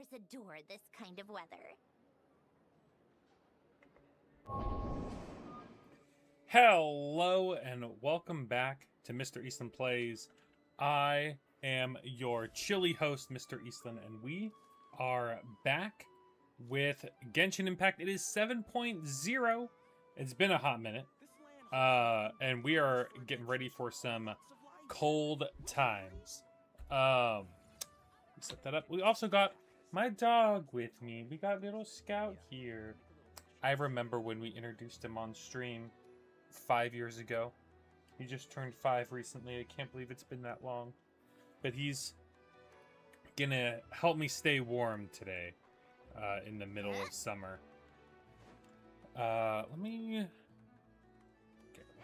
course adore this kind of weather. Hello and welcome back to Mr. Eastland Plays. I am your chilly host, Mr. Eastland, and we are back with Genshin Impact. It is 7.0. It's been a hot minute. And we are getting ready for some cold times. Set that up. We also got my dog with me. We got little Scout here. I remember when we introduced him on stream 5 years ago. He just turned 5 recently. I can't believe it's been that long. But he's gonna help me stay warm today in the middle of summer. Let me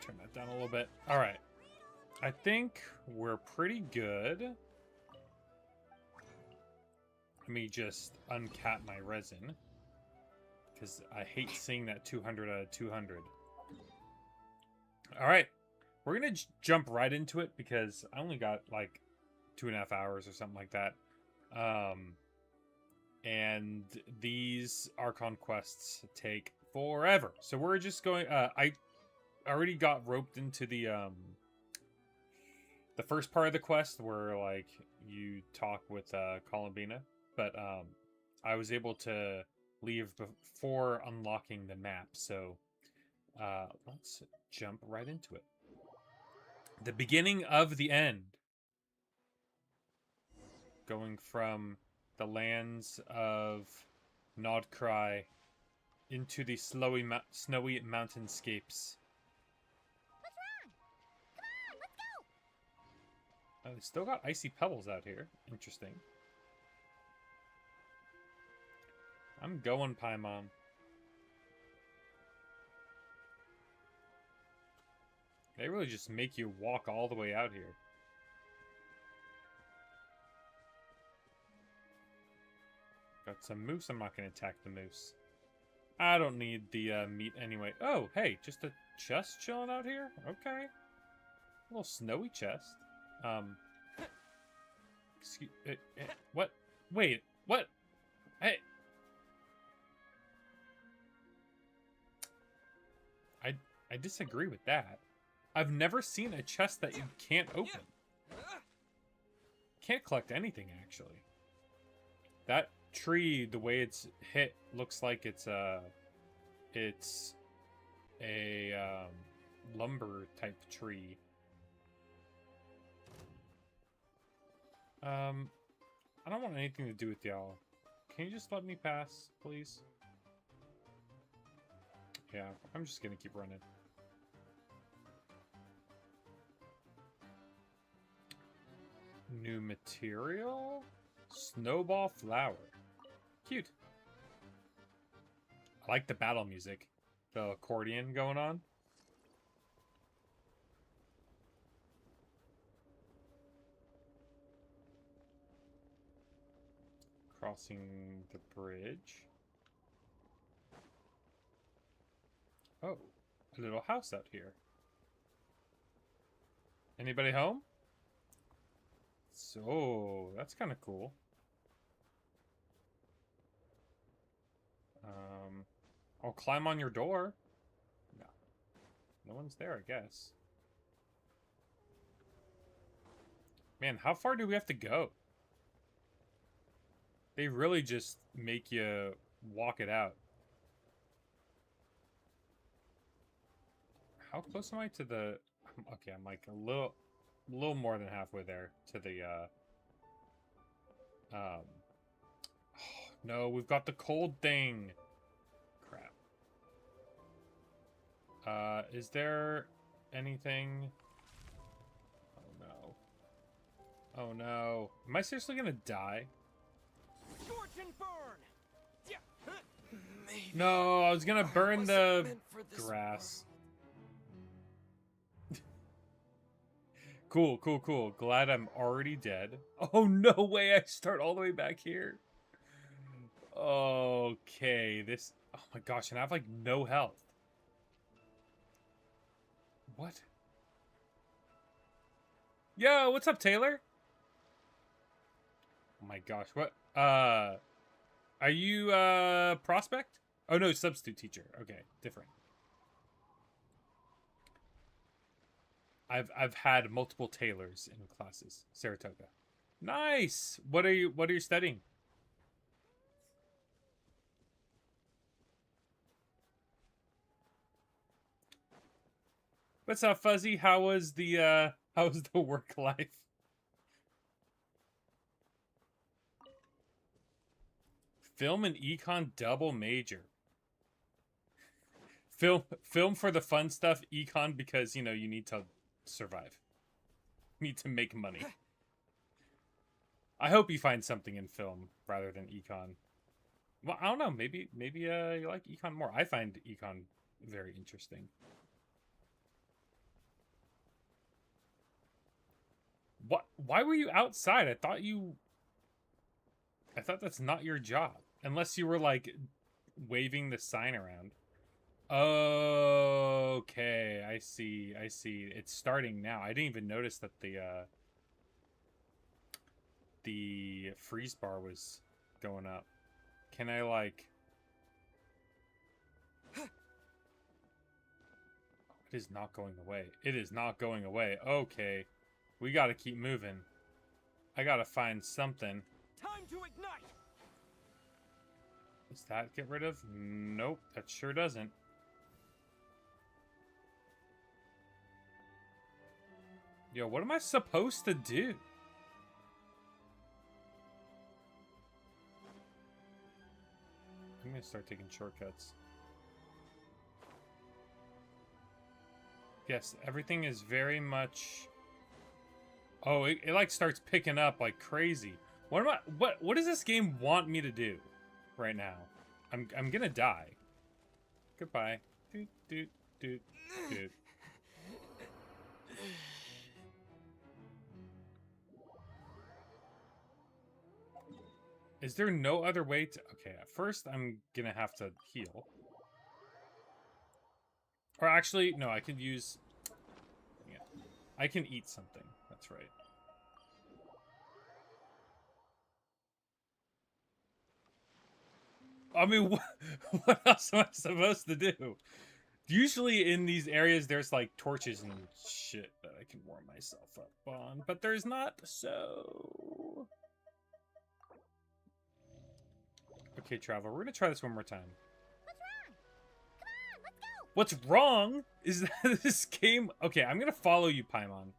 turn that down a little bit. All right. I think we're pretty good. Let me just uncap my resin, because I hate seeing that 200 out of 200. All right. We're going to jump right into it because I only got like 2.5 hours or something like that. And these Archon quests take forever. So we're just going... I already got roped into the first part of the quest where like you talk with Columbina. But I was able to leave before unlocking the map. So let's jump right into it. The beginning of the end. Going from the lands of Nodcry into the snowy mountainscapes. What's wrong? Come on, let's go! Oh, they still got icy pebbles out here. Interesting. I'm going, Paimon. They really just make you walk all the way out here. Got some moose. I'm not going to attack the moose. I don't need the meat anyway. Oh, hey, just a chest chilling out here? Okay. A little snowy chest. Excuse... what? Wait, what? Hey! I disagree with that. I've never seen a chest that you can't open. Can't collect anything, actually. That tree, the way it's hit, looks like it's a lumber type tree. I don't want anything to do with y'all. Can you just let me pass, please? Yeah, I'm just gonna keep running. New material? Snowball flower. Cute. I like the battle music. The accordion going on. Crossing the bridge. Oh, a little house out here. Anybody home? So, that's kind of cool. I'll climb on your door. No. No one's there, I guess. Man, how far do we have to go? They really just make you walk it out. How close am I to the... Okay, I'm like a little more than halfway there to the oh, no, we've got the cold thing. Crap. Is there anything? Oh no. Oh no. Am I seriously gonna die? Scorch and burn. Maybe No, I was gonna burn the grass. Cool, cool, cool. Glad I'm already dead. Oh, no way. I start all the way back here. Okay, this... Oh my gosh, and I have, like, no health. What? Yo, what's up, Taylor? Oh my gosh, what? Are you prospect? Oh no, substitute teacher. Okay, different. I've had multiple tailors in classes. Saratoga. Nice. What are you studying? What's up, Fuzzy? How was the work life? Film and econ double major. Film for the fun stuff, econ because, you know, you need to survive. You need to make money. I hope you find something in film rather than econ. Well, I don't know, maybe you like econ more. I find econ very interesting. What? Why were you outside? I thought that's not your job. Unless you were, like, waving the sign around. Okay, I see. It's starting now. I didn't even notice that the freeze bar was going up. Can I, like... It is not going away. It is not going away. Okay. We gotta keep moving. I gotta find something. Time to ignite. Does that get rid of? Nope, that sure doesn't. Yo, what am I supposed to do? I'm gonna start taking shortcuts. Yes, everything is very much... Oh, it like starts picking up like crazy. What does this game want me to do right now? I'm gonna die. Goodbye. Doot, doot, doot, doot. Is there no other way to... Okay, at first I'm gonna have to heal. Or actually, no, I can use... Yeah, I can eat something. That's right. I mean, what else am I supposed to do? Usually in these areas, there's like torches and shit that I can warm myself up on, but there's not, so... Okay, Travel, we're gonna try this one more time. What's wrong? Come on, let's go! What's wrong is that this game... Okay, I'm gonna follow you, Paimon.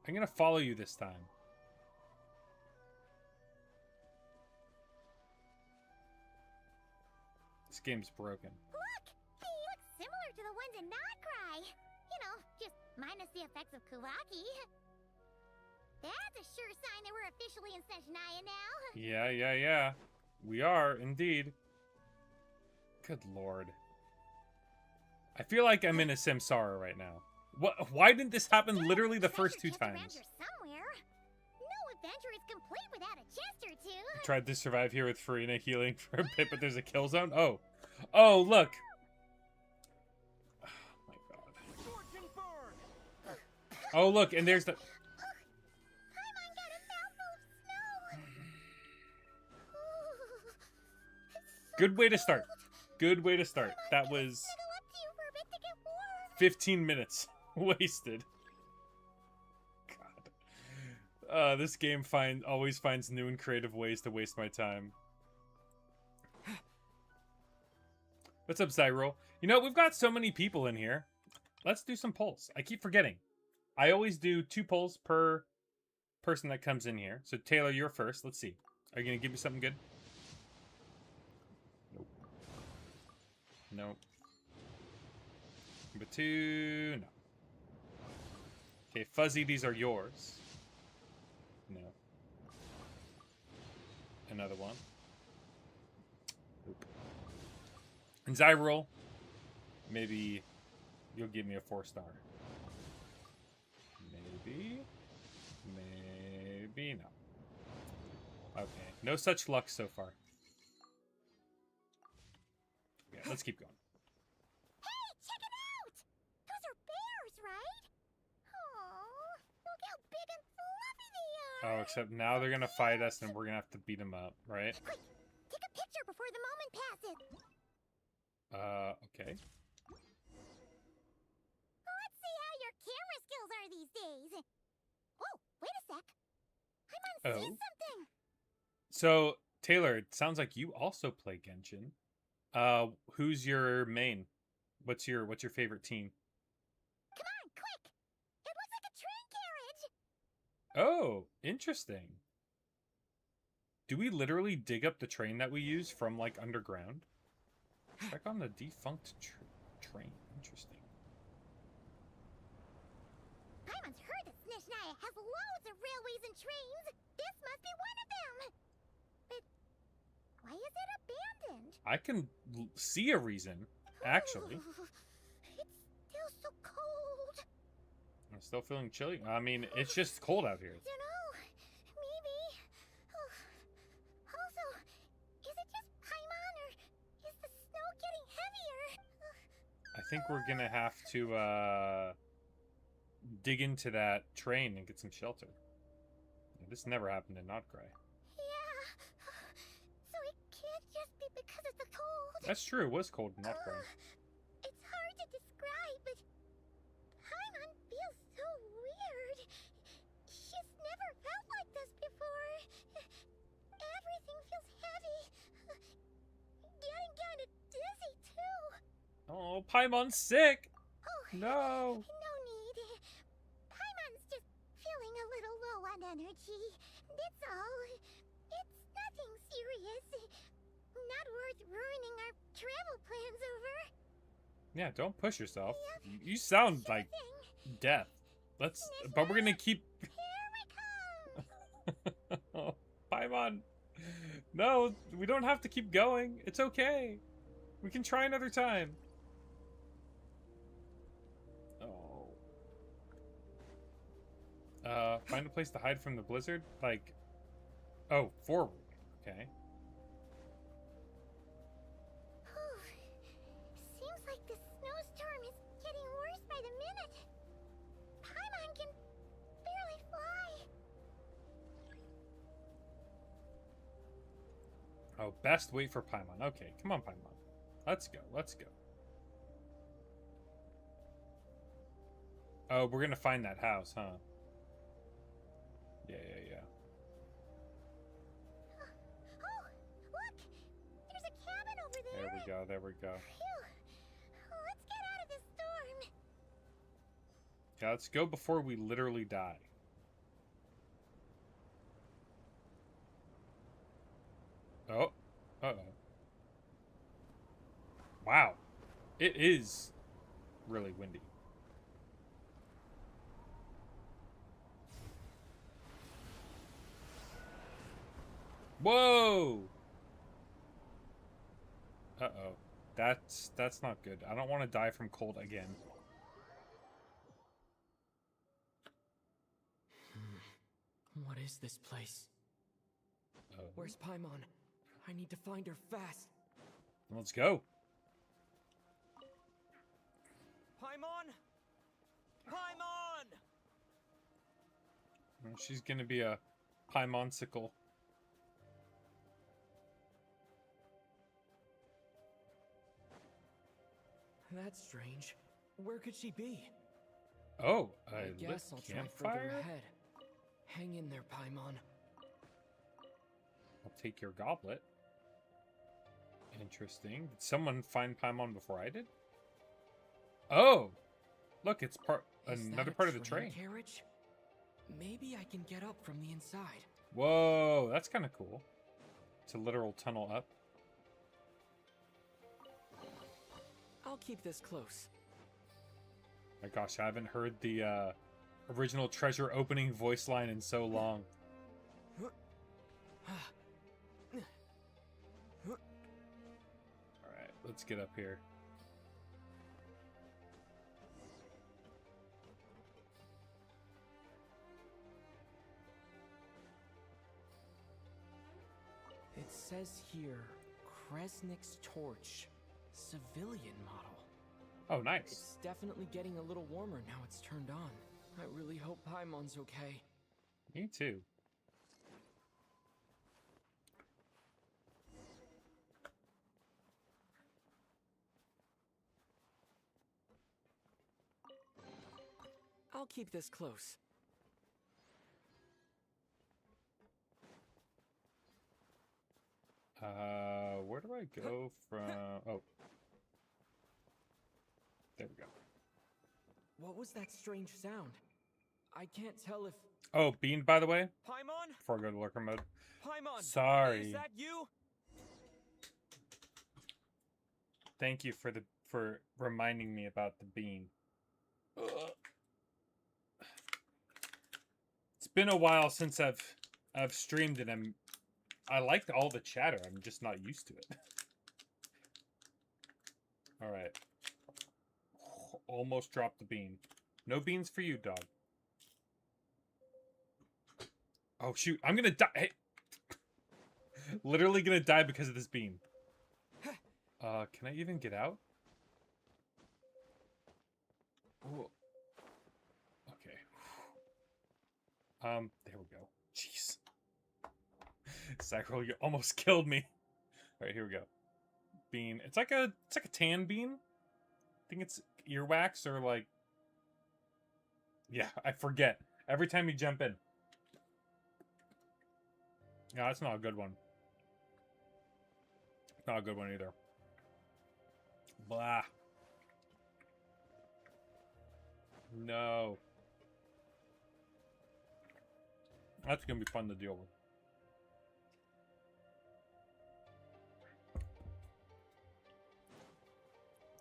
I'm gonna follow you this time. This game's broken. Look! He looks similar to the ones in Notcry. You know, just minus the effects of Kawaki. That's a sure sign that we're officially in Seshnaya now. Yeah. We are, indeed. Good lord. I feel like I'm in a Samsara right now. Why didn't this happen literally the first two times? Somewhere. No adventure is complete without a chest or two. I tried to survive here with Farina healing for a bit, but there's a kill zone? Oh, look! Oh my god. Scorch and burn. Oh, look, and there's the... Paimon got a mouthful of snow. Good way to start. Good way to start. That was... 15 minutes wasted. God. This game always finds new and creative ways to waste my time. What's up, Zyril? You know, we've got so many people in here. Let's do some polls. I keep forgetting. I always do 2 polls per person that comes in here. So, Taylor, you're first. Let's see. Are you going to give me something good? Nope. Nope. Number 2, no. Okay, Fuzzy, these are yours. No. Another one. Oop. And Zyril, maybe you'll give me a 4-star. Maybe no. Okay, no such luck so far. Okay, let's keep going. Check it out! Those are bears, right? Oh, look how big and fluffy they are! Oh, except now they're gonna fight us and we're gonna have to beat them up, right? Quick, take a picture before the moment passes. Okay. Let's see how your camera skills are these days. Oh, wait a sec. Paimon sees something. So, Taylor, it sounds like you also play Genshin. Who's your main? What's your favorite team? Come on, quick! It looks like a train carriage! Oh, interesting. Do we literally dig up the train that we use from, like, underground? Check on the defunct train. Interesting. Paimon's heard that Snezhnaya has loads of railways and trains. This must be one of them. But why is it abandoned? I can see a reason, actually. It's still so cold. I'm still feeling chilly. I mean, it's just cold out here. Don't know. Maybe. Also, is it just Paimon or is the snow getting heavier? I think we're gonna have to dig into that train and get some shelter. This never happened in Notgray. Yeah. So it can't just be because of the cold. That's true. It was cold in Notgray. It's hard to describe, but Paimon feels so weird. She's never felt like this before. Everything feels heavy. Getting kind of dizzy, too. Oh, Paimon's sick. Oh, No. no need. Paimon's just feeling a little low on energy. That's all. It's nothing serious. Not worth ruining our travel plans over. Yeah, don't push yourself. You sound Sure like thing. death. But we're gonna keep. Here we come. Oh, Paimon. No, we don't have to keep going. It's okay. We can try another time. Oh. Find a place to hide from the blizzard? Like, oh, forward. Okay. Seems like the snowstorm is getting worse by the minute. Paimon can barely fly. Oh, best wait for Paimon. Okay, come on, Paimon. Let's go. Let's go. Oh, we're gonna find that house, huh? Yeah. Oh, look! There's a cabin over there. There we go. Phew. Let's get out of this storm. Yeah, let's go before we literally die. Oh. Uh-oh. Wow. It is really windy. Whoa! Uh-oh. That's not good. I don't want to die from cold again. What is this place? Oh. Where's Paimon? I need to find her fast. Let's go. Paimon! Paimon! She's gonna be a Paimonsicle. That's strange. Where could she be? Oh, I lit guess I'll try further campfire? ahead. Hang in there, Paimon. I'll take your goblet. Interesting. Did someone find Paimon before I did? Oh! Look, it's another part of the train. Carriage? Maybe I can get up from the inside. Whoa, that's kind of cool. It's a literal tunnel up. I'll keep this close. My gosh, I haven't heard the original treasure opening voice line in so long. Alright, let's get up here. It says here, Kresnik's torch. Civilian model. Oh, nice. It's definitely getting a little warmer now it's turned on. I really hope Paimon's okay. Me too. I'll keep this close. Where do I go from? Oh. There we go. What was that strange sound? I can't tell if... Oh, Bean, by the way, Paimon? before I go to lurker mode. Paimon! Sorry. Is that you? Thank you for reminding me about the bean. Ugh. It's been a while since I've streamed and I liked all the chatter. I'm just not used to it. All right. Almost dropped the bean. No beans for you, dog. Oh shoot! I'm gonna die. Hey. Literally gonna die because of this bean. Can I even get out? Oh. Okay. There we go. Jeez. Sacral, you almost killed me. All right, here we go. Bean. It's like a tan bean. I think it's earwax or like. Yeah, I forget every time you jump in. Yeah, that's not a good one. Not a good one either. Blah. No. That's gonna be fun to deal with.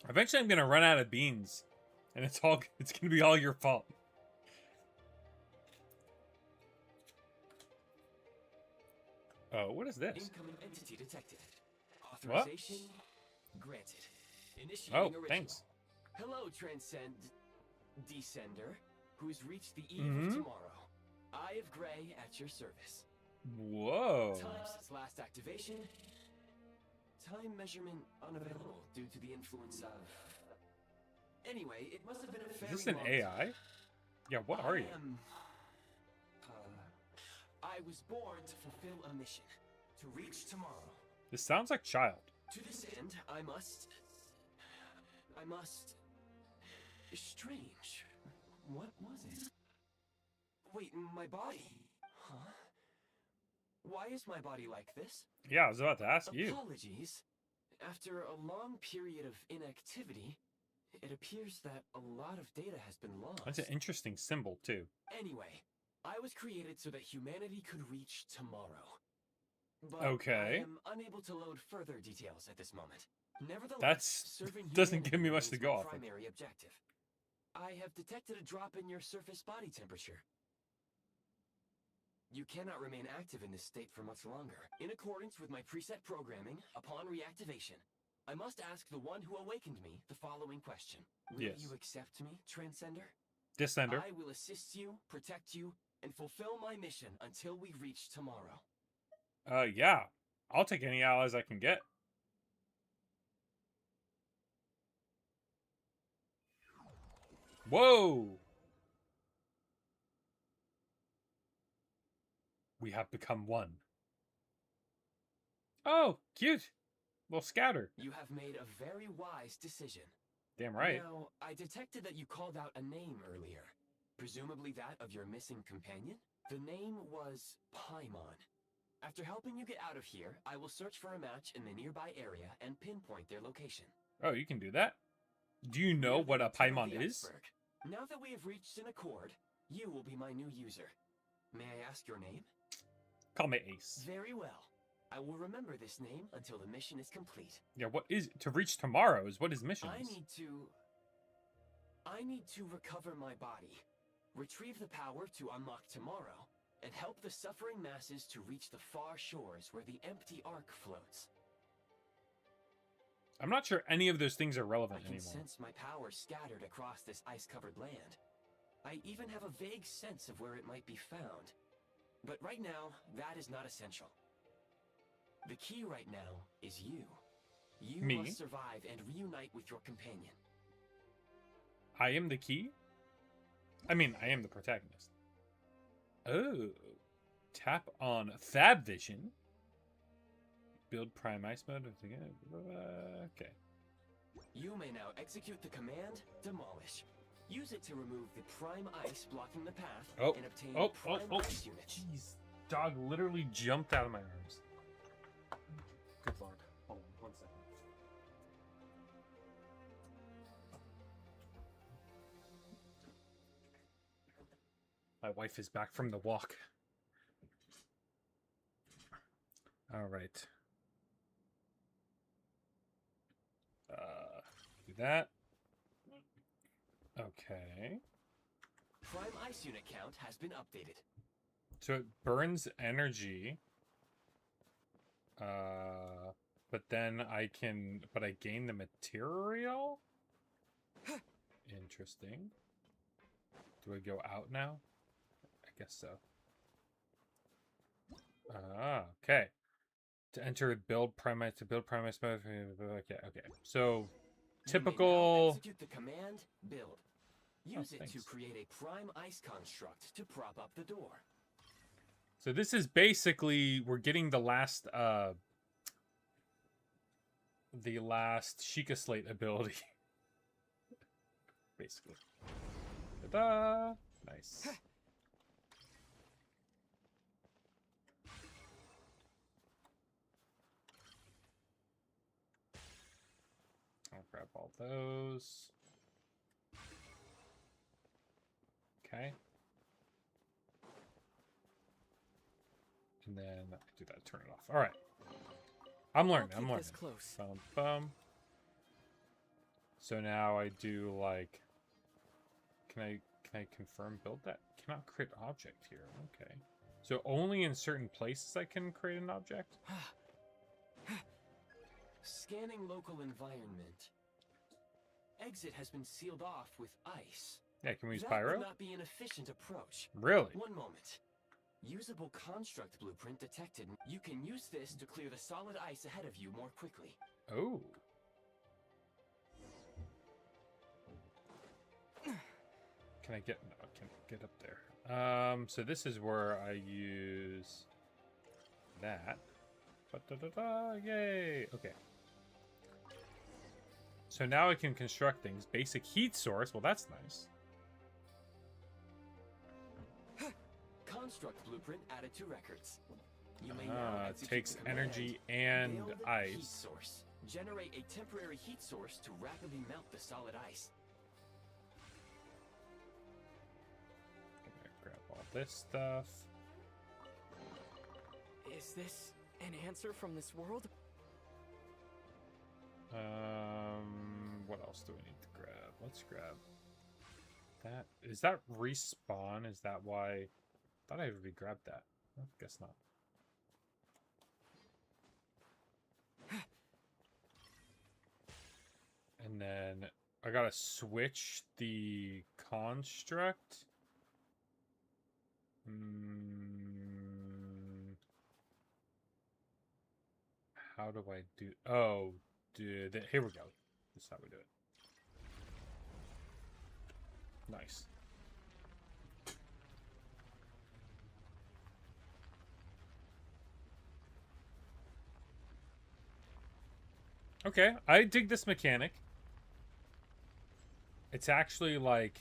Eventually I'm gonna run out of beans. And it's gonna be all your fault. Oh, what is this? Incoming entity detected. What? Authorization granted. Initiating Oh, original. thanks. Hello, Descender, who's reached the eve Mm-hmm. of tomorrow. Eye of Gray at your service. Whoa. Time since last activation. Time measurement unavailable due to the influence of... Anyway, it must have been a Is very this an long AI? time. Yeah, what are you? I was born to fulfill a mission. To reach tomorrow. This sounds like child. To this end, I must... Strange. What was it? Wait, my body? Huh? Why is my body like this? Yeah, I was about to ask you. Apologies. After a long period of inactivity, it appears that a lot of data has been lost. That's an interesting symbol, too. Anyway, I was created so that humanity could reach tomorrow. But Okay. I am unable to load further details at this moment. Nevertheless, That's serving doesn't give me humanity much to remains go my off of. primary objective. I have detected a drop in your surface body temperature. You cannot remain active in this state for much longer. In accordance with my preset programming, upon reactivation, I must ask the one who awakened me the following question. Will Yes. you accept me, Transcender? Descender. I will assist you, protect you, and fulfill my mission until we reach tomorrow. Yeah. I'll take any allies I can get. Whoa! We have become one. Oh, cute. Little scatter. You have made a very wise decision. Damn right. Now, I detected that you called out a name earlier. Presumably that of your missing companion? The name was Paimon. After helping you get out of here, I will search for a match in the nearby area and pinpoint their location. Oh, you can do that? Do you know Near what the a tip of Paimon the is? iceberg. Now that we have reached an accord, you will be my new user. May I ask your name? Call me Ace. Very well. I will remember this name until the mission is complete. Yeah, what is to reach tomorrow is what his mission I is. need to recover my body, retrieve the power to unlock tomorrow, and help the suffering masses to reach the far shores where the empty ark floats. I'm not sure any of those things are I relevant can anymore. sense my power scattered across this ice-covered land. I even have a vague sense of where it might be found. But right now, that is not essential. The key right now is you. You Me? must survive and reunite with your companion. I am the key? I mean, I am the protagonist. Oh. Tap on Fab Vision. Build Prime Ice Mode. Okay. You may now execute the command, Demolish. Use it to remove the prime ice blocking the path Oh, and obtain oh, the prime oh, oh. ice unit. Jeez, dog literally jumped out of my arms. Good lord. Hold on, 1 second. My wife is back from the walk. All right. Do that. Okay. Prime ice unit count has been updated. So it burns energy. But then I gain the material? Interesting. Do I go out now? I guess so. Okay. To enter build premise, okay, okay. So You may now typical. execute the command build. Use it to thanks. create a prime ice construct to prop up the door. So this is basically we're getting the last Sheikah Slate ability. Basically. Ta-da! Nice. I'll grab all those. Okay. And then I do that, turn it off. All right. I'm learning. I'll I'm keep learning. this close. Bum, bum. So now I do like. Can I confirm build that? Cannot create object here. Okay. So only in certain places I can create an object? Scanning local environment. Exit has been sealed off with ice. Yeah, can we use That pyro? would not be an efficient approach. Really? One moment. Usable construct blueprint detected. You can use this to clear the solid ice ahead of you more quickly. Oh. Can I get no, can I get up there? So this is where I use that. Ba-da-da-da, yay! Okay. So now I can construct things. Basic heat source. Well, that's nice. Construct blueprint added to records. You may now It execute takes the command, energy and build Heat ice. source. Generate a temporary heat source to rapidly melt the solid ice. Gonna grab all this stuff. Is this an answer from this world? What else do we need to grab? Let's grab that. Is that respawn? Is that why? I thought I already grabbed that. I guess not. And then I gotta switch the construct. How do I do? Oh, dude, here we go. This is how we do it. Nice. Okay, I dig this mechanic. It's actually like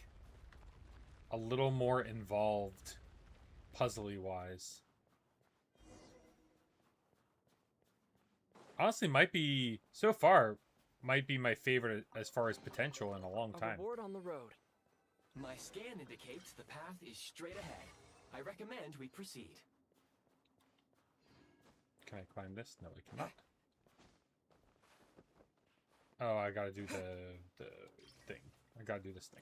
a little more involved puzzly wise. Honestly, might be so far might be my favorite as far as potential in a long A time. reward on the road. My scan indicates the path is straight ahead. I recommend we proceed. Can I climb this? No, I cannot. Oh, I gotta do the thing. I gotta do this thing.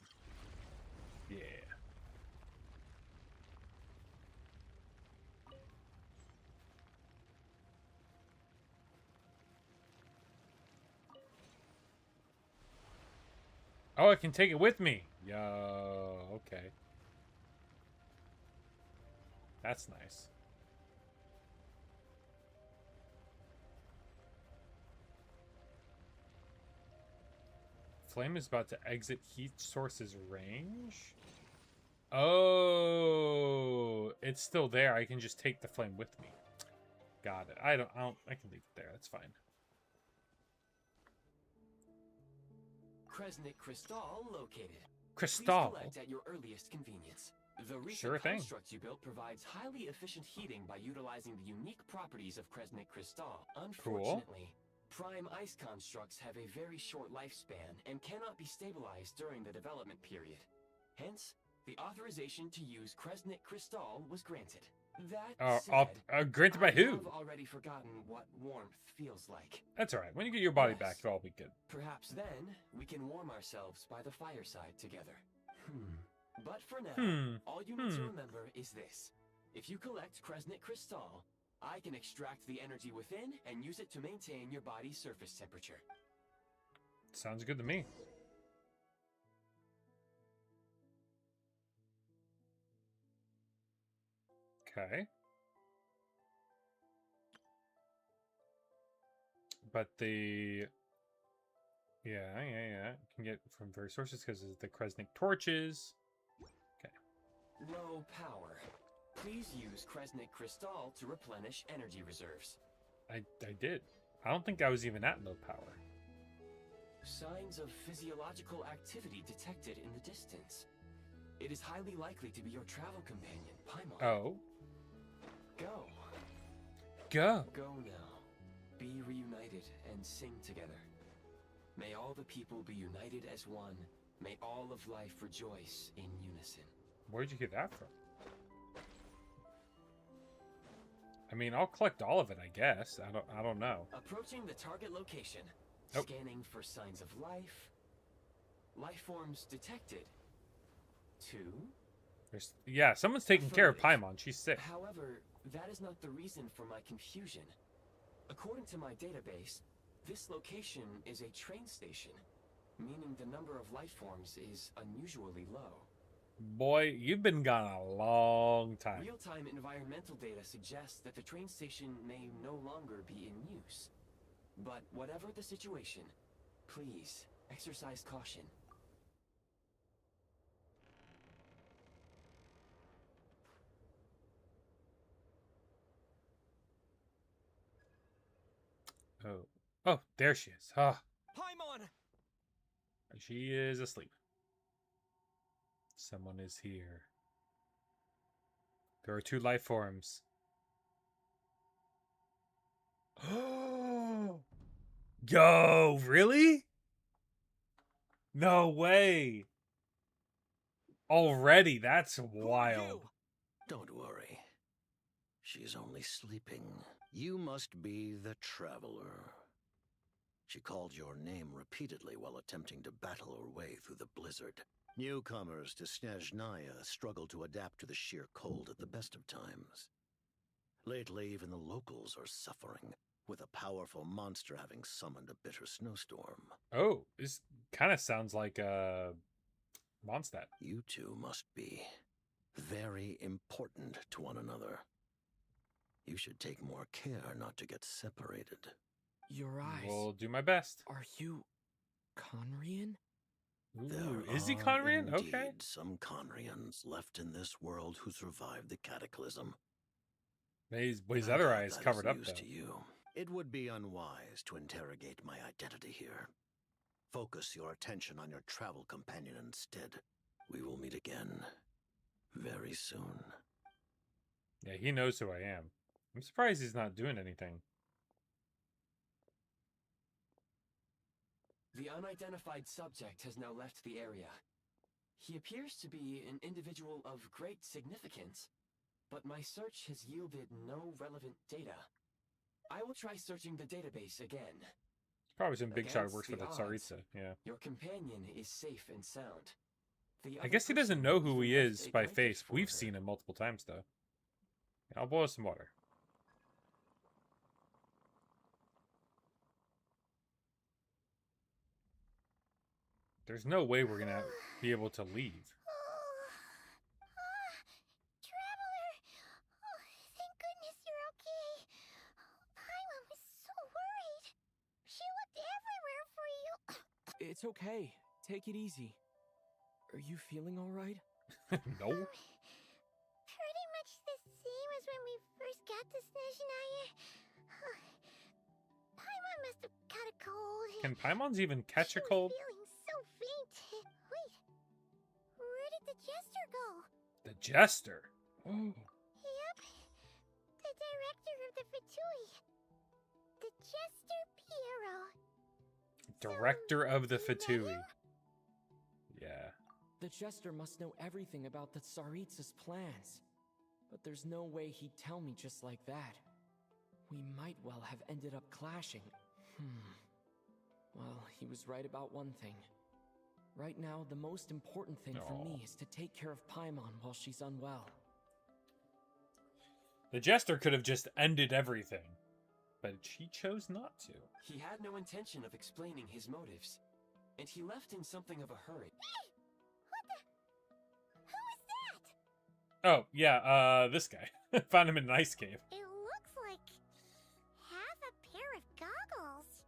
Yeah. Oh, I can take it with me. Yo, okay. That's nice. Flame is about to exit heat source's range. Oh, it's still there. I can just take the flame with me. Got it. I can leave it there. That's fine. Kresnik Crystal located. Please Crystal. collect at your earliest convenience. The recent Sure thing. construct you built provides highly efficient heating by utilizing the unique properties of Kresnik Crystal. Unfortunately, prime ice constructs have a very short lifespan and cannot be stabilized during the development period. Hence, the authorization to use Kresnik Crystal was granted. That said, Granted by I who? have already forgotten what warmth feels like. That's alright. When you get your body Yes. back, it'll all be good. Perhaps then we can warm ourselves by the fireside together. But for now, all you need to remember is this. If you collect Kresnik Crystal, I can extract the energy within and use it to maintain your body's surface temperature. Sounds good to me. Okay. But the... Yeah. You can get from various sources because of the Kresnik torches. Okay. Low power. Please use Kresnik Crystal to replenish energy reserves. I did. I don't think I was even at low power. Signs of physiological activity detected in the distance. It is highly likely to be your travel companion, Paimon. Oh. Go. Go. Go now. Be reunited and sing together. May all the people be united as one. May all of life rejoice in unison. Where'd you get that from? I mean, I'll collect all of it, I guess. I don't know. Approaching the target location. Nope. Scanning for signs of life. Life forms detected. 2. Yeah, someone's taking care of Affirmative. Paimon. She's sick. However, that is not the reason for my confusion. According to my database, this location is a train station, meaning the number of life forms is unusually low. Boy, you've been gone a long time. Real-time environmental data suggests that the train station may no longer be in use. But whatever the situation, please exercise caution. Oh, there she is. Ah, Paimon! she is asleep. Someone is here. There are 2 life forms. Yo, really? No way. Already, that's Who are wild. you? Don't worry. She's only sleeping. You must be the Traveler. She called your name repeatedly while attempting to battle her way through the blizzard. Newcomers to Snezhnaya struggle to adapt to the sheer cold at the best of times. Lately, even the locals are suffering, with a powerful monster having summoned a bitter snowstorm. Oh, this kind of sounds like Mondstadt. You two must be very important to one another. You should take more care not to get separated. Your eyes. Will do my best. Are you Conrian? Ooh, There is he are Conrian? Okay. indeed some Conrians left in this world who survived the cataclysm. His I other doubt eye is that covered up, news though. to you. It would be unwise to interrogate my identity here. Focus your attention on your travel companion instead. We will meet again very soon. Yeah, he knows who I am. I'm surprised he's not doing anything. The unidentified subject has now left the area. He appears to be an individual of great significance, but my search has yielded no relevant data. I will try searching the database again. Probably some big shot who Against works for the that odds, Tsaritsa, yeah. Your companion is safe and sound. The I other guess he doesn't person know who he even left is a by blanket face. for We've her. seen him multiple times, though. Yeah, I'll boil some water. There's no way we're gonna be able to leave. Traveler! Oh, thank goodness you're okay. Paimon was so worried. She looked everywhere for you. It's okay. Take it easy. Are you feeling all right? No. Pretty much the same as when we first got to Snezhnaya. Paimon must have caught a cold. Can Paimons even catch a She was cold? feeling so faint. Wait, Jester. Oh. Yep. The director of the Fatui. The Jester Piero. Director of the you met Fatui. him? Yeah. The Jester must know everything about the Tsaritsa's plans. But there's no way he'd tell me just like that. We might well have ended up clashing. Well, he was right about one thing. Right now, the most important thing for me is to take care of Paimon while she's unwell. The Jester could have just ended everything, but he chose not to. He had no intention of explaining his motives, and he left in something of a hurry. Who is that? Oh, yeah, this guy. Found him in an ice cave. It looks like half a pair of goggles.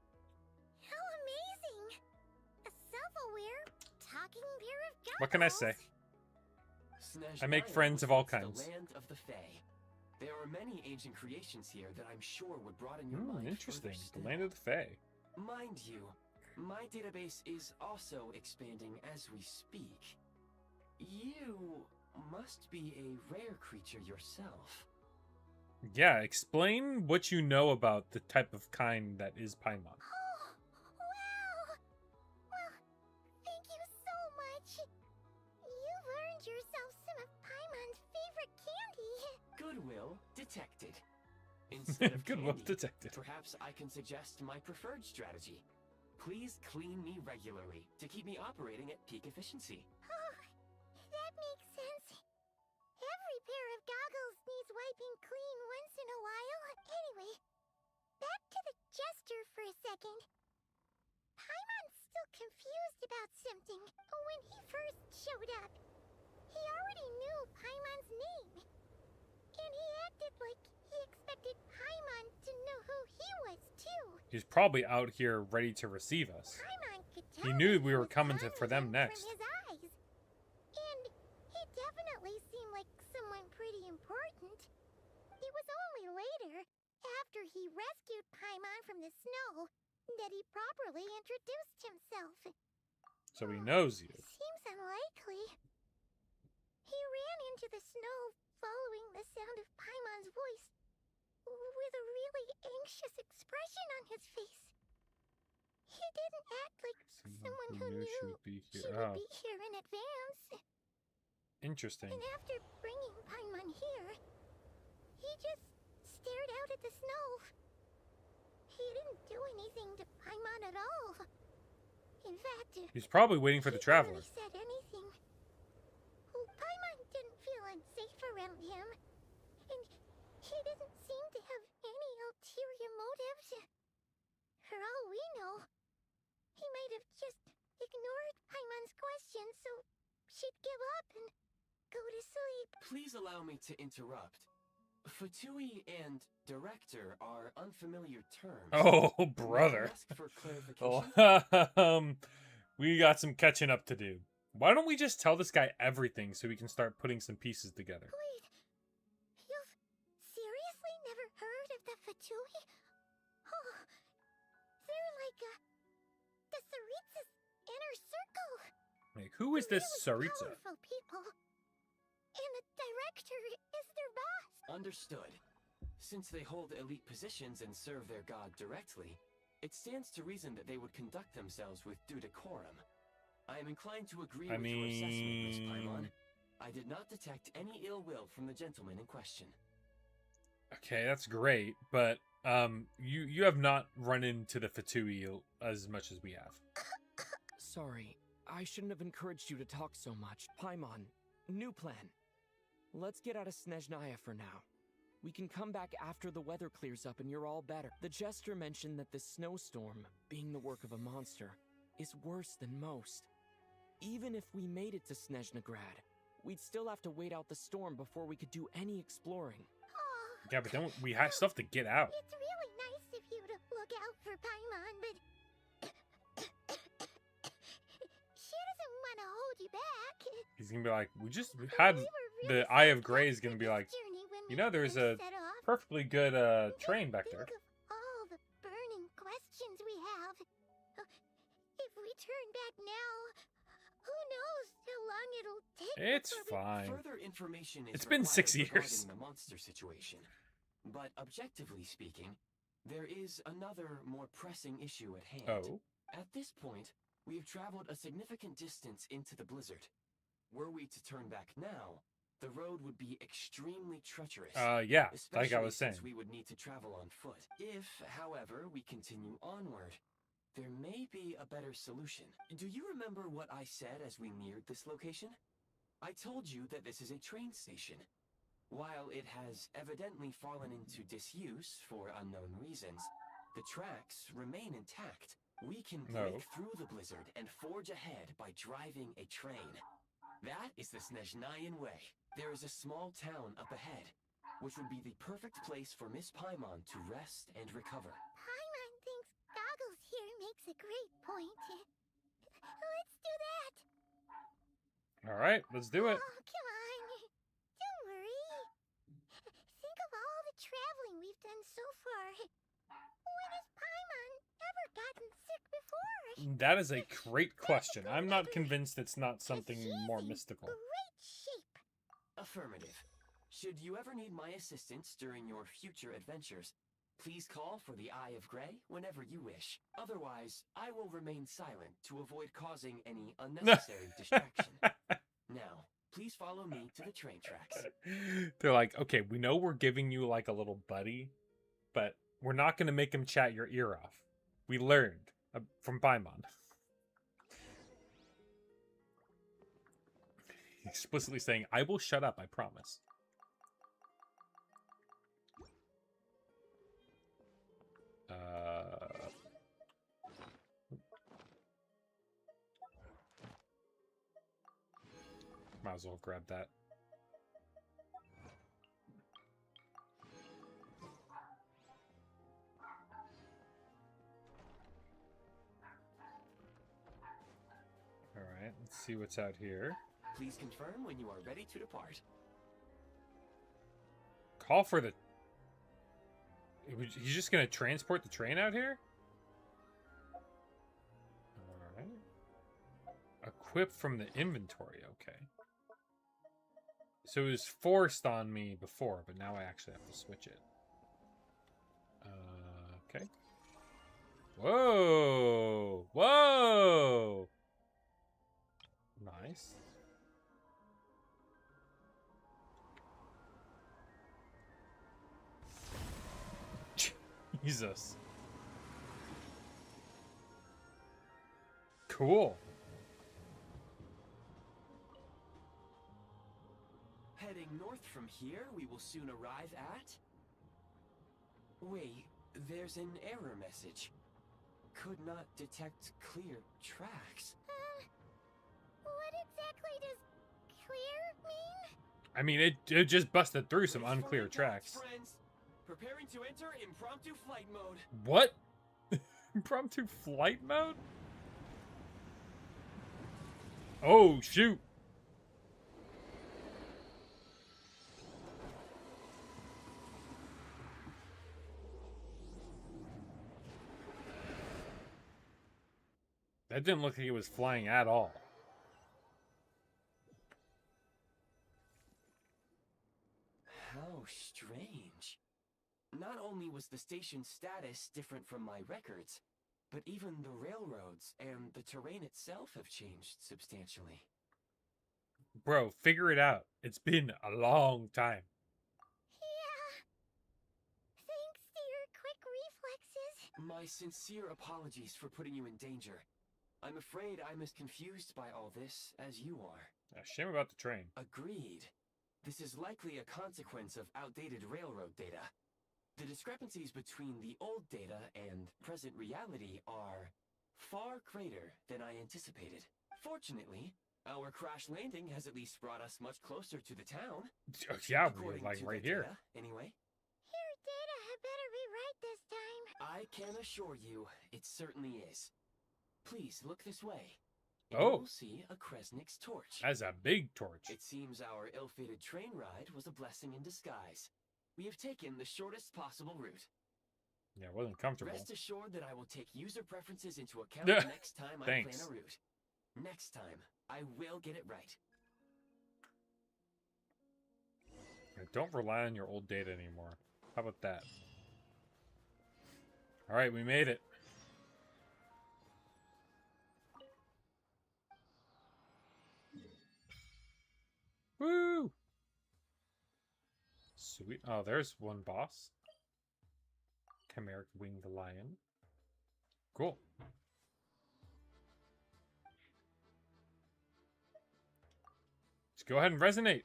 How amazing! A self-aware, talking pair of goggles. What can I say? I make Snezhnaya friends was of all once the kinds. land of the Fae. There are many ancient creations here that I'm sure would broaden your mind. Interesting. further The still. land of the Fae. Mind you, my database is also expanding as we speak. You must be a rare creature yourself. Yeah, explain what you know about the type of kind that is Paimon. Oh, wow! Well, thank you so much. You've earned yourself some of Paimon's favorite candy. Goodwill detected. Instead of Goodwill candy, detected. perhaps I can suggest my preferred strategy. Please clean me regularly to keep me operating at peak efficiency. Oh, that makes sense. Every pair of goggles needs wiping clean once in a while. Anyway, back to the Jester for a second. Paimon's still confused about something. When he first showed up, he already knew Paimon's name. And he acted like he expected Paimon to know who he was, too. He's probably out here ready to receive us. Paimon could tell He knew that we were was coming honoring for them him next. From his eyes. And he definitely seemed like someone pretty important. It was only later, after he rescued Paimon from the snow, that he properly introduced himself. So he knows you. Seems unlikely. He ran into the snow following the sound of Paimon's voice, with a really anxious expression on his face. He didn't act like someone who knew she would be she here. would Oh, be here in advance. interesting. And after bringing Paimon here, he just stared out at the snow. He didn't do anything to Paimon at all. In fact, He's probably waiting for the he traveler. barely said anything. Paimon didn't feel unsafe around him, and he didn't seem to have any ulterior motives. For all we know, he might have just ignored Paimon's question so she'd give up and go to sleep. Please allow me to interrupt. Fatui and director are unfamiliar terms. Oh, May I brother. ask for clarification? Oh, we got some catching up to do. Why don't we just tell this guy everything so we can start putting some pieces together? Wait, you've seriously never heard of the Fatui? Oh, they're like the Tsaritsa's inner circle. Like, who is this Really Tsaritsa? powerful people. And the director is their boss. Understood. Since they hold elite positions and serve their god directly, it stands to reason that they would conduct themselves with due decorum. I am inclined to agree with your assessment, Miss Paimon. I did not detect any ill will from the gentleman in question. Okay, that's great, but you have not run into the Fatui as much as we have. Sorry, I shouldn't have encouraged you to talk so much. Paimon, new plan. Let's get out of Snezhnaya for now. We can come back after the weather clears up and you're all better. The Jester mentioned that this snowstorm, being the work of a monster, is worse than most. Even if we made it to Snezhnagrad, we'd still have to wait out the storm before we could do any exploring. Oh, Yeah, but then we have stuff to get out. it's really nice of you to look out for Paimon, but she doesn't want to hold you back. He's gonna be like, we had We were the really Eye of psyched Grey up is gonna for be this like, journey when you we know, there's first a set off. perfectly good train back there. Think of all the burning questions we have. If we turn back now, Who knows how long it'll take It's before we... fine. Further information is It's been 6 required years. regarding the monster situation. But objectively speaking, there is another more pressing issue at hand. Oh. At this point, we have traveled a significant distance into the blizzard. Were we to turn back now, the road would be extremely treacherous. Yeah, especially like I was saying. since we would need to travel on foot. If, however, we continue onward, there may be a better solution. Do you remember what I said as we neared this location? I told you that this is a train station. While it has evidently fallen into disuse for unknown reasons, the tracks remain intact. We can break through the blizzard and forge ahead by driving a train. That is the Snezhnayan way. There is a small town up ahead, which would be the perfect place for Miss Paimon to rest and recover. Paimon thinks Goggles here makes a great point. Let's do that. All right, let's do it. Oh, come on. Don't worry. Think of all the traveling we've done so far. When has Paimon ever gotten sick before? That is a great question. I'm not convinced it's not something more mystical. Great shape. Affirmative. Should you ever need my assistance during your future adventures, please call for the Eye of Grey whenever you wish. Otherwise, I will remain silent to avoid causing any unnecessary distraction. Now, please follow me to the train tracks. They're like, okay, we know we're giving you like a little buddy, but we're not going to make him chat your ear off. We learned from Paimon. Explicitly saying, I will shut up, I promise. Might as well grab that. Alright, let's see what's out here. Please confirm when you are ready to depart. Call for the... He's just gonna transport the train out here? Alright. Equip from the inventory, okay. So it was forced on me before, but now I actually have to switch it. Okay. Whoa! Whoa! Nice. Jesus. Cool. Heading north from here, we will soon arrive at... Wait, there's an error message. Could not detect clear tracks. What exactly does clear mean? I mean, it just busted through some Brace for unclear impact, tracks. Friends. Preparing to enter impromptu flight mode. What? Impromptu flight mode? Oh, shoot. That didn't look like it was flying at all. How strange. Not only was the station's status different from my records, but even the railroads and the terrain itself have changed substantially. Bro, figure it out. It's been a long time. Yeah. Thanks to your quick reflexes. My sincere apologies for putting you in danger. I'm afraid I'm as confused by all this as you are. Shame about the train. Agreed. This is likely a consequence of outdated railroad data. The discrepancies between the old data and present reality are far greater than I anticipated. Fortunately, our crash landing has at least brought us much closer to the town. Yeah, we're According like to right the here. data, anyway. Your data had better be right this time. I can assure you, it certainly is. Please look this way. Oh. You will see a Kresnik's torch. That's a big torch. It seems our ill-fated train ride was a blessing in disguise. We have taken the shortest possible route. Yeah, it wasn't comfortable. Rest assured that I will take user preferences into account Yeah. next time I Thanks. plan a route. Next time, I will get it right. Don't rely on your old data anymore. How about that? Alright, we made it. Woo! Sweet. Oh, there's one boss. Chimeric Winged Lion. Cool. Let's go ahead and resonate.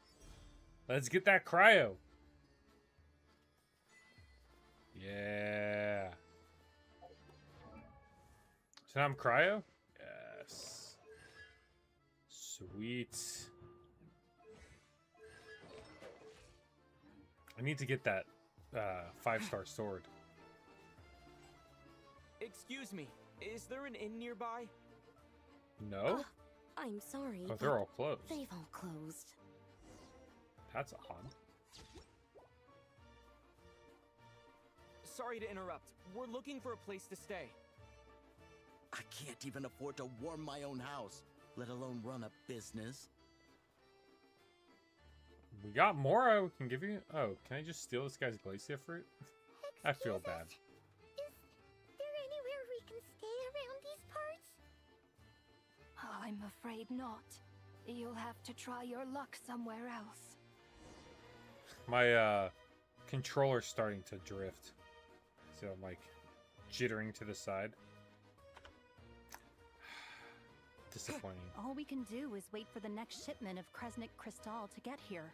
Let's get that cryo. Yeah. So now I'm cryo? Yes. Sweet. I need to get that 5-star sword. Excuse me, is there an inn nearby? No? I'm sorry. Oh, they're all closed. They've all closed. That's odd. Sorry to interrupt. We're looking for a place to stay. I can't even afford to warm my own house, let alone run a business. We got more I can give you? Oh, can I just steal this guy's glacia fruit? I feel Excuse bad. us? Is there anywhere we can stay around these parts? I'm afraid not. You'll have to try your luck somewhere else. My controller's starting to drift. So I'm like jittering to the side. Disappointing. All we can do is wait for the next shipment of Kresnik Crystal to get here.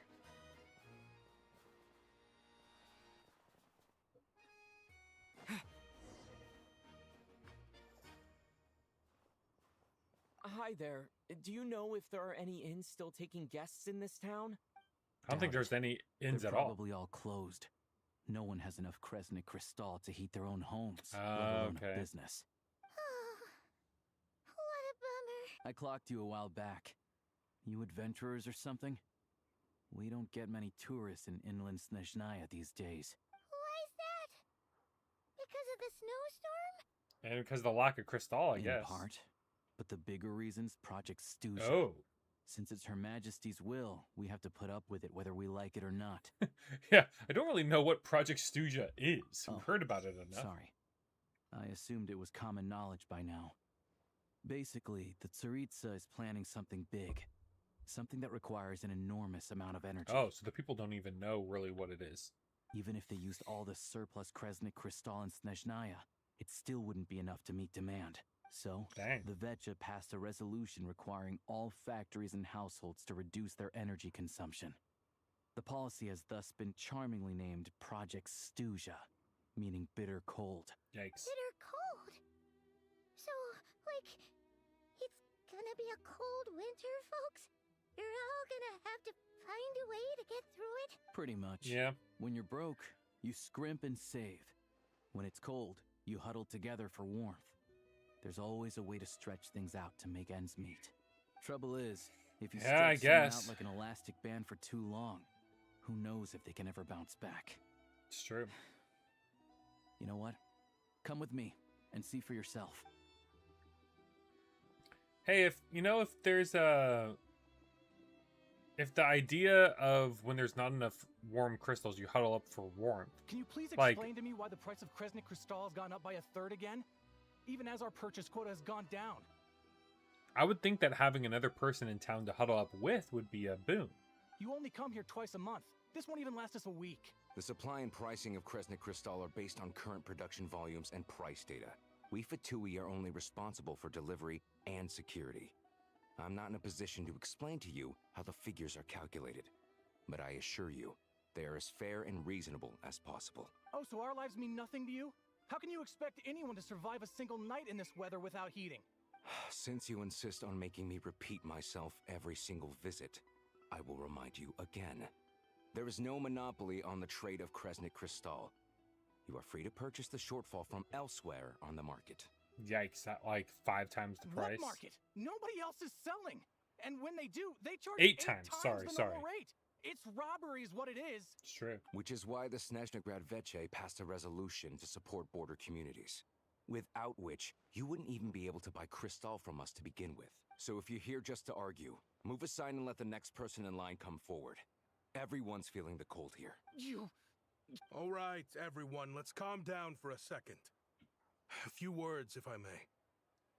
Hi there. Do you know if there are any inns still taking guests in this town? I don't think Doubt there's any inns They're at all. probably all closed. No one has enough Kresnik Crystal to heat their own homes, let Ah, alone okay. a business. What a bummer. I clocked you a while back. You adventurers or something? We don't get many tourists in inland Snezhnaya these days. Why is that? Because of the snowstorm? And because of the lack of crystal, I In guess. part. But the bigger reason's Project Stooja. Oh. Since it's Her Majesty's will, we have to put up with it whether we like it or not. Yeah, I don't really know what Project Stooja is. We've Oh, heard about it enough. Sorry. I assumed it was common knowledge by now. Basically, the Tsaritsa is planning something big. Something that requires an enormous amount of energy. Oh, so the people don't even know really what it is. Even if they used all the surplus Kresnik Crystal in Snezhnaya, it still wouldn't be enough to meet demand. So, Dang. the Vetja passed a resolution requiring all factories and households to reduce their energy consumption. The policy has thus been charmingly named Project Stooja, meaning bitter cold. Yikes. Bitter cold. So, like, it's gonna be a cold winter, folks? You're all gonna have to find a way to get through it? Pretty much. Yeah. When you're broke, you scrimp and save. When it's cold, you huddle together for warmth. There's always a way to stretch things out to make ends meet. Trouble is, if you Yeah, I stretch someone guess. out like an elastic band for too long, who knows if they can ever bounce back. It's true. You know what? Come with me and see for yourself. Hey, if there's if the idea of when there's not enough warm crystals, you huddle up for warmth. Can you please Like- explain to me why the price of Kresnik Crystal has gone up by a third again? Even as our purchase quota has gone down. I would think that having another person in town to huddle up with would be a boon. You only come here twice a month. This won't even last us a week. The supply and pricing of Kresnik Crystal are based on current production volumes and price data. We Fatui are only responsible for delivery and security. I'm not in a position to explain to you how the figures are calculated, but I assure you, they are as fair and reasonable as possible. Oh, so our lives mean nothing to you? How can you expect anyone to survive a single night in this weather without heating? Since you insist on making me repeat myself every single visit, I will remind you again. There is no monopoly on the trade of Kresnik Crystal. You are free to purchase the shortfall from elsewhere on the market. Yikes, at like 5 times the price. What market? Nobody else is selling. And when they do, they charge 8 times. Sorry, the sorry. normal rate. It's robbery is what it is. It's true. Which is why the Snezhnegrad Veche passed a resolution to support border communities. without which you wouldn't even be able to buy Crystal from us to begin with. So if you're here just to argue, move aside and let the next person in line come forward. Everyone's feeling the cold here. You... All right, everyone, let's calm down for a second. A few words, if I may.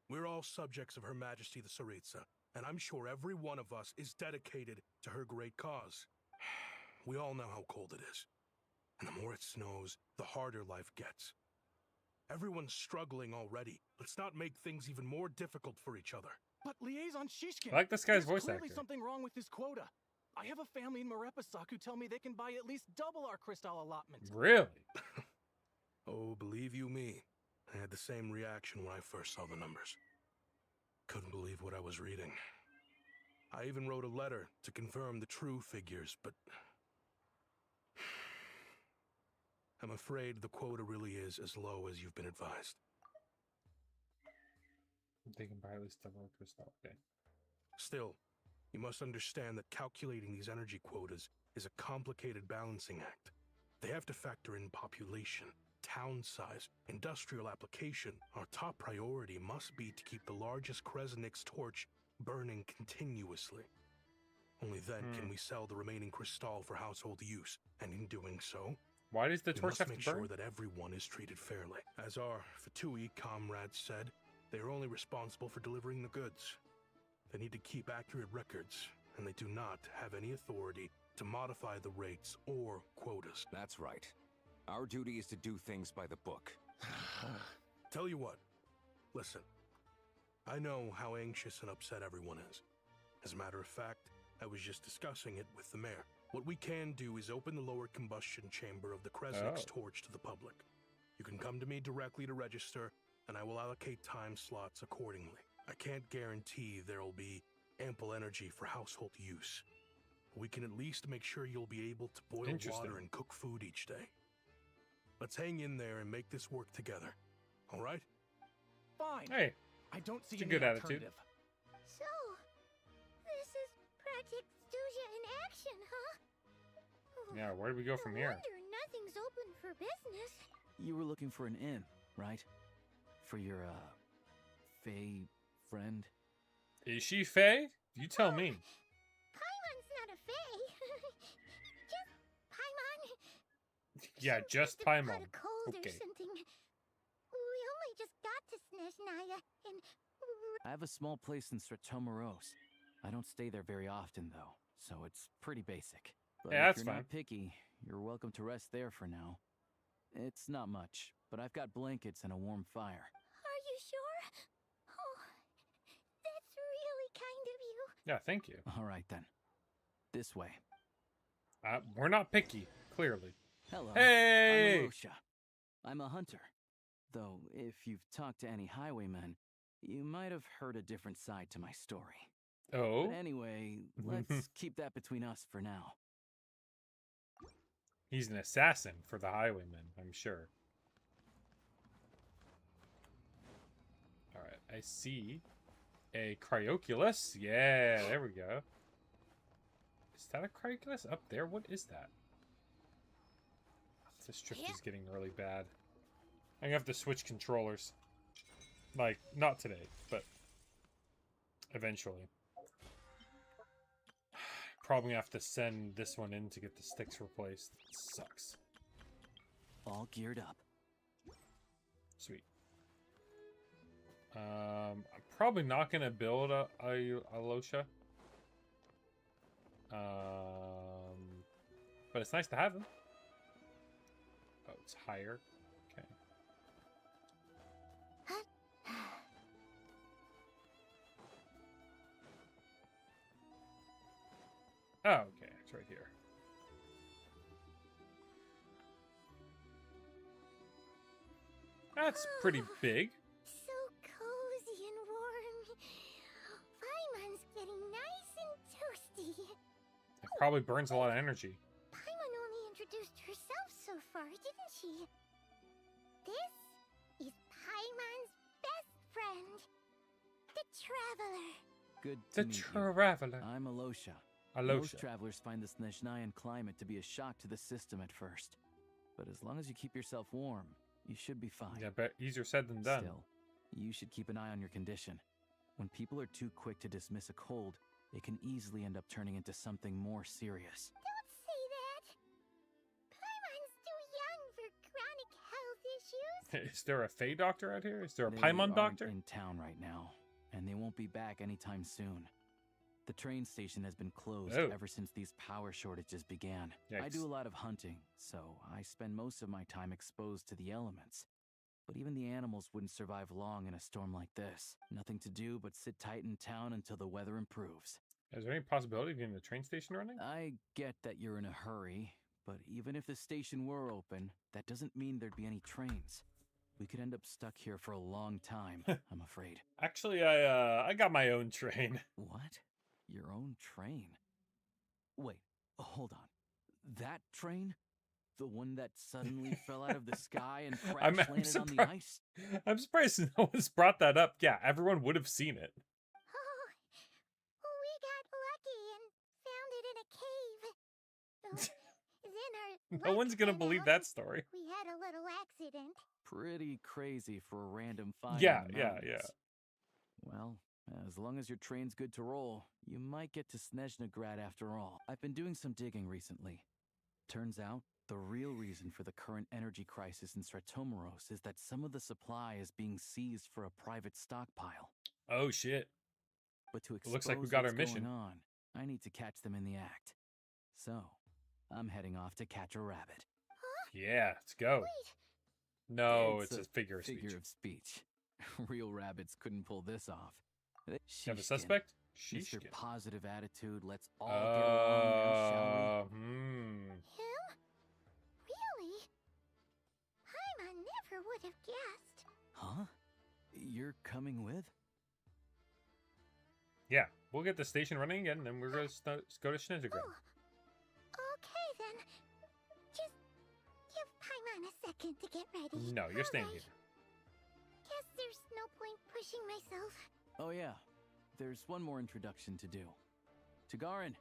We're all subjects of Her Majesty the Tsaritsa, and I'm sure every one of us is dedicated to her great cause. We all know how cold it is. And the more it snows, the harder life gets. Everyone's struggling already. Let's not make things even more difficult for each other. But Liaison Shishkin... I like this guy's voice clearly actor. something wrong with his quota. I have a family in Marepasak who tell me they can buy at least double our Crystal allotment. Really? Oh, believe you me, I had the same reaction when I first saw the numbers. Couldn't believe what I was reading. I even wrote a letter to confirm the true figures, but... I'm afraid the quota really is as low as you've been advised. They can buy at least double Crystal. Okay. Still, you must understand that calculating these energy quotas is a complicated balancing act. They have to factor in population, town size, industrial application. Our top priority must be to keep the largest Kresnik's torch burning continuously. Only then can we sell the remaining Crystal for household use, and in doing so, why does the we torch must have make to burn? sure that everyone is treated fairly. As our Fatui comrades said, they are only responsible for delivering the goods. They need to keep accurate records, and they do not have any authority to modify the rates or quotas. That's right. Our duty is to do things by the book. Tell you what, listen. I know how anxious and upset everyone is. As a matter of fact, I was just discussing it with the mayor. What we can do is open the lower combustion chamber of the Kresnik's torch to the public. You can come to me directly to register, and I will allocate time slots accordingly. I can't guarantee there'll be ample energy for household use. We can at least make sure you'll be able to boil water and cook food each day. Let's hang in there and make this work together. All right? Fine. Hey, I don't see it's a any good attitude. alternative. So, this is Project Stuja in action, huh? Yeah, where do we go from No here? wonder nothing's open for business. You were looking for an inn, right? For your, Fae friend? Is she Faye? You tell me. Paimon's not a fae. Just Paimon. Yeah, She just must have Paimon. caught a cold Okay. or something. We only just got to Snezhnaya, and I have a small place in Stratomoros. I don't stay there very often, though, so it's pretty basic. But Yeah, if that's you're fine. not picky, you're welcome to rest there for now. It's not much, but I've got blankets and a warm fire. are you sure? Oh, that's really kind of you. Yeah, thank you. All right, then. This way. We're not picky, clearly. Hello. Hey! I'm Arosha. I'm a hunter. Though, if you've talked to any highwaymen, you might have heard a different side to my story. Oh? But anyway, let's keep that between us for now. He's an assassin for the highwaymen, I'm sure. Alright, I see a cryoculus. Yeah, there we go. Is that a cryoculus up there? What is that? This drift is getting really bad. I'm gonna have to switch controllers. Like, not today, but eventually. Probably gonna have to send this one in to get the sticks replaced. It sucks. All geared up. Sweet. I'm probably not gonna build a Losha. But it's nice to have them. Oh, it's higher. Okay. Oh, okay. It's right here. That's pretty big. So cozy and warm. Paimon's getting nice and toasty. It probably burns a lot of energy. Paimon only introduced herself so far, didn't she? This is Paimon's best friend, the Traveler. Good to The meet you. Traveler. I'm Alosha. Alosha. Most travelers find the Snezhnayan climate to be a shock to the system at first. But as long as you keep yourself warm, You should be fine. Yeah, but easier said than done. Still, you should keep an eye on your condition. When people are too quick to dismiss a cold, it can easily end up turning into something more serious. Don't say that. Paimon's too young for chronic health issues. Is there a Fey doctor out here? Is there a They Paimon aren't doctor? in town right now, and they won't be back anytime soon. The train station has been closed Oh. ever since these power shortages began. I Yikes. do a lot of hunting, so I spend most of my time exposed to the elements. But even the animals wouldn't survive long in a storm like this. Nothing to do but sit tight in town until the weather improves. Is there any possibility of getting the train station running? I get that you're in a hurry, but even if the station were open, that doesn't mean there'd be any trains. We could end up stuck here for a long time, I'm afraid. Actually, I got my own train. What? Your own train? Wait, hold on. That train? The one that suddenly fell out of the sky and crash landed on the ice? I'm surprised no one's brought that up. Yeah, everyone would have seen it. Oh, we got lucky and found it in a cave. Then our No luck one's gonna ran believe out that and story. We had a little accident. Pretty crazy for a random find. Yeah, in the yeah, mountains. yeah. Well, as long as your train's good to roll, you might get to Snezhnegrad after all. I've been doing some digging recently. Turns out, the real reason for the current energy crisis in Stratomaros is that some of the supply is being seized for a private stockpile. Oh shit. But to It expose looks like we got what's our mission. going on, I need to catch them in the act. So, I'm heading off to catch a rabbit. Yeah, let's go. Wait, No, it's a figure of speech. Figure of speech. Real rabbits couldn't pull this off. You have a Sheeshkin. suspect? Mr. Sheeshkin. Positive Attitude, let's all get along now, shall we? him? Really? Paimon never would have guessed. Huh? You're coming with? Yeah, we'll get the station running again, then we're going to go to Snezhnegrad. Oh, okay then. Just give Paimon a second to get ready. No, you're staying Alright. here. Guess there's no point pushing myself. Oh yeah, there's one more introduction to do. Tagarin,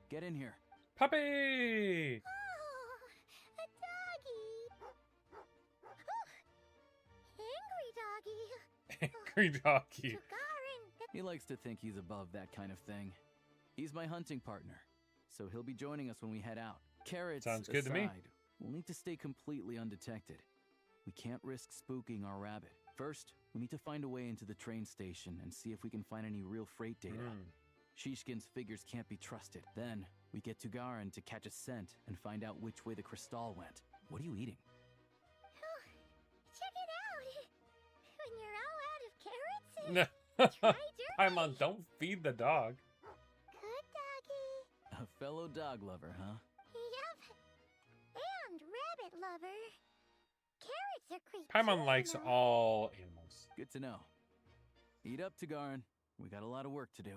get in here. Puppy! Oh, a doggy. Oh, angry doggy. Angry doggy. Tagarin, that's He likes to think he's above that kind of thing. He's my hunting partner, so he'll be joining us when we head out. Carrots Sounds good to me. aside, we'll need to stay completely undetected. We can't risk spooking our rabbit. First, we need to find a way into the train station and see if we can find any real freight data. Sheeshkin's figures can't be trusted. Then, we get to Garin to catch a scent and find out which way the crystal went. What are you eating? check it out. When you're all out of carrots, try dirt. Paimon, don't feed the dog. Good doggy. A fellow dog lover, huh? Yep. And rabbit lover. Carrots are creepy. Paimon likes animals. all animals. Good to know. Eat up, Tagarin. We got a lot of work to do.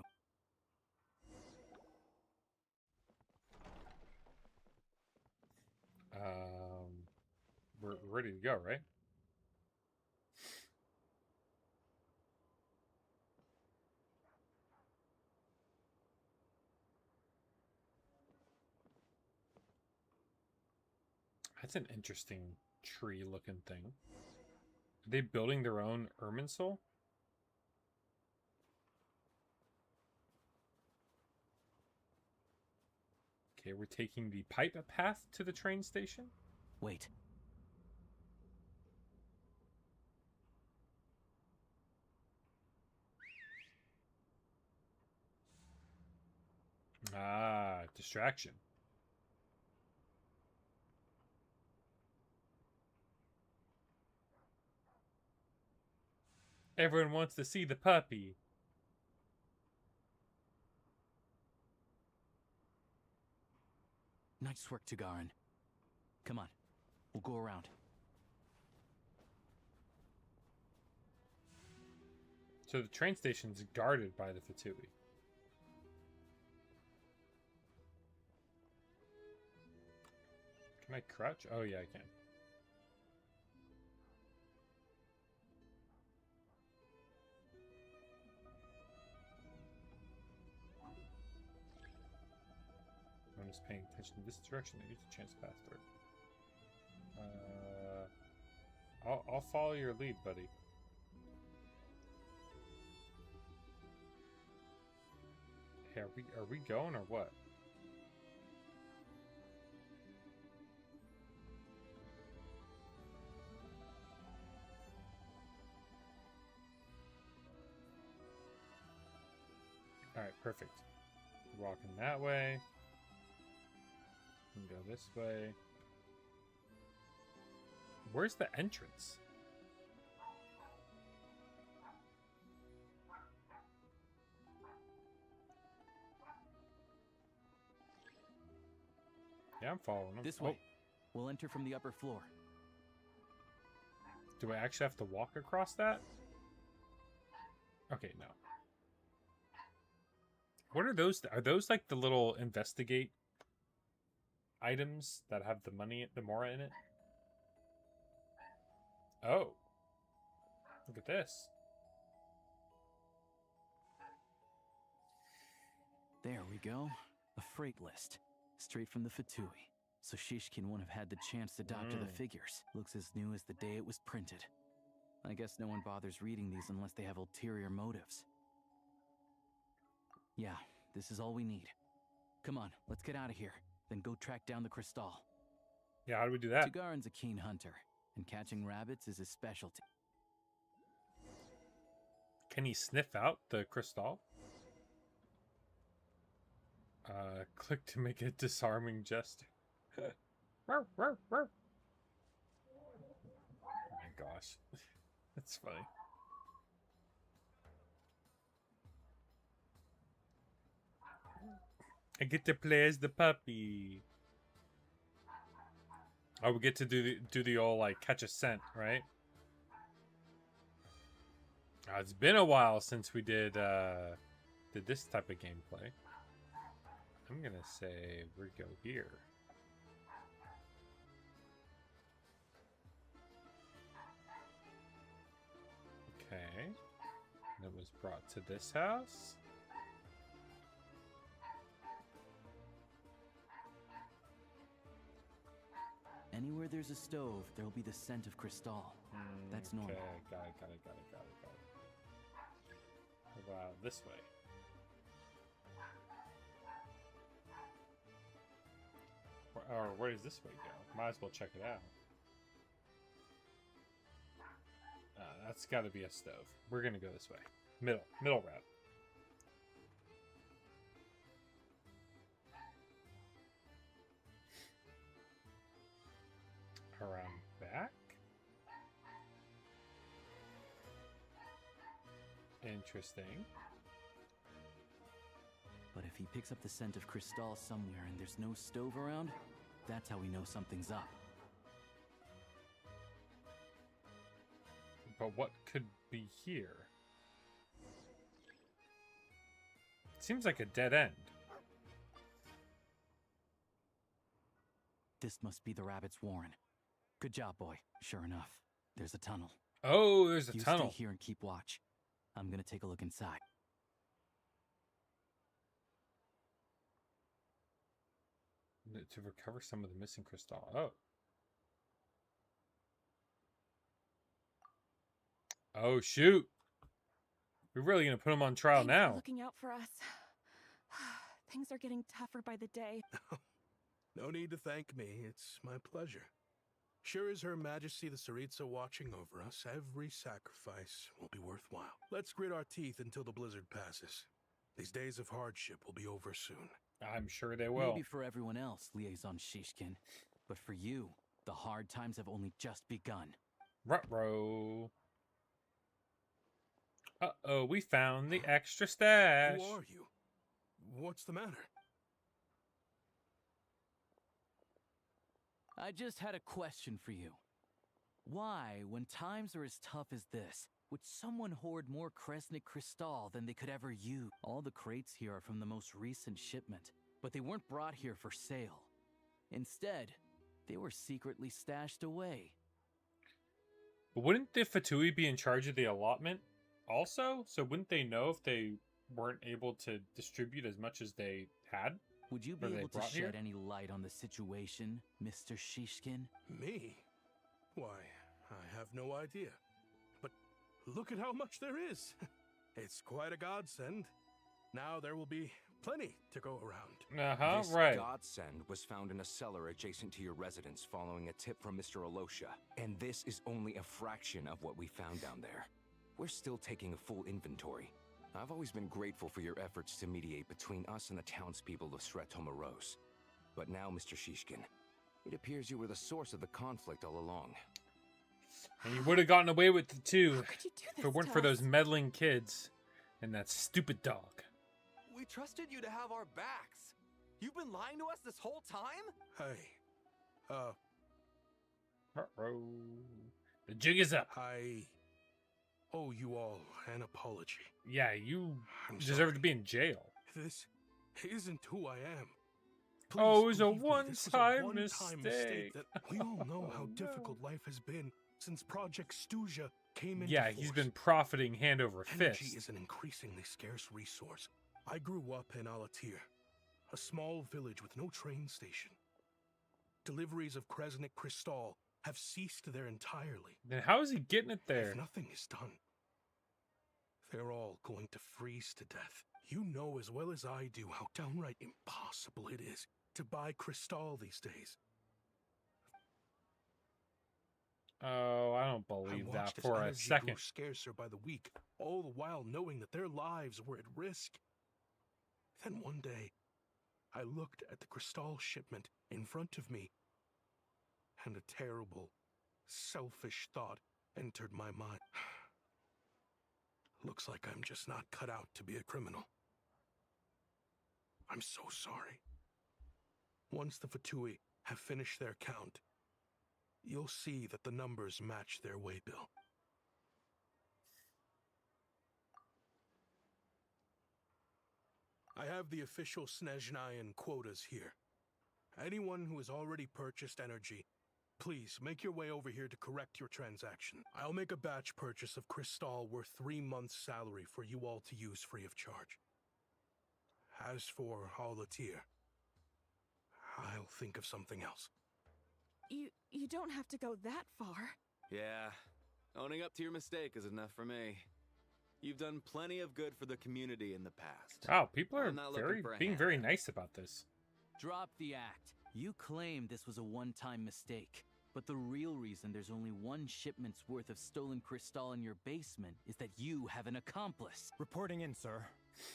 We're ready to go, right? That's an interesting tree-looking thing. Are they building their own Irminsul? Okay, we're taking the pipe path to the train station. Wait. Ah, distraction. Everyone wants to see the puppy. Nice work, Tagarin. Come on. We'll go around. So the train station's guarded by the Fatui. Can I crouch? Oh yeah, I can. I'm just paying attention to this direction. I use the chance path through. I'll follow your lead, buddy. Hey, are we going or what? All right, perfect. Walking that way. And go this way. Where's the entrance? Yeah, I'm following him. This way. We'll enter from the upper floor. Do I actually have to walk across that? Okay, no. What are those? Are those like the little investigate items that have the money, the mora in it? Oh. Look at this. There we go. A freight list. Straight from the Fatui. So Shishkin won't have had the chance to doctor the figures. Looks as new as the day it was printed. I guess no one bothers reading these unless they have ulterior motives. Yeah, this is all we need. Come on, let's get out of here. Then go track down the crystal. Yeah, how do we do that? Tugarin's a keen hunter, and catching rabbits is his specialty. Can he sniff out the crystal? Click to make a disarming gesture. Oh my gosh. That's funny. I get to play as the puppy. Oh, we get to do the old like catch a scent, right? It's been a while since we did this type of gameplay. I'm gonna say we go here. Okay. And it was brought to this house. Anywhere there's a stove, there'll be the scent of crystal. That's normal. Okay, got it. How about this way? Or where does this way go? Might as well check it out. That's got to be a stove. We're gonna go this way. Middle route. Around back. Interesting. But if he picks up the scent of crystal somewhere and there's no stove around, that's how we know something's up. But what could be here? Seems like a dead end. This must be the rabbit's warren. Good job, boy. Sure enough, there's a tunnel. Oh, there's a tunnel. You stay here and keep watch. I'm gonna take a look inside. To recover some of the missing crystal. Oh. Oh, shoot. We're really going to put him on trial Thanks now. for looking out for us. Things are getting tougher by the day. No need to thank me. It's my pleasure. Sure as Her Majesty the Tsaritsa watching over us, every sacrifice will be worthwhile. Let's grit our teeth until the blizzard passes. These days of hardship will be over soon. I'm sure they will. Maybe for everyone else, Liaison Shishkin. But for you, the hard times have only just begun. Ruh-roh. Uh-oh, we found the extra stash. Who are you? What's the matter? I just had a question for you. Why, when times are as tough as this, would someone hoard more Kresnik crystal than they could ever use? All the crates here are from the most recent shipment, but they weren't brought here for sale. Instead, they were secretly stashed away. But wouldn't the Fatui be in charge of the allotment also? So wouldn't they know if they weren't able to distribute as much as they had? Would you be able to shed any light on the situation, Mr. Shishkin? Me? Why, I have no idea. But look at how much there is. It's quite a godsend. Now there will be plenty to go around. This right. godsend was found in a cellar adjacent to your residence following a tip from Mr. Alosha. And this is only a fraction of what we found down there. We're still taking a full inventory. I've always been grateful for your efforts to mediate between us and the townspeople of Sretomaros. But now, Mr. Shishkin, it appears you were the source of the conflict all along. And you would have gotten away with it too How could you do this if it weren't to for those us? meddling kids and that stupid dog. We trusted you to have our backs. You've been lying to us this whole time? Hey, Uh-oh. The jig is up. I owe you all an apology. Yeah, you I'm deserve sorry. to be in jail. This isn't who I am. Oh, it was a believe me, this was a one-time one-time mistake. that we all know how Oh, no. difficult life has been since Project Stuja came into Yeah, force. he's been profiting hand over Energy fist. is an increasingly scarce resource. I grew up in Alatir, a small village with no train station. Deliveries of Kresnik Crystal have ceased there entirely. Then how is he getting it there? If nothing is done, they're all going to freeze to death. You know as well as I do how downright impossible it is to buy Crystal these days. Oh, I don't I believe that watched as for a energy second. grew scarcer by the week, all the while knowing that their lives were at risk. Then one day, I looked at the Crystal shipment in front of me, and a terrible, selfish thought entered my mind. Looks like I'm just not cut out to be a criminal. I'm so sorry. Once the Fatui have finished their count, you'll see that the numbers match their waybill. I have the official Snezhnayan quotas here. Anyone who has already purchased energy, please make your way over here to correct your transaction. I'll make a batch purchase of Crystal worth 3 months' salary for you all to use free of charge. As for Alatir, I'll think of something else. You don't have to go that far. Yeah. Owning up to your mistake is enough for me. You've done plenty of good for the community in the past. Wow, people are I'm not looking for a being very handout. nice about this. Drop the act. You claim this was a one-time mistake. But the real reason there's only one shipment's worth of stolen crystal in your basement is that you have an accomplice. Reporting in, sir.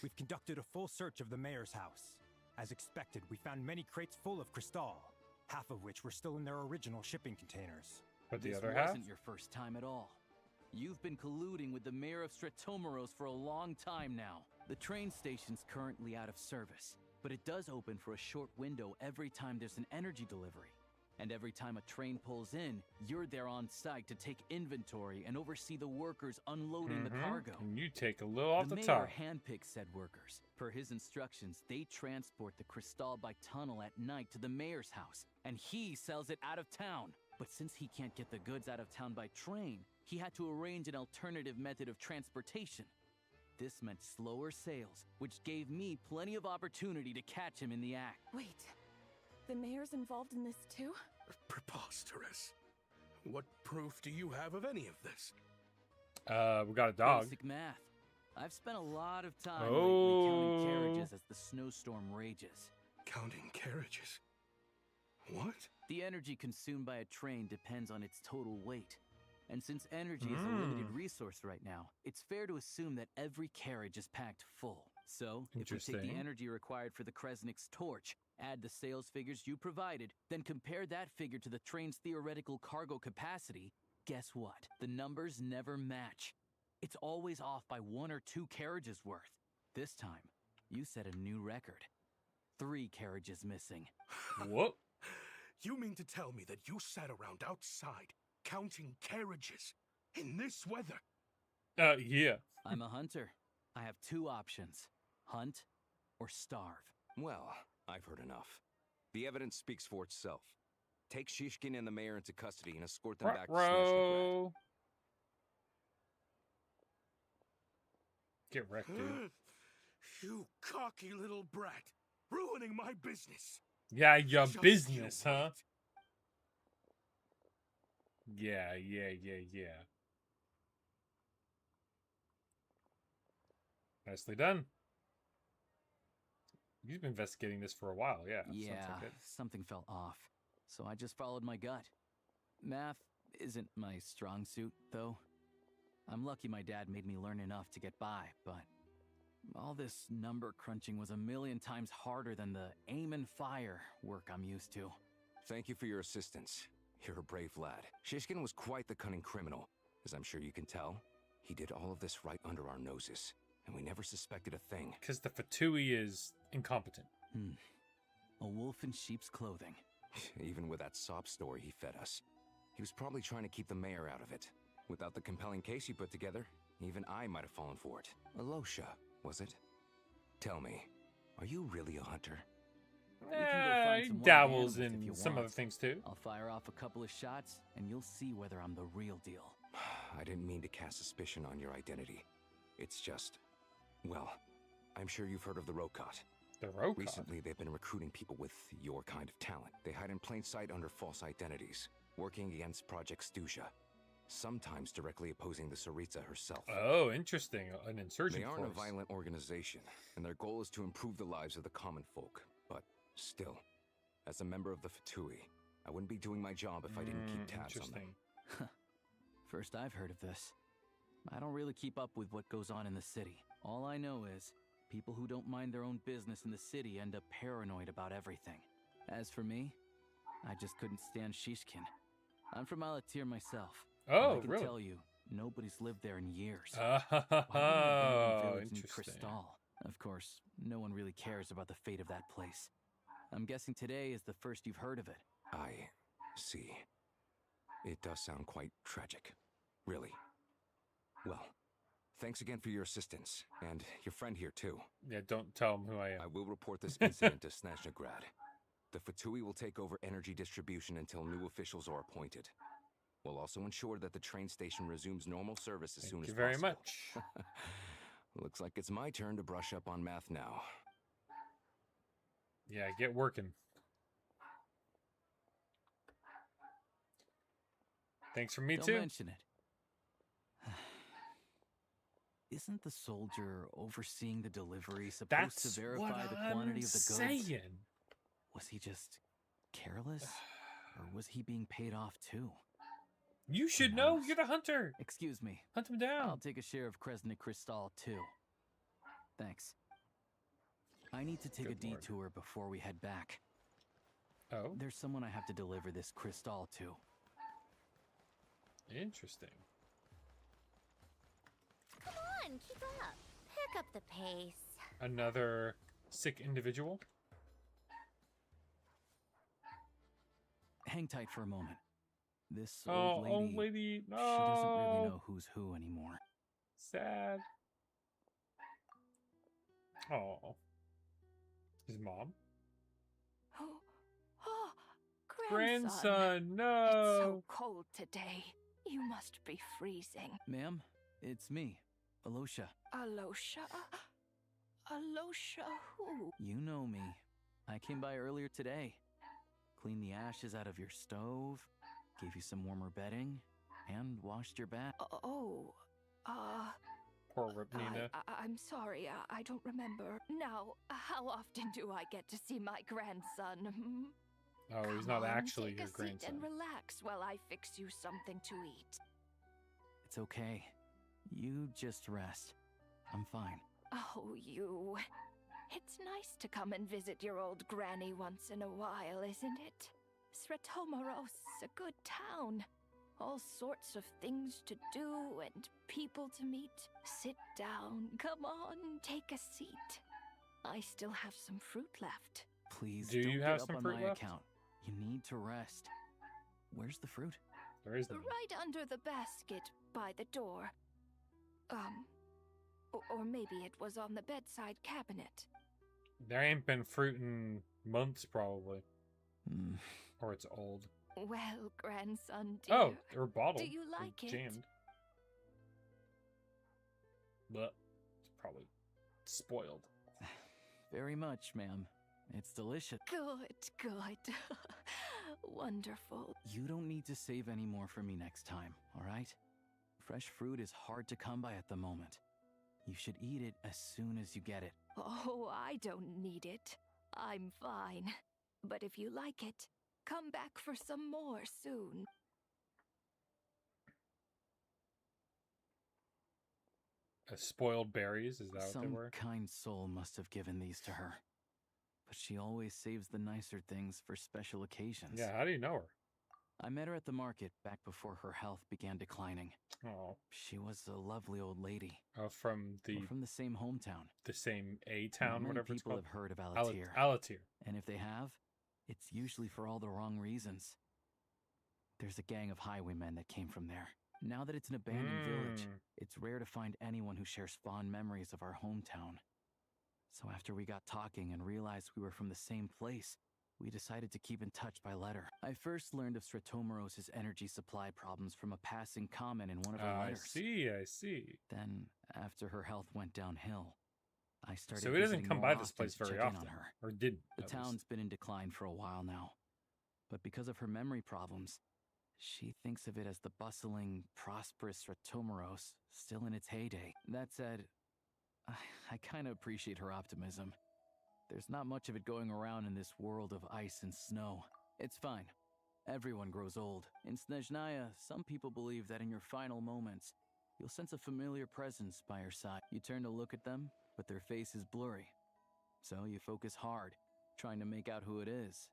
We've conducted a full search of the mayor's house. As expected, we found many crates full of crystal, half of which were still in their original shipping containers. But the This other half? wasn't your first time at all. You've been colluding with the mayor of Sretomaros for a long time now. The train station's currently out of service, but it does open for a short window every time there's an energy delivery. And every time a train pulls in, you're there on site to take inventory and oversee the workers unloading the cargo. And you take a little off the mayor top. handpicks said workers. Per his instructions, they transport the crystal by tunnel at night to the mayor's house, and he sells it out of town. But since he can't get the goods out of town by train, he had to arrange an alternative method of transportation. This meant slower sales, which gave me plenty of opportunity to catch him in the act. Wait, the mayor's involved in this too? Preposterous. What proof do you have of any of this? We got a dog. Basic math. I've spent a lot of time lately counting carriages as the snowstorm rages. Counting carriages? What? The energy consumed by a train depends on its total weight. And since energy is a limited resource right now, it's fair to assume that every carriage is packed full. So, if we take the Interesting. energy required for the Kresnik's torch, add the sales figures you provided, then compare that figure to the train's theoretical cargo capacity, guess what? The numbers never match. It's always off by 1 or 2 carriages worth. This time, you set a new record. 3 carriages missing. Whoop. You mean to tell me that you sat around outside counting carriages in this weather? Yeah. I'm a hunter. I have 2 options. Hunt or starve. Well, I've heard enough. The evidence speaks for itself. Take Shishkin and the mayor into custody and escort them back to Snezhnagrad. Ruh-roh. Get wrecked, dude. You cocky little brat, ruining my business. Yeah, your Just business, you huh? wait. Yeah. Nicely done. You've been investigating this for a while, yeah. Yeah, Sounds like it. something felt off, so I just followed my gut. Math isn't my strong suit, though. I'm lucky my dad made me learn enough to get by, but all this number crunching was a million times harder than the aim and fire work I'm used to. Thank you for your assistance. You're a brave lad. Shishkin was quite the cunning criminal, as I'm sure you can tell. He did all of this right under our noses, and we never suspected a thing. Because the Fatui is incompetent. A wolf in sheep's clothing. Even with that sob story he fed us. He was probably trying to keep the mayor out of it. Without the compelling case you put together, even I might have fallen for it. Alosha, was it? Tell me, are you really a hunter? He dabbles in some other things too. I'll fire off a couple of shots, and you'll see whether I'm the real deal. I didn't mean to cast suspicion on your identity. It's just... well, I'm sure you've heard of the Rokot. The Rokot? Recently, they've been recruiting people with your kind of talent. They hide in plain sight under false identities, working against Project Stuja, sometimes directly opposing the Tsaritsa herself. Oh, interesting. An insurgent They aren't force. a violent organization, and their goal is to improve the lives of the common folk. But still, as a member of the Fatui, I wouldn't be doing my job if I didn't keep tabs on them. First I've heard of this. I don't really keep up with what goes on in the city. All I know is, people who don't mind their own business in the city end up paranoid about everything. As for me, I just couldn't stand Shishkin. I'm from Alatir myself. Oh, I can really? tell you, nobody's lived there in years. Oh, In interesting. Crystal. Of course, no one really cares about the fate of that place. I'm guessing today is the first you've heard of it. I see. It does sound quite tragic. Really. Well, thanks again for your assistance, and your friend here too. Yeah, don't tell him who I am. I will report this incident to Snezhnograd. The Fatui will take over energy distribution until new officials are appointed. We'll also ensure that the train station resumes normal service as soon as possible. Thank you very much. Looks like it's my turn to brush up on math now. Yeah, get working. Thanks for me Don't too. mention it. Isn't the soldier overseeing the delivery supposed That's to verify what the I'm quantity of the goods? saying. Was he just careless? Or was he being paid off too? You should know. You're the hunter. Excuse me. Hunt him down. I'll take a share of Kresnik Crystal too. Thanks. I need to take Good a lord. detour before we head back. Oh, There's someone I have to deliver this crystal to. interesting. Come on, keep up. Pick up the pace. Another sick individual. Hang tight for a moment. This Oh, old lady, no. she doesn't really know who's who anymore. Sad. Oh. His mom? Oh, Grandson, no. It's so cold today. You must be freezing. Ma'am, it's me, Alosha. Alosha? Alosha who? You know me. I came by earlier today. Cleaned the ashes out of your stove, gave you some warmer bedding, and washed your bath. Poor Ripnina. I'm sorry, I don't remember. Now, how often do I get to see my grandson? Hmm? Oh, he's Come not on, actually take your a seat grandson. and relax while I fix you something to eat. It's okay. You just rest. I'm fine. Oh, you. It's nice to come and visit your old granny once in a while, isn't it? Sretomaros's a good town. All sorts of things to do and people to meet. Sit down. Come on, take a seat. I still have some fruit left. Please Do don't you get have up some on fruit my left? account. You need to rest. Where's the fruit? There is none. Right under the basket by the door. Or maybe it was on the bedside cabinet. There ain't been fruit in months, probably. Hmm. Or it's old. Well, grandson dear. Oh, they're bottled. Do you They're like it? jammed. But it's probably spoiled. Very much, ma'am. It's delicious. Good, good. Wonderful. You don't need to save any more for me next time, all right? Fresh fruit is hard to come by at the moment. You should eat it as soon as you get it. Oh, I don't need it. I'm fine. But if you like it, come back for some more soon. Spoiled berries, is that what they Some were? kind soul must have given these to her. But she always saves the nicer things for special occasions. Yeah, how do you know her? I met her at the market back before her health began declining. Oh. She was a lovely old lady. From the... We're from the same hometown. The same A-town, whatever it's called? People have heard of Alatir. Alatir. And if they have, it's usually for all the wrong reasons. There's a gang of highwaymen that came from there. Now that it's an abandoned village, it's rare to find anyone who shares fond memories of our hometown. So after we got talking and realized we were from the same place, we decided to keep in touch by letter. I first learned of Stratomoros's energy supply problems from a passing comment in one of her letters. I see. Then, after her health went downhill, I started So he doesn't come by this often place to very check in often. on her. Or did. The town's been in decline for a while now. But because of her memory problems, she thinks of it as the bustling, prosperous Stratomoros, still in its heyday. That said, I kind of appreciate her optimism. There's not much of it going around in this world of ice and snow. It's fine. Everyone grows old. In Snezhnaya, some people believe that in your final moments, you'll sense a familiar presence by your side. You turn to look at them, but their face is blurry. So you focus hard, trying to make out who it is.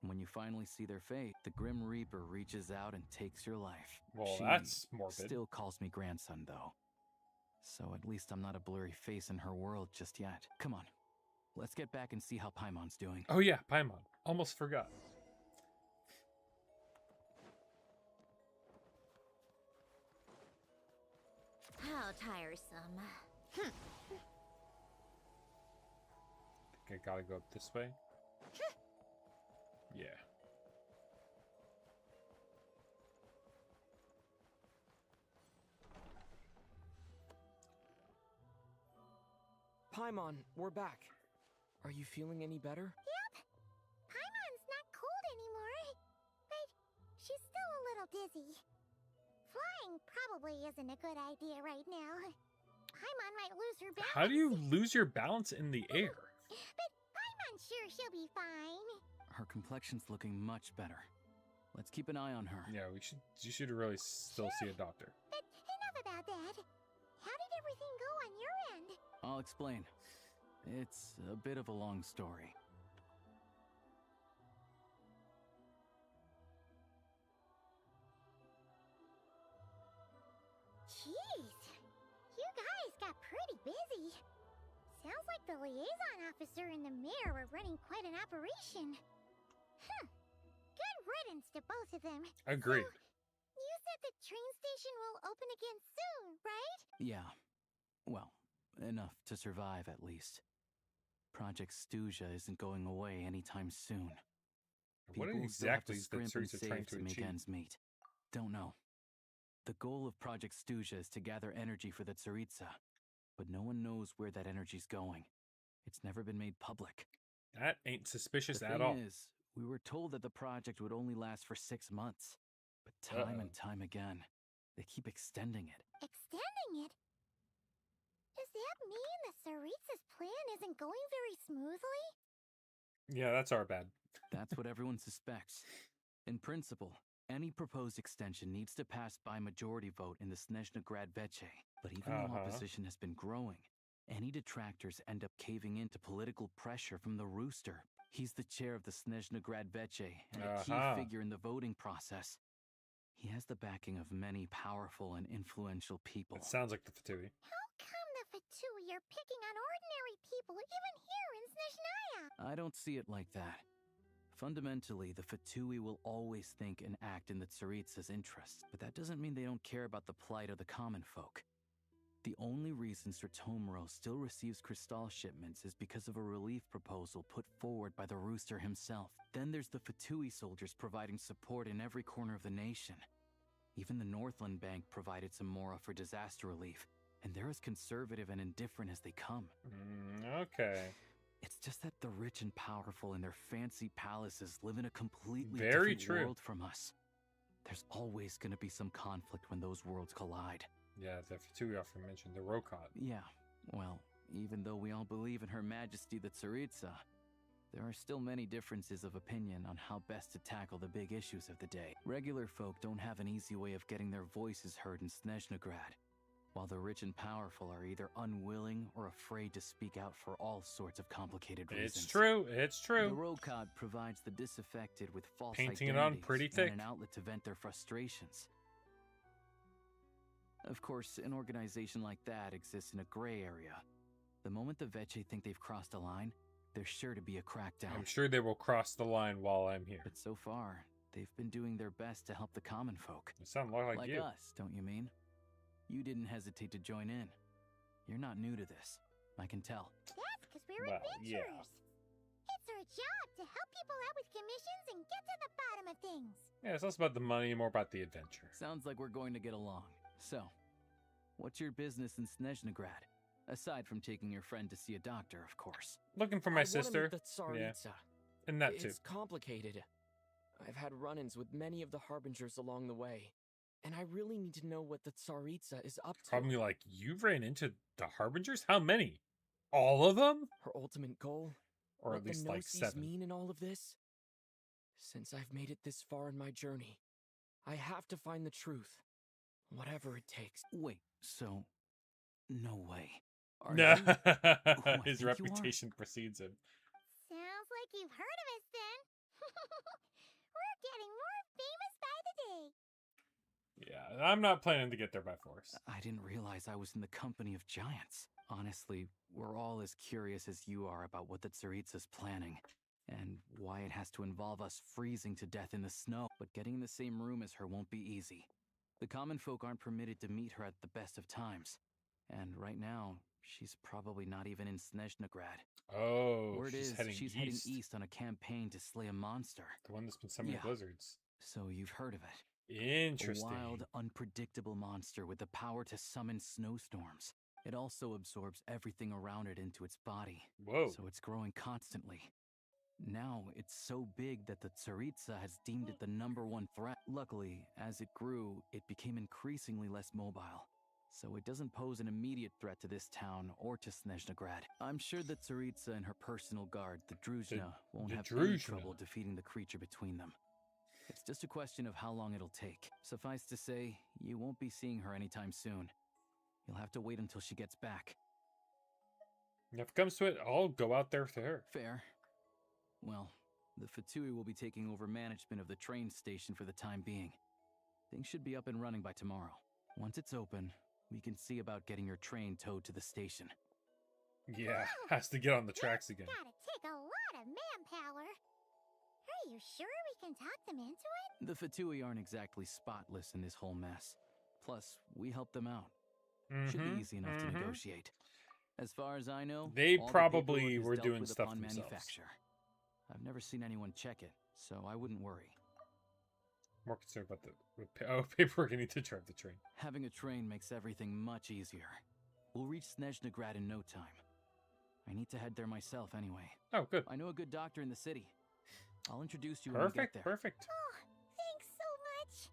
And when you finally see their face, the Grim Reaper reaches out and takes your life. Well, She that's morbid. Still calls me grandson, though. So at least I'm not a blurry face in her world just yet. Come on, let's get back and see how Paimon's doing. Oh yeah, Paimon. Almost forgot. How tiresome. I gotta go up this way. Yeah. Paimon, we're back. Are you feeling any better? Yep. Paimon's not cold anymore. But she's still a little dizzy. Flying probably isn't a good idea right now. Paimon might lose her balance. How do you lose your balance in the air? But Paimon's sure she'll be fine. Her complexion's looking much better. Let's keep an eye on her. Yeah, you should really still see a doctor. But enough about that. How did everything go on your end? I'll explain. It's a bit of a long story. Jeez. You guys got pretty busy. Sounds like the liaison officer and the mayor were running quite an operation. Good riddance to both of them. Agreed. So, you said the train station will open again soon, right? Yeah. Well, enough to survive at least. Project Stuja isn't going away anytime soon. What People exactly is still the have to scrimp and Tsuritsa trying save to to make achieve? ends meet. Don't know. The goal of Project Stuja is to gather energy for the Tsuritsa, but no one knows where that energy's going. It's never been made public. That ain't suspicious The at thing all. is, we were told that the project would only last for 6 months, but time and time again, they keep extending it. Extending it? Does that mean the Tsuritsa's plan isn't going very smoothly? Yeah, that's our bad. That's what everyone suspects. In principle, any proposed extension needs to pass by majority vote in the Snezhna Grad Veche. But even though opposition has been growing, any detractors end up caving into political pressure from the Rooster. He's the chair of the Snezhna Grad Veche and a key figure in the voting process. He has the backing of many powerful and influential people. It sounds like the Fatui. How come the Fatui are picking on ordinary people even here in Snezhnaya? I don't see it like that. Fundamentally, the Fatui will always think and act in the Tsuritsa's interests, but that doesn't mean they don't care about the plight of the common folk. The only reason Stratomoro still receives Crystal shipments is because of a relief proposal put forward by the Rooster himself. Then there's the Fatui soldiers providing support in every corner of the nation. Even the Northland Bank provided some mora for disaster relief, and they're as conservative and indifferent as they come. Okay. It's It's just that the rich and powerful in their fancy palaces live in a completely Very different true. world from us. There's always going to be some conflict when those worlds collide. Yeah, the Fatui often mentioned the Rokot. Yeah, well, even though we all believe in Her Majesty the Tsaritsa, there are still many differences of opinion on how best to tackle the big issues of the day. Regular folk don't have an easy way of getting their voices heard in Snezhnograd, while the rich and powerful are either unwilling or afraid to speak out for all sorts of complicated reasons. It's true. It's The true. Rokad provides the disaffected with false Painting it on identities pretty thick. and an outlet to vent their frustrations. Of course, an organization like that exists in a gray area. The moment the Veche think they've crossed a line, there's sure to be a crackdown. I'm sure they will cross the line while I'm here. But so far, they've been doing their best to help the common folk. It sounds like you. us, don't you mean? You didn't hesitate to join in. You're not new to this. I can tell. That's because we're Well, adventurers. yeah. It's our job to help people out with commissions and get to the bottom of things. Yeah, it's less about the money, more about the adventure. Sounds like we're going to get along. So, what's your business in Snezhnograd? Aside from taking your friend to see a doctor, of course. Looking for my I wanna sister. meet the Tsaritsa. Yeah. And that too. It's complicated. I've had run-ins with many of the Harbingers along the way, and I really need to know what the Tsaritsa is up to. Probably like, you've ran into the Harbingers? How many? All of them? Her ultimate goal? Or what at least the like Gnosis 7. mean in all of this? Since I've made it this far in my journey, I have to find the truth. Whatever it takes. Wait, so... No way. Are No. you? I His think you are. reputation precedes him. Sounds like you've heard of us then. We're getting more famous by the day. Yeah, I'm not planning to get there by force. I didn't realize I was in the company of giants. Honestly, we're all as curious as you are about what the Tsaritsa's planning, and why it has to involve us freezing to death in the snow. But getting in the same room as her won't be easy. The common folk aren't permitted to meet her at the best of times. And right now, she's probably not even in Snezhnograd. Oh, Word she's is, heading she's heading east on a campaign to slay a monster. The one that's been summoning Yeah. blizzards. So you've heard of it. Interesting. A wild, unpredictable monster with the power to summon snowstorms. It also absorbs everything around it into its body. Whoa. So it's growing constantly. Now, it's so big that the Tsaritsa has deemed it the #1 threat. Luckily, as it grew, it became increasingly less mobile. So it doesn't pose an immediate threat to this town or to Snezhnograd. I'm sure the Tsaritsa and her personal guard, the Druzhna, won't have any Druzhna. trouble defeating the creature between them. It's just a question of how long it'll take. Suffice to say, you won't be seeing her anytime soon. You'll have to wait until she gets back. If it comes to it, I'll go out there for her. Fair. Well, the Fatui will be taking over management of the train station for the time being. Things should be up and running by tomorrow. Once it's open, we can see about getting your train towed to the station. Yeah, has to get on the tracks again. Gotta take a lot of manpower. Are you sure we can talk them into it? The Fatui aren't exactly spotless in this whole mess. Plus, we help them out. Should be easy enough to negotiate. As far as I know, They all the probably paperwork is were dealt doing with stuff upon themselves. manufacture. I've never seen anyone check it, so I wouldn't worry. More concerned about the paperwork. I need to drive the train. Having a train makes everything much easier. We'll reach Snezhnograd in no time. I need to head there myself anyway. Oh, good. I know a good doctor in the city. I'll introduce you when we get Perfect, there. perfect. Oh, thanks so much.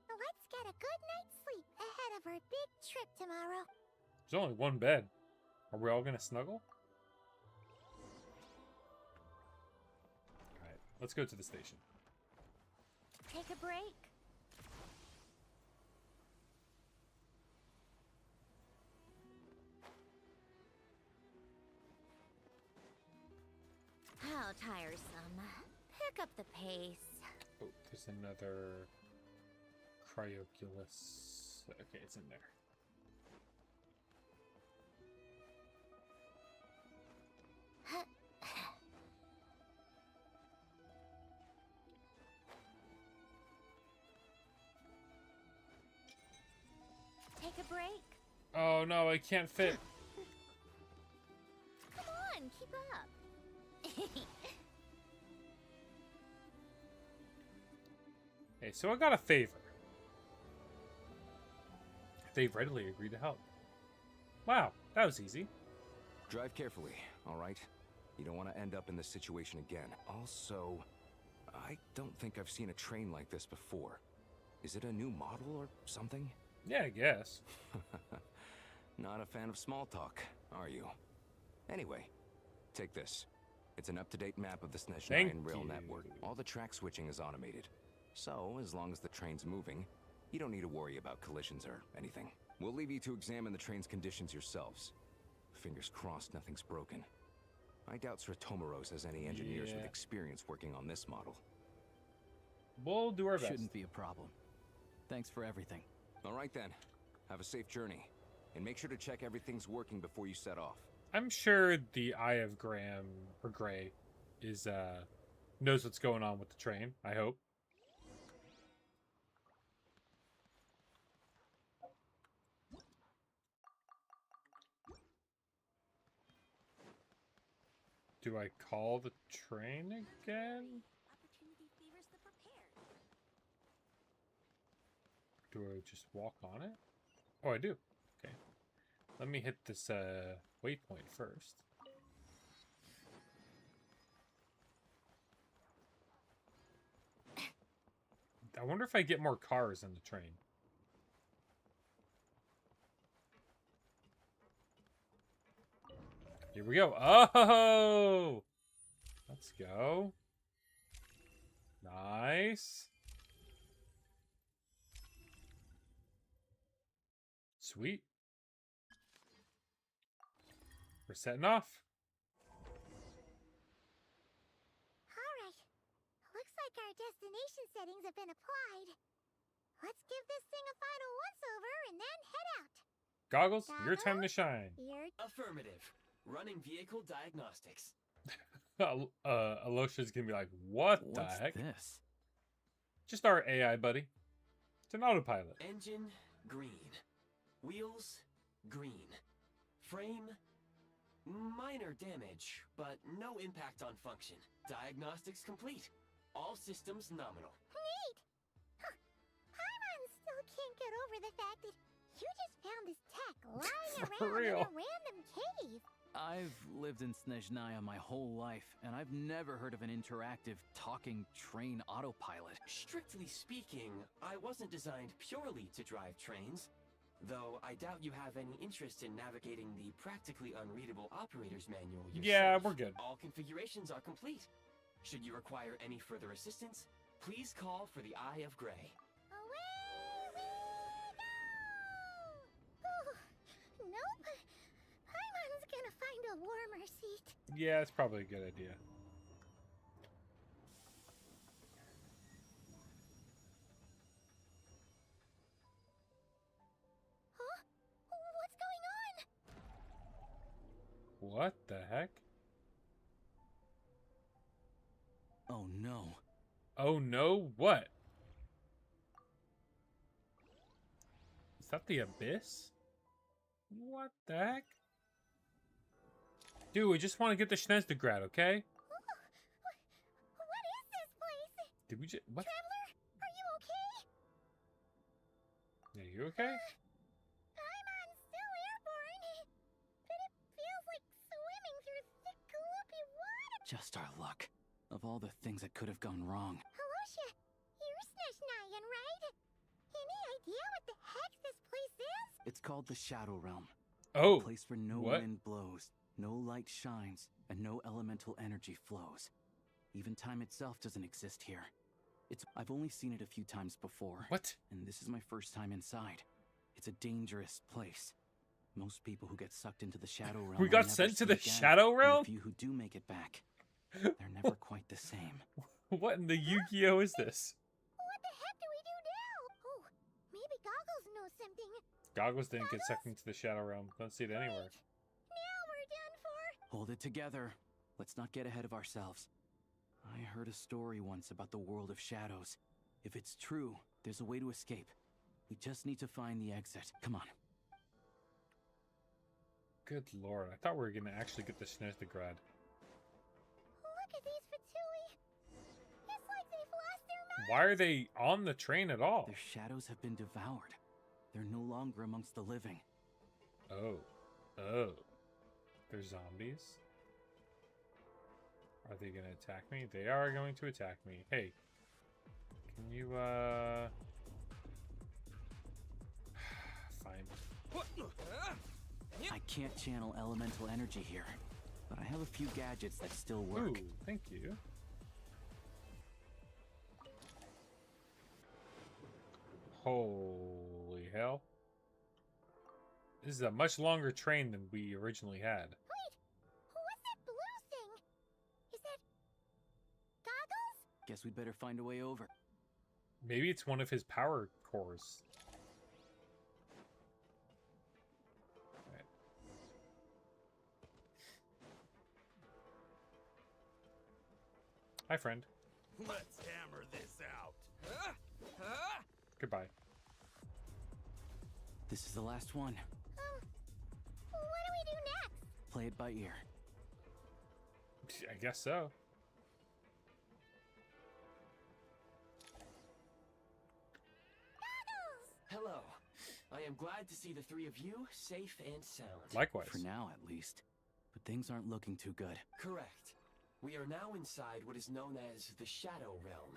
Let's get a good night's sleep ahead of our big trip tomorrow. There's only one bed. Are we all gonna snuggle? Alright, let's go to the station. Take a break. How tiresome. Pick up the pace. Oh, there's another cryoculus. Okay, it's in there. Take a break. Oh no, I can't fit. Come on, keep up. Hey, so I got a favor. They readily agreed to help. Wow, that was easy. Drive carefully, all right? You don't want to end up in this situation again. Also, I don't think I've seen a train like this before. Is it a new model or something? Yeah, I guess. Not a fan of small talk, are you? Anyway, take this. It's an up-to-date map of the Snezhnayan rail network. All the track switching is automated. So, as long as the train's moving, you don't need to worry about collisions or anything. We'll leave you to examine the train's conditions yourselves. Fingers crossed nothing's broken. I doubt Sratomaros has any engineers with experience working on this model. We'll do our best. Shouldn't be a problem. Thanks for everything. All right then. Have a safe journey. And make sure to check everything's working before you set off. I'm sure the Eye of Graham or Gray is knows what's going on with the train. I hope. Do I call the train again? Opportunity favors the prepared. Do I just walk on it? Oh, I do. Okay. Let me hit this waypoint first. I wonder if I get more cars in the train. Here we go. Oh! Let's go. Nice. Sweet. We're setting off. Alright. Looks like our destination settings have been applied. Let's give this thing a final once-over and then head out. Goggles, your time to shine. Affirmative. Running vehicle diagnostics. Alosha's gonna be like, what the What's heck? this? Just our AI, buddy. It's an autopilot. Engine, green. Wheels, green. Frame, minor damage, but no impact on function. Diagnostics complete. All systems nominal. Neat! Huh. Paimon still can't get over the fact that you just found this tech lying For around in real. a random cave. I've lived in Snezhnaya my whole life, and I've never heard of an interactive, talking train autopilot. Strictly speaking, I wasn't designed purely to drive trains, though I doubt you have any interest in navigating the practically unreadable operator's manual yourself. Yeah, we're good. All configurations are complete. Should you require any further assistance, please call for the Eye of Grey. Away we go! Ooh, nope. Paimon's gonna find a warmer seat. Yeah, it's probably a good idea. Huh? What's going on? What the heck? Oh no. Oh no, what? Is that the abyss? What the heck? Dude, we just want to get the Schnezdegrad, okay? What is this place? Did we just... What? Traveler, are you okay? Yeah, you okay? Paimon's still airborne, but it feels like swimming through thick, gloopy water. Just our luck. Of all the things that could have gone wrong. Alosha, you're Snezhnayan, right? Any idea what the heck this place is? It's called the Shadow Realm. Oh, A place where no what? wind blows, no light shines, and no elemental energy flows. Even time itself doesn't exist here. I've only seen it a few times before. What? And this is my first time inside. It's a dangerous place. Most people who get sucked into the Shadow Realm We are got never sent to seen the again, Shadow and Realm? the few who do make it back, they're never quite the same. What in the Yu-Gi-Oh is this? What the heck do we do now? Oh, maybe Goggles knows something. Goggles didn't get sucked into the Shadow Realm. Don't see it anywhere. Now we're done for. Hold it together. Let's not get ahead of ourselves. I heard a story once about the world of shadows. If it's true, there's a way to escape. We just need to find the exit. Come on. Good lord, I thought we were gonna actually get the Schnezdegrad. Look at these Fatui. It's like they've lost their minds. Why are they on the train at all? Their shadows have been devoured. They're no longer amongst the living. Oh. Oh. They're zombies? Are they gonna attack me? They are going to attack me. Hey, can you fine. I can't channel elemental energy here, but I have a few gadgets that still work. Ooh, thank you. Holy hell. This is a much longer train than we originally had. Wait, what's that blue thing? Is that goggles? Guess we'd better find a way over. Maybe it's one of his power cores. Right. Hi, friend. Let's hammer this out. Goodbye. This is the last one. What do we do next? Play it by ear. I guess so. Hello. I am glad to see the three of you safe and sound. Likewise. For now, at least. But things aren't looking too good. Correct. We are now inside what is known as the Shadow Realm,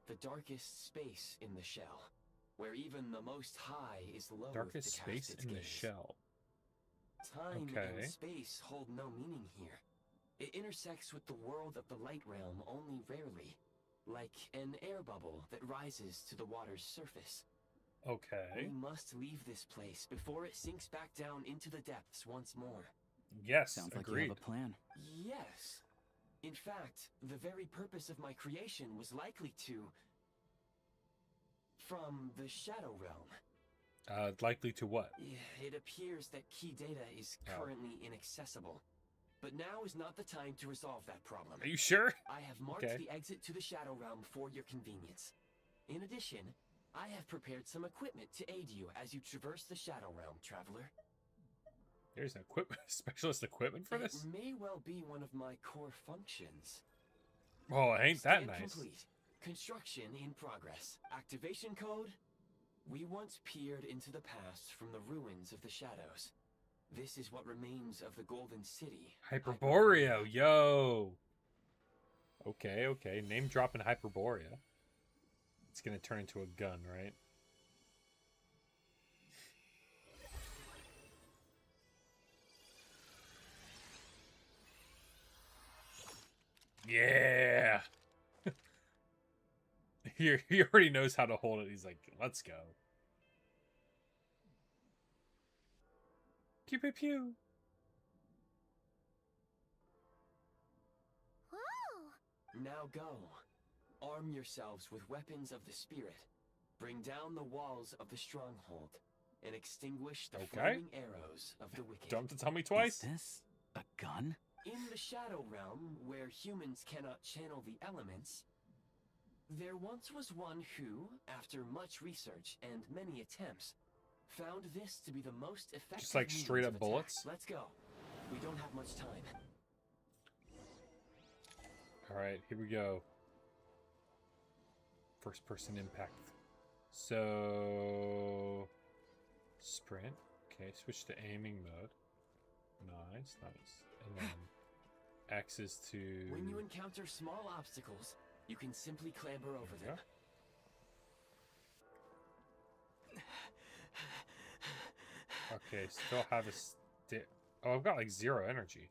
the darkest space in the shell, where even the Most High is loath Darkest to space cast its in the gaze. shell. Time Okay. and space hold no meaning here. It intersects with the world of the Light Realm only rarely, like an air bubble that rises to the water's surface. Okay. We must leave this place before it sinks back down into the depths once more. Yes, Sounds like agreed. you have a plan. Yes. In fact, the very purpose of my creation was likely to... from the Shadow Realm. Likely to what? It appears that key data is currently inaccessible. But now is not the time to resolve that problem. Are you sure? I have marked Okay. the exit to the Shadow Realm for your convenience. In addition, I have prepared some equipment to aid you as you traverse the Shadow Realm, traveler. There's an equipment specialist equipment for this? It may well be one of my core functions. Oh, ain't that Scan nice. complete. Construction in progress. Activation code? We once peered into the past from the ruins of the shadows. This is what remains of the Golden City. Hyperborea, yo. Okay, okay. Name dropping Hyperborea. It's gonna turn into a gun, right? Yeah. He already knows how to hold it. He's like, let's go. Pew pew pew. Whoa! Now go. Arm yourselves with weapons of the spirit. Bring down the walls of the stronghold and extinguish the flaming arrows of the wicked. Don't have to tell me twice. Is this a gun? In the Shadow Realm, where humans cannot channel the elements, there once was one who, after much research and many attempts, found this to be the most effective. Just like means straight of up attack. bullets? Let's go. We don't have much time. Alright, here we go. First person impact. So... sprint. Okay, switch to aiming mode. Nice, nice. And then X is to... When you encounter small obstacles, you can simply clamber over them. Okay, still have a stick. Oh, I've got like 0 energy.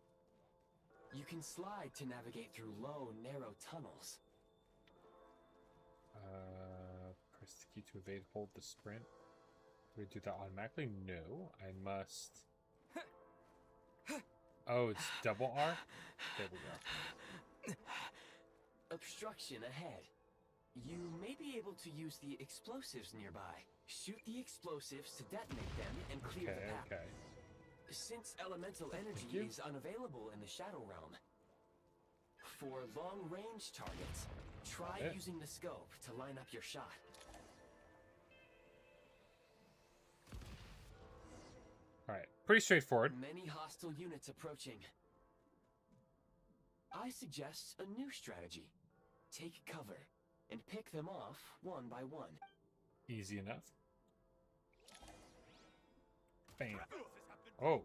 You can slide to navigate through low, narrow tunnels. Press the key to evade, hold the sprint. Do we do that automatically? No, I must... Oh, it's double R? There we go. Obstruction ahead. You may be able to use the explosives nearby. Shoot the explosives to detonate them and clear the path. Okay. Since elemental energy is unavailable in the Shadow Realm, for long-range targets, try using the scope to line up your shot. Alright, pretty straightforward. Many hostile units approaching. I suggest a new strategy. Take cover and pick them off one by one. Easy enough. Bam. Oh.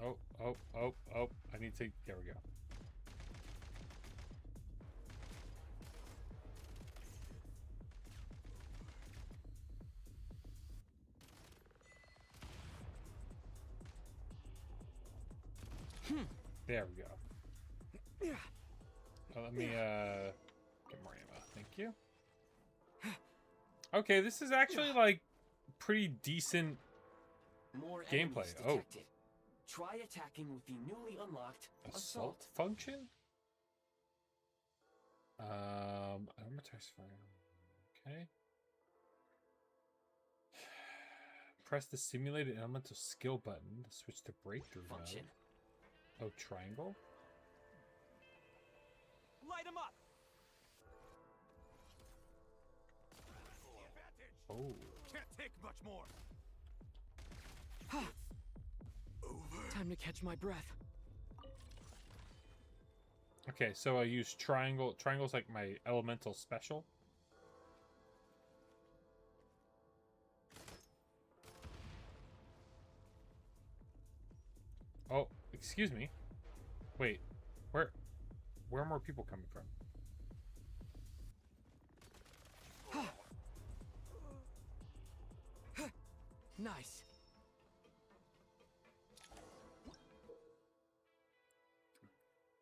Oh, oh, oh, oh. I need to... There we go. There we go. Let me get more ammo. Thank you. Okay, this is actually like pretty decent More gameplay. enemies Oh, detected. Try attacking with the newly unlocked assault function. Advertise fire. Okay. Press the simulated elemental skill button to switch to breakthrough function. mode. Oh, triangle. Light him up. Oh. Can't take much more. Time to catch my breath. Okay, so I use triangle. Triangle's like my elemental special. Oh, excuse me. Wait, where are more people coming from? Nice.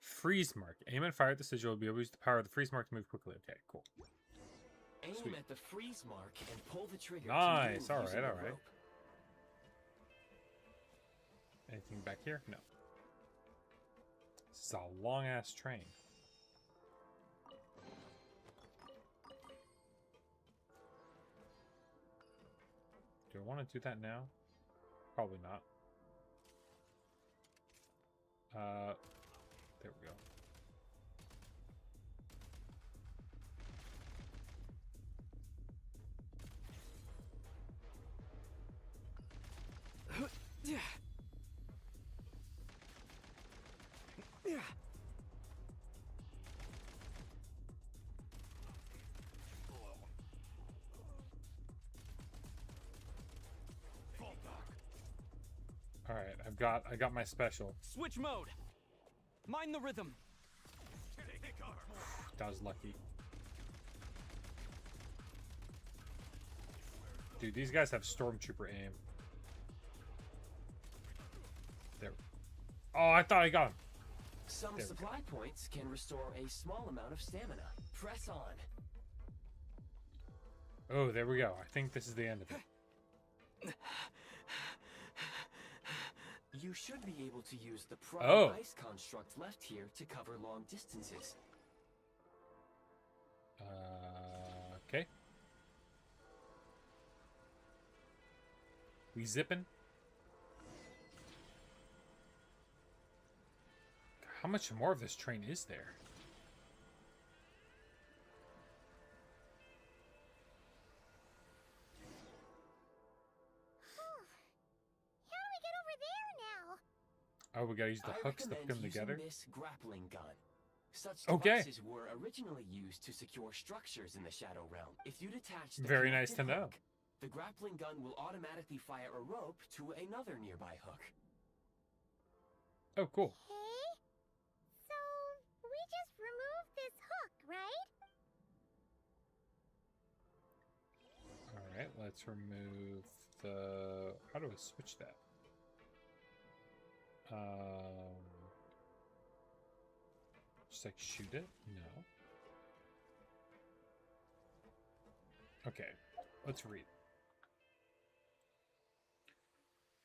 Freeze mark. Aim and fire at the sigil will be able to use the power of the freeze mark to move quickly. Okay, cool. Aim Sweet. at the freeze mark and pull the trigger. Nice. To All move right. using All the right. rope. Anything back here? No. This is a long ass train. Do I want to do that now? Probably not. There we go. All right, I got my special. Switch mode. Mind the rhythm. That was lucky. Dude, these guys have stormtrooper aim. There. Oh, I thought I got him. Some There we supply points can restore a small amount of stamina. Press on. Oh, there we go. I think this is the end of it. You should be able to use the prime ice construct left here to cover long distances. Okay. We zipping. How much more of this train is there? Oh, we gotta use the hooks to put them together. This grappling gun. Such Okay. devices were originally used to secure structures in the Shadow Realm. If you detach the Very nice to connected know. hook, the grappling gun will automatically fire a rope to another nearby hook. Oh, cool. Okay. So, we just remove this hook, right? All right, let's remove the. How do I switch that? Just like shoot it? No. Okay, let's read.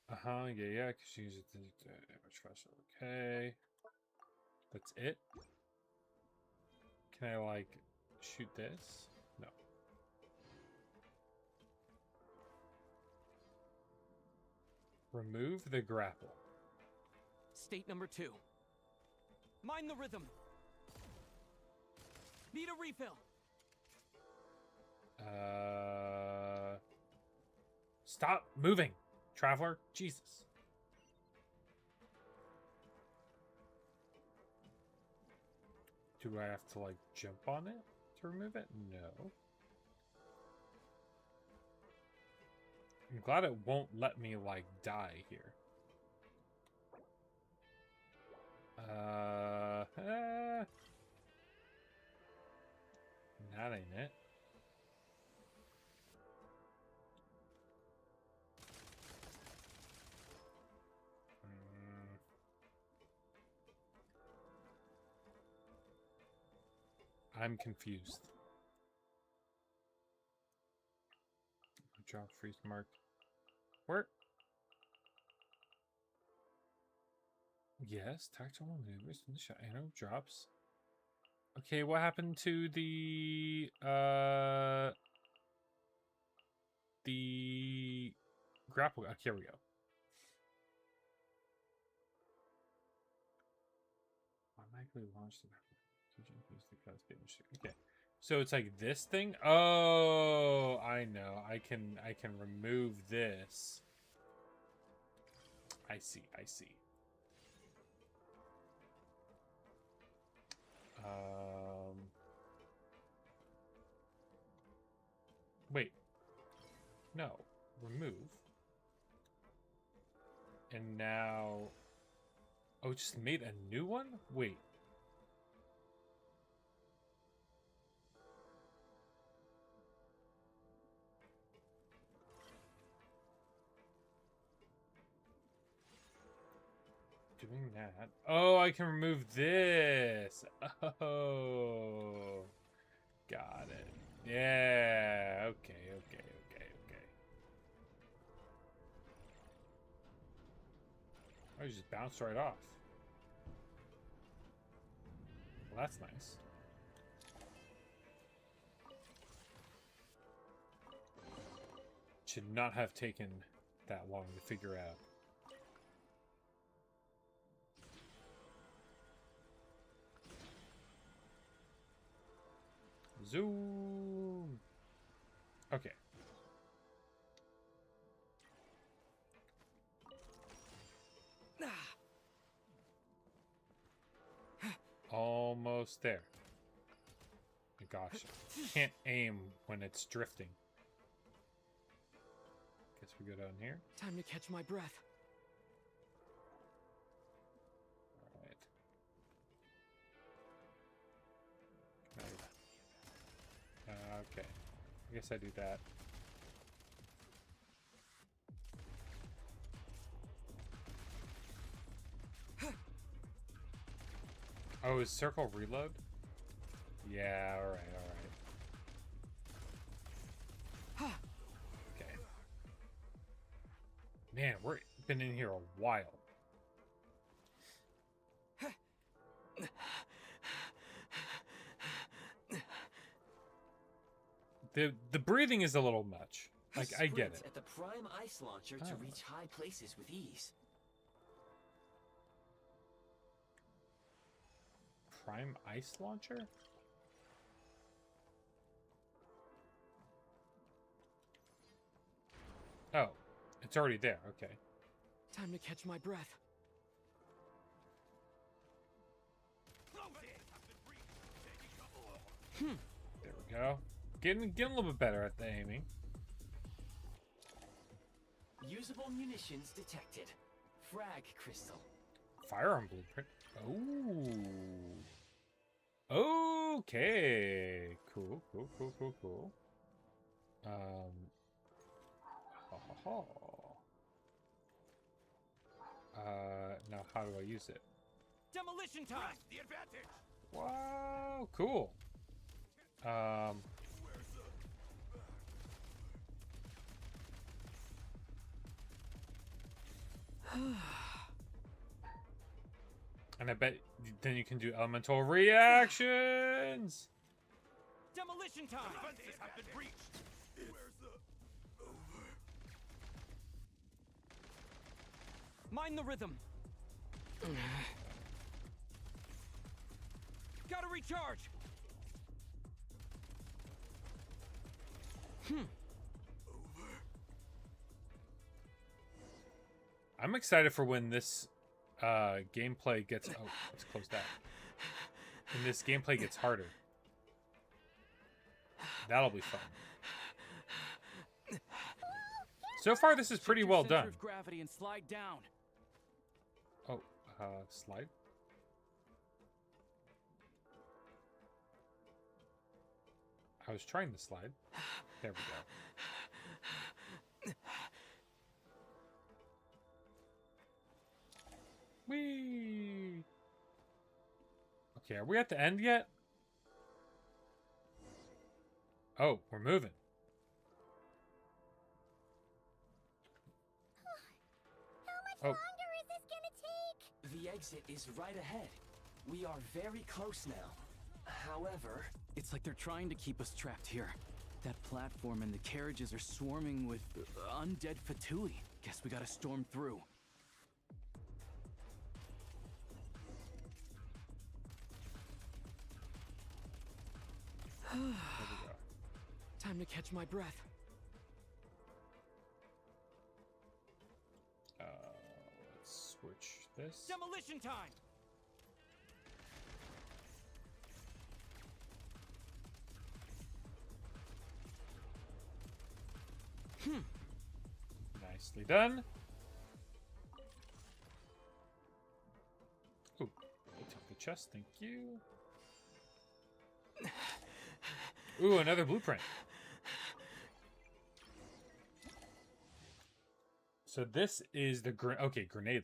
Yeah, because you use it to damage faster. Okay. That's it? Can I, like, shoot this? No. Remove the grapple. State number 2. Mind the rhythm. Need a refill. Stop moving, traveler. Jesus. Do I have to, like, jump on it to remove it? No. I'm glad it won't let me, like, die here. That ain't it. I'm confused. Drop freeze mark. Where? Yes, tactile maneuvers in the shot. Arrow drops. Okay, what happened to the grapple? Okay, here we go. Automatically launch the okay. So it's like this thing? Oh, I know. I can remove this. I see. Wait. No. Remove. And now... Oh, it just made a new one? Wait. Doing that. Oh, I can remove this. Oh. Got it. Yeah. Okay. Oh, you just bounced right off. Well, that's nice. Should not have taken that long to figure out. Zoom. Okay. Almost there. Oh, gosh, can't aim when it's drifting. Guess we go down here. Time to catch my breath. Alright. Okay. I guess I do that. Oh, is circle reload? Yeah, alright. Okay. Man, we've been in here a while. The breathing is a little much. Like, I get it. At the prime ice launcher to reach high places with ease. Prime ice launcher? Oh, it's already there. Okay. Time to catch my breath. There we go. Getting a little bit better at the aiming. Usable munitions detected. Frag crystal. Firearm blueprint. Oh. Okay. Cool. Now how do I use it? Demolition time. The advantage. Wow. Cool. And I bet then you can do elemental reactions. Demolition time. Defenses have been breached. Mind the rhythm. Gotta recharge. I'm excited for when this gameplay gets... Oh, let's close that. When this gameplay gets harder. That'll be fun. So far, this is pretty well done. Of gravity and slide down. Oh, slide? I was trying to slide. There we go. Whee! Okay, are we at the end yet? Oh, we're moving. How much longer is this gonna take? The exit is right ahead. We are very close now. However, It's like they're trying to keep us trapped here. That platform and the carriages are swarming with undead Fatui. Guess we gotta storm through. There we go. Time to catch my breath. Let's switch this. Demolition time! Nicely done. Ooh, I took the chest, thank you. Ooh, another blueprint. So this is the grenade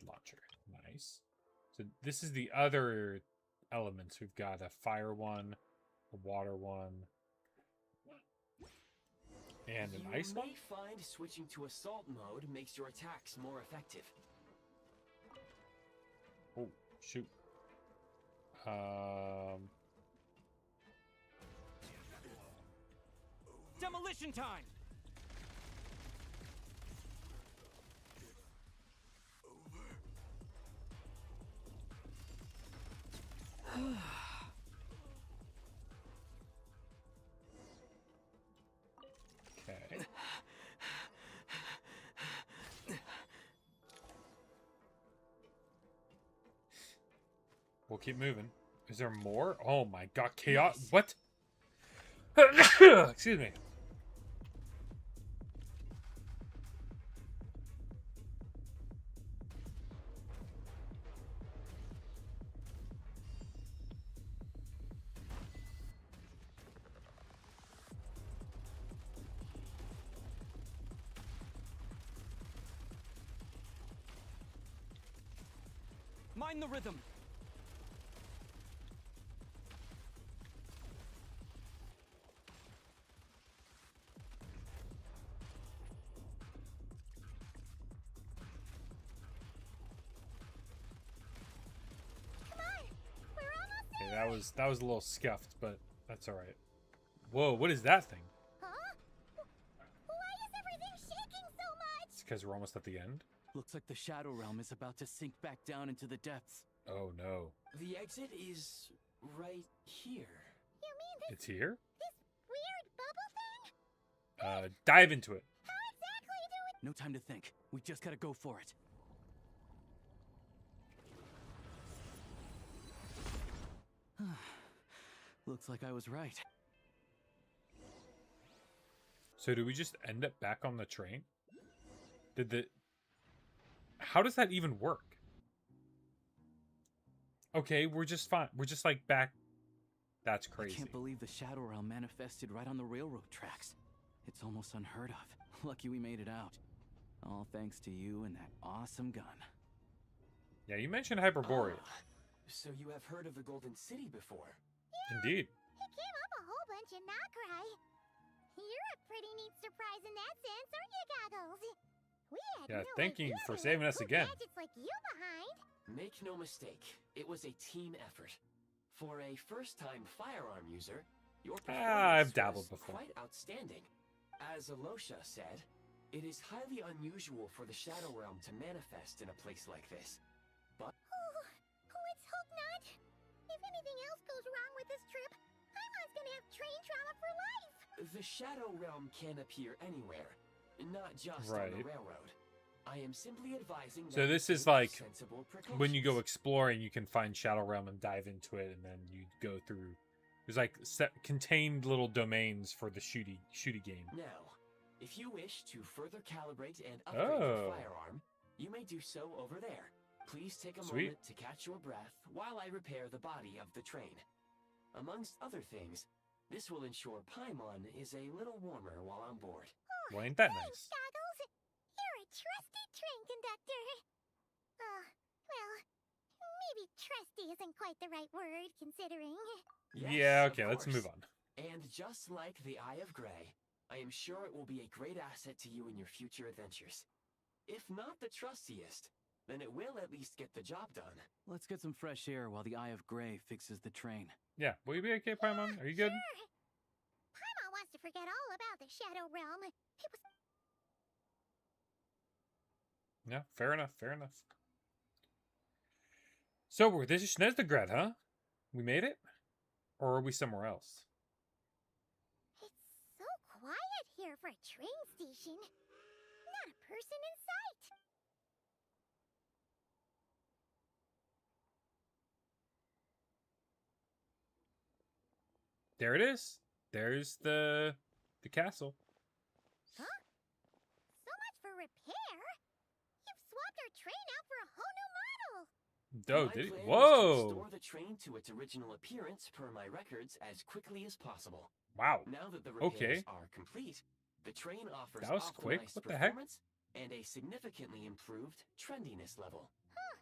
launcher. Nice. So this is the other elements. We've got a fire one, a water one, and an ice one. You may find switching to assault mode makes your attacks more effective. Oh, shoot. Demolition time! Okay. We'll keep moving. Is there more? Oh my god, chaos. What? Excuse me. Mind the rhythm! Okay, that was a little scuffed, but that's all right. Whoa, what is that thing? Huh? Why is everything shaking so much? It's because we're almost at the end. Looks like the Shadow Realm is about to sink back down into the depths. Oh no. The exit is right here. You mean this It's here? weird bubble thing? Dive into it. How exactly do we... No time to think. We just gotta go for it. Looks like I was right. So do we just end up back on the train? How does that even work? Okay, we're just fine. We're just like back. That's crazy. I can't believe the Shadow Realm manifested right on the railroad tracks. It's almost unheard of. Lucky we made it out. All thanks to you and that awesome gun. Yeah, you mentioned Hyperborea. So you have heard of the Golden City before? Indeed. It came up a whole bunch in Nokrai. You're a pretty neat surprise in that sense, aren't you, Goggles? We had Yeah, no thank you idea for there saving were us cool again. gadgets like you behind. Make no mistake, it was a team effort. For a first-time firearm user, your I've performance dabbled was before. quite outstanding. As Alosha said, it is highly unusual for the Shadow Realm to manifest in a place like this. But Let's hope not. If anything else goes wrong with this trip, Paimon's gonna have train trauma for life. the Shadow Realm can appear anywhere, not just on Right. the railroad. I am simply advising So that this you is take like sensible when you go precautions. exploring, you can find Shadow Realm and dive into it, and then you go through. There's like contained little domains for the shooty game. Now, if you wish to further calibrate and upgrade your firearm, you may do so over there. Please take a Sweet. moment to catch your breath while I repair the body of the train. Amongst other things, this will ensure Paimon is a little warmer while on board. Well, ain't that Thanks, nice? Goggles. You're a trusty train conductor. Well, maybe trusty isn't quite the right word, considering. Yes, Yeah, of okay, let's course. move on. And just like the Eye of Grey, I am sure it will be a great asset to you in your future adventures. If not the trustiest, then it will at least get the job done. Let's get some fresh air while the Eye of Grey fixes the train. Yeah, will you be okay, Paimon? Are you good? Sure. Paimon wants to forget all about the Shadow Realm. It was... Yeah, fair enough, fair enough. So, this is Snezdegrad, huh? We made it? Or are we somewhere else? It's so quiet here for a train station. Not a person in sight. There it is. There's the castle. Huh? So much for repair. You've swapped our train out for a whole new model. Oh, My did he? plan is to Whoa! restore the train to its original appearance per my records as quickly as possible. Wow. Now that the repairs Okay. are complete, the train offers That was quick. optimized What the heck? performance and a significantly improved trendiness level. Huh.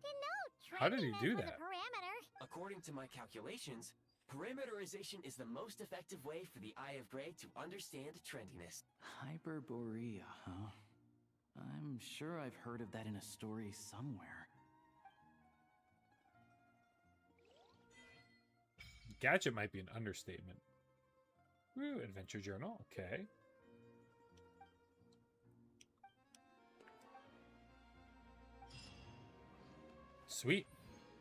Didn't know How did he trendiness do was that? a parameter. According to my calculations, perimeterization is the most effective way for the Eye of Grey to understand trendiness. Hyperborea, huh? I'm sure I've heard of that in a story somewhere. Gadget might be an understatement. Ooh, adventure journal. Okay. Sweet.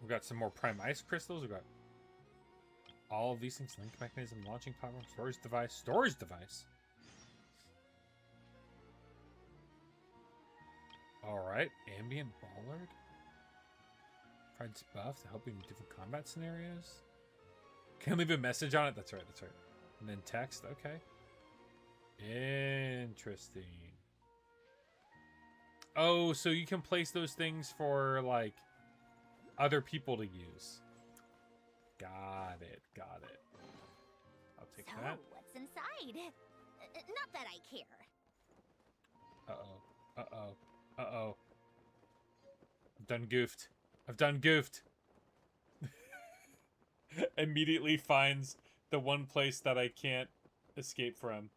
We got some more prime ice crystals. We got all of these things: link mechanism, launching platform, storage device. All right, ambient bollard. Provides buff to help you in different combat scenarios. Can leave a message on it. That's right. That's right. And then text. Okay. Interesting. Oh, so you can place those things for like other people to use. Got it. Got it. I'll take So, that. what's inside? Not that I care. Uh-oh. Uh-oh. Uh-oh. I've done goofed. I've done goofed. Immediately finds the one place that I can't escape from.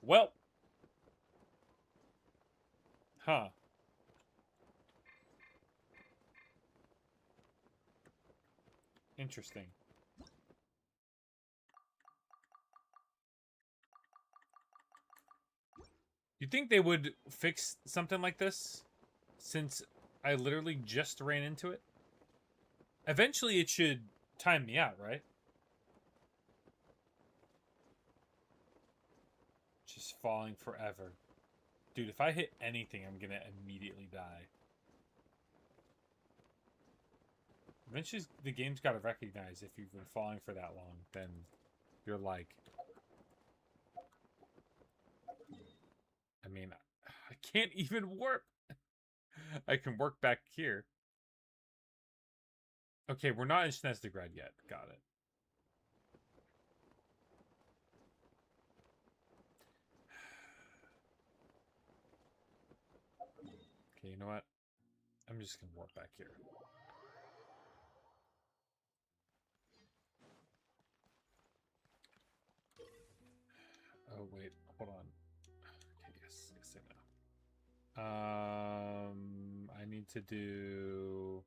Well. Huh. Interesting. You think they would fix something like this? Since I literally just ran into it? Eventually it should time me out, right? Just falling forever. Dude, if I hit anything, I'm gonna immediately die. Eventually the game's gotta recognize if you've been falling for that long, then you're like... I mean, I can't even warp. I can work back here. Okay, we're not in Snezdegrad yet. Got it. Okay, you know what? I'm just gonna warp back here. Oh, wait. Hold on. Okay, yes. Yes, I know. I need to do...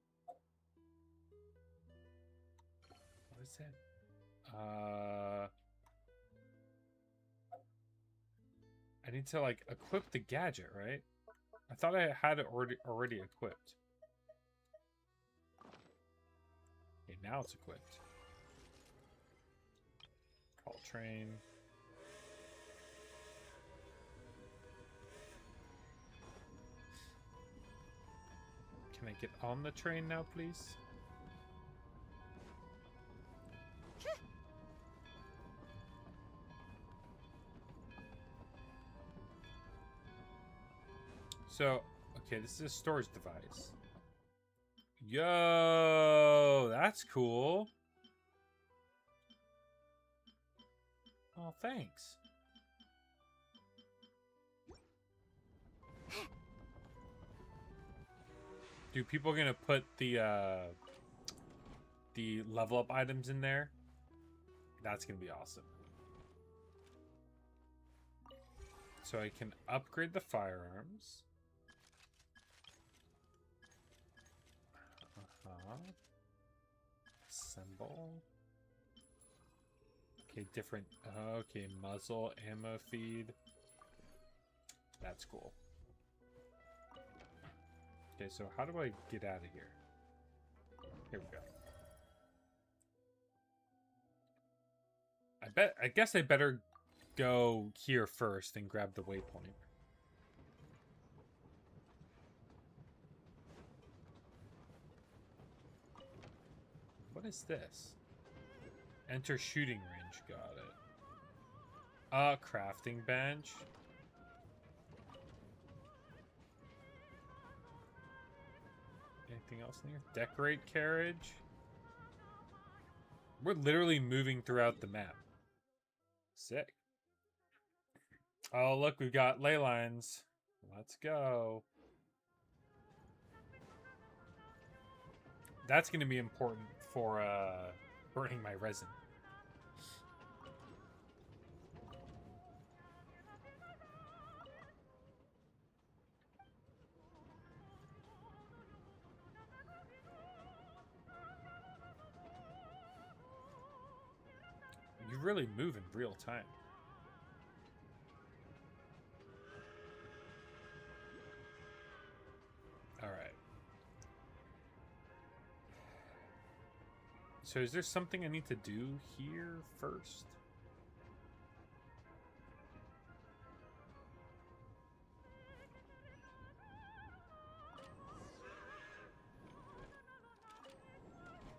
What is it? I need to, like, equip the gadget, right? I thought I had it already equipped. Okay, now it's equipped. Call train. Can I get on the train now, please? So, okay, this is a storage device. Yo, that's cool. Oh, thanks. Dude, people are gonna put the level up items in there. That's gonna be awesome. So I can upgrade the firearms. Symbol. Okay, different. Okay, muzzle, ammo feed. That's cool. Okay, so how do I get out of here? Here we go. I guess I better go here first and grab the waypoint. What is this? Enter shooting range. Got it. Crafting bench. Anything else in here? Decorate carriage. We're literally moving throughout the map. Sick. Oh, look, we've got ley lines. Let's go. That's going to be important for burning my resin. You really move in real time. All right. So is there something I need to do here first?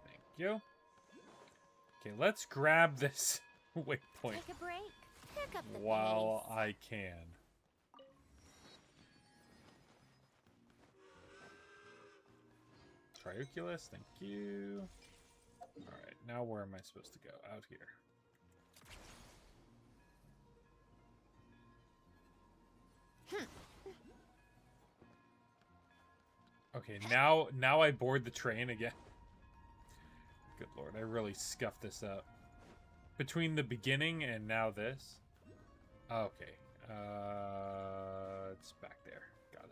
Thank you. Okay, let's grab this waypoint. Take a break. Pick up the while pace. I can. Trioculus, thank you. Alright, now where am I supposed to go? Out here. Okay, now I board the train again. Good lord, I really scuffed this up. Between the beginning and now this. Okay. It's back there. Got it.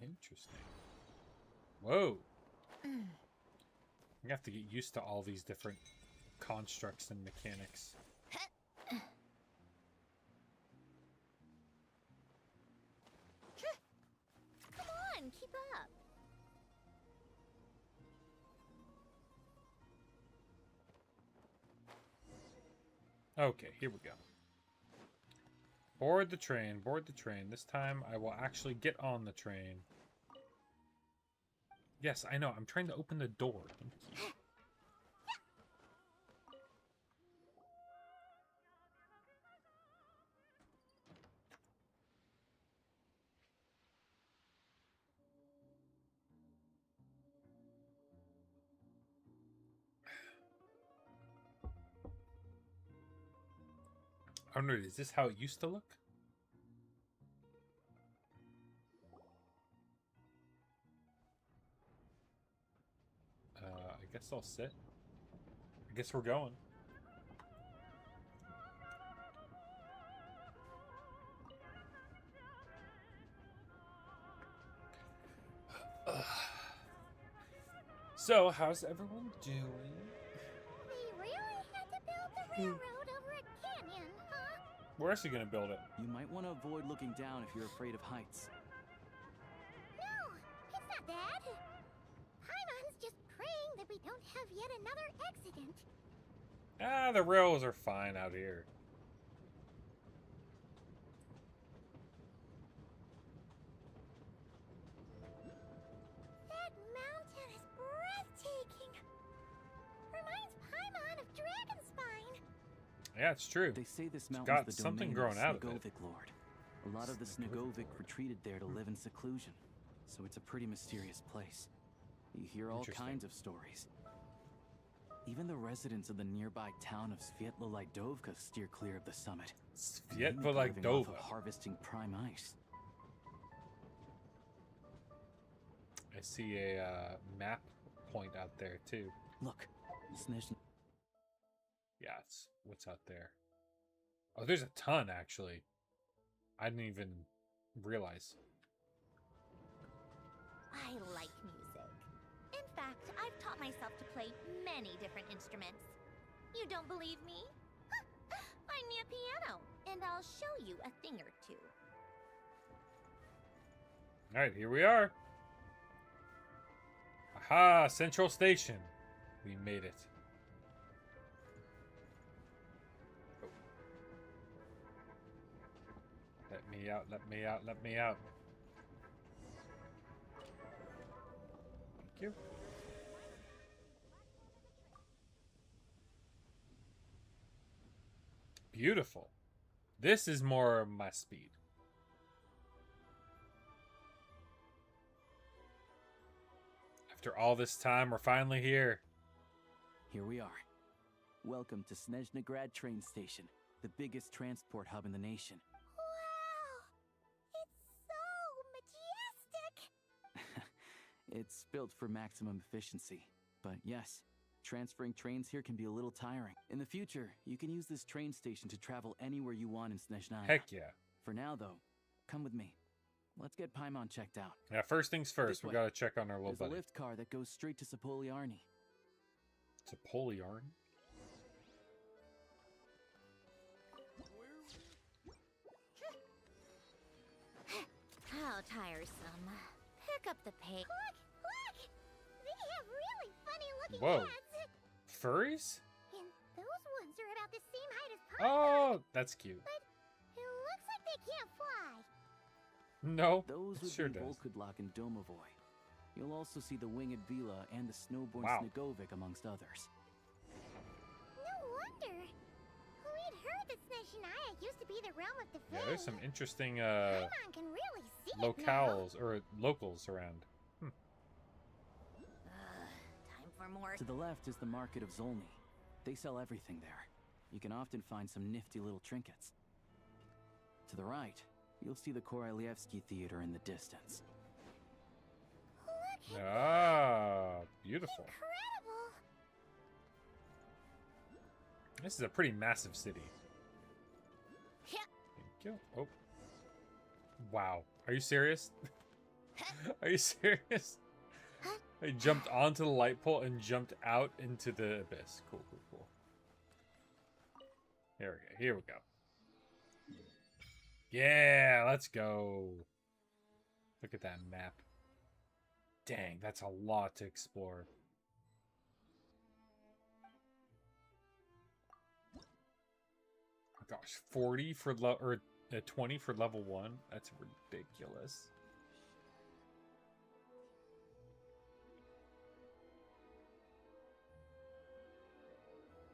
Interesting. Whoa. We have to get used to all these different constructs and mechanics. Come on, keep up. Okay, here we go. Board the train, board the train. This time I will actually get on the train. Yes, I know. I'm trying to open the door. Thank you. I wonder, is this how it used to look? I guess I'll sit. I guess we're going. So, how's everyone doing? We really had to build the railroad over a canyon, huh? We're actually gonna build it. You might want to avoid looking down if you're afraid of heights. No, it's not that. Paimon's just praying that we don't have yet another accident. Ah, the rails are fine out here. That mountain is breathtaking. Reminds Paimon of Dragonspine. Yeah, it's true. They say this It's mountain's got the something domain growing of out of the it. Snegovic Lord. A lot of the Snegovic retreated there to live in seclusion, so it's a pretty mysterious place. You hear all Interesting. kinds of stories. Even the residents of the nearby town of Svietlolaidovka steer clear of the summit. Living Svietlolaidovka. off of harvesting prime ice. I see a map point out there too. Look, Snezhny. Yeah, it's what's out there. Oh, there's a ton actually. I didn't even realize. I like music. In fact, I've taught myself to play many different instruments. You don't believe me? Find me a piano, and I'll show you a thing or two. All right, here we are. Aha, Central Station. We made it. Oh. Let me out, let me out, let me out. Thank you. Beautiful. This is more my speed. After all this time, we're finally here. Here we are. Welcome to Snezhnegrad train station, the biggest transport hub in the nation. Wow! It's so majestic! It's built for maximum efficiency. But yes, transferring trains here can be a little tiring. In the future, you can use this train station to travel anywhere you want in Snezhnaya. Heck yeah. For now, though, come with me. Let's get Paimon checked out. Yeah, first things first, we gotta check on our little There's buddy. a lift car that goes straight to Sapoliarny. Sapoliarny? How tiresome. Pick up the pace. Look! Look! They have really funny looking Whoa. heads. Furries? And those ones are about the same height as Paimon. Oh, that's cute. But it looks like they can't fly. No, Those it would sure be does. Volkudlak and Domovoy. You'll also see the winged Vila and the snowborn Wow. Snegovic amongst others. No wonder. We'd heard that Snezhnaya used to be the realm of the Yeah, Fae. there's some interesting Paimon can really see it locales or locals around. now. Time for more. To the left is the market of Zolny. They sell everything there. You can often find some nifty little trinkets. To the right, you'll see the Korolyevsky Theater in the distance. Look at Ah, beautiful. incredible. This is a pretty massive city. Yeah. Thank you. Oh. Wow. Are you serious? Are you serious? I jumped onto the light pole and jumped out into the abyss. Cool, cool, cool. Here we go. Here we go. Yeah, let's go. Look at that map. Dang, that's a lot to explore. Oh gosh, 40 for 20 for level 1. That's ridiculous.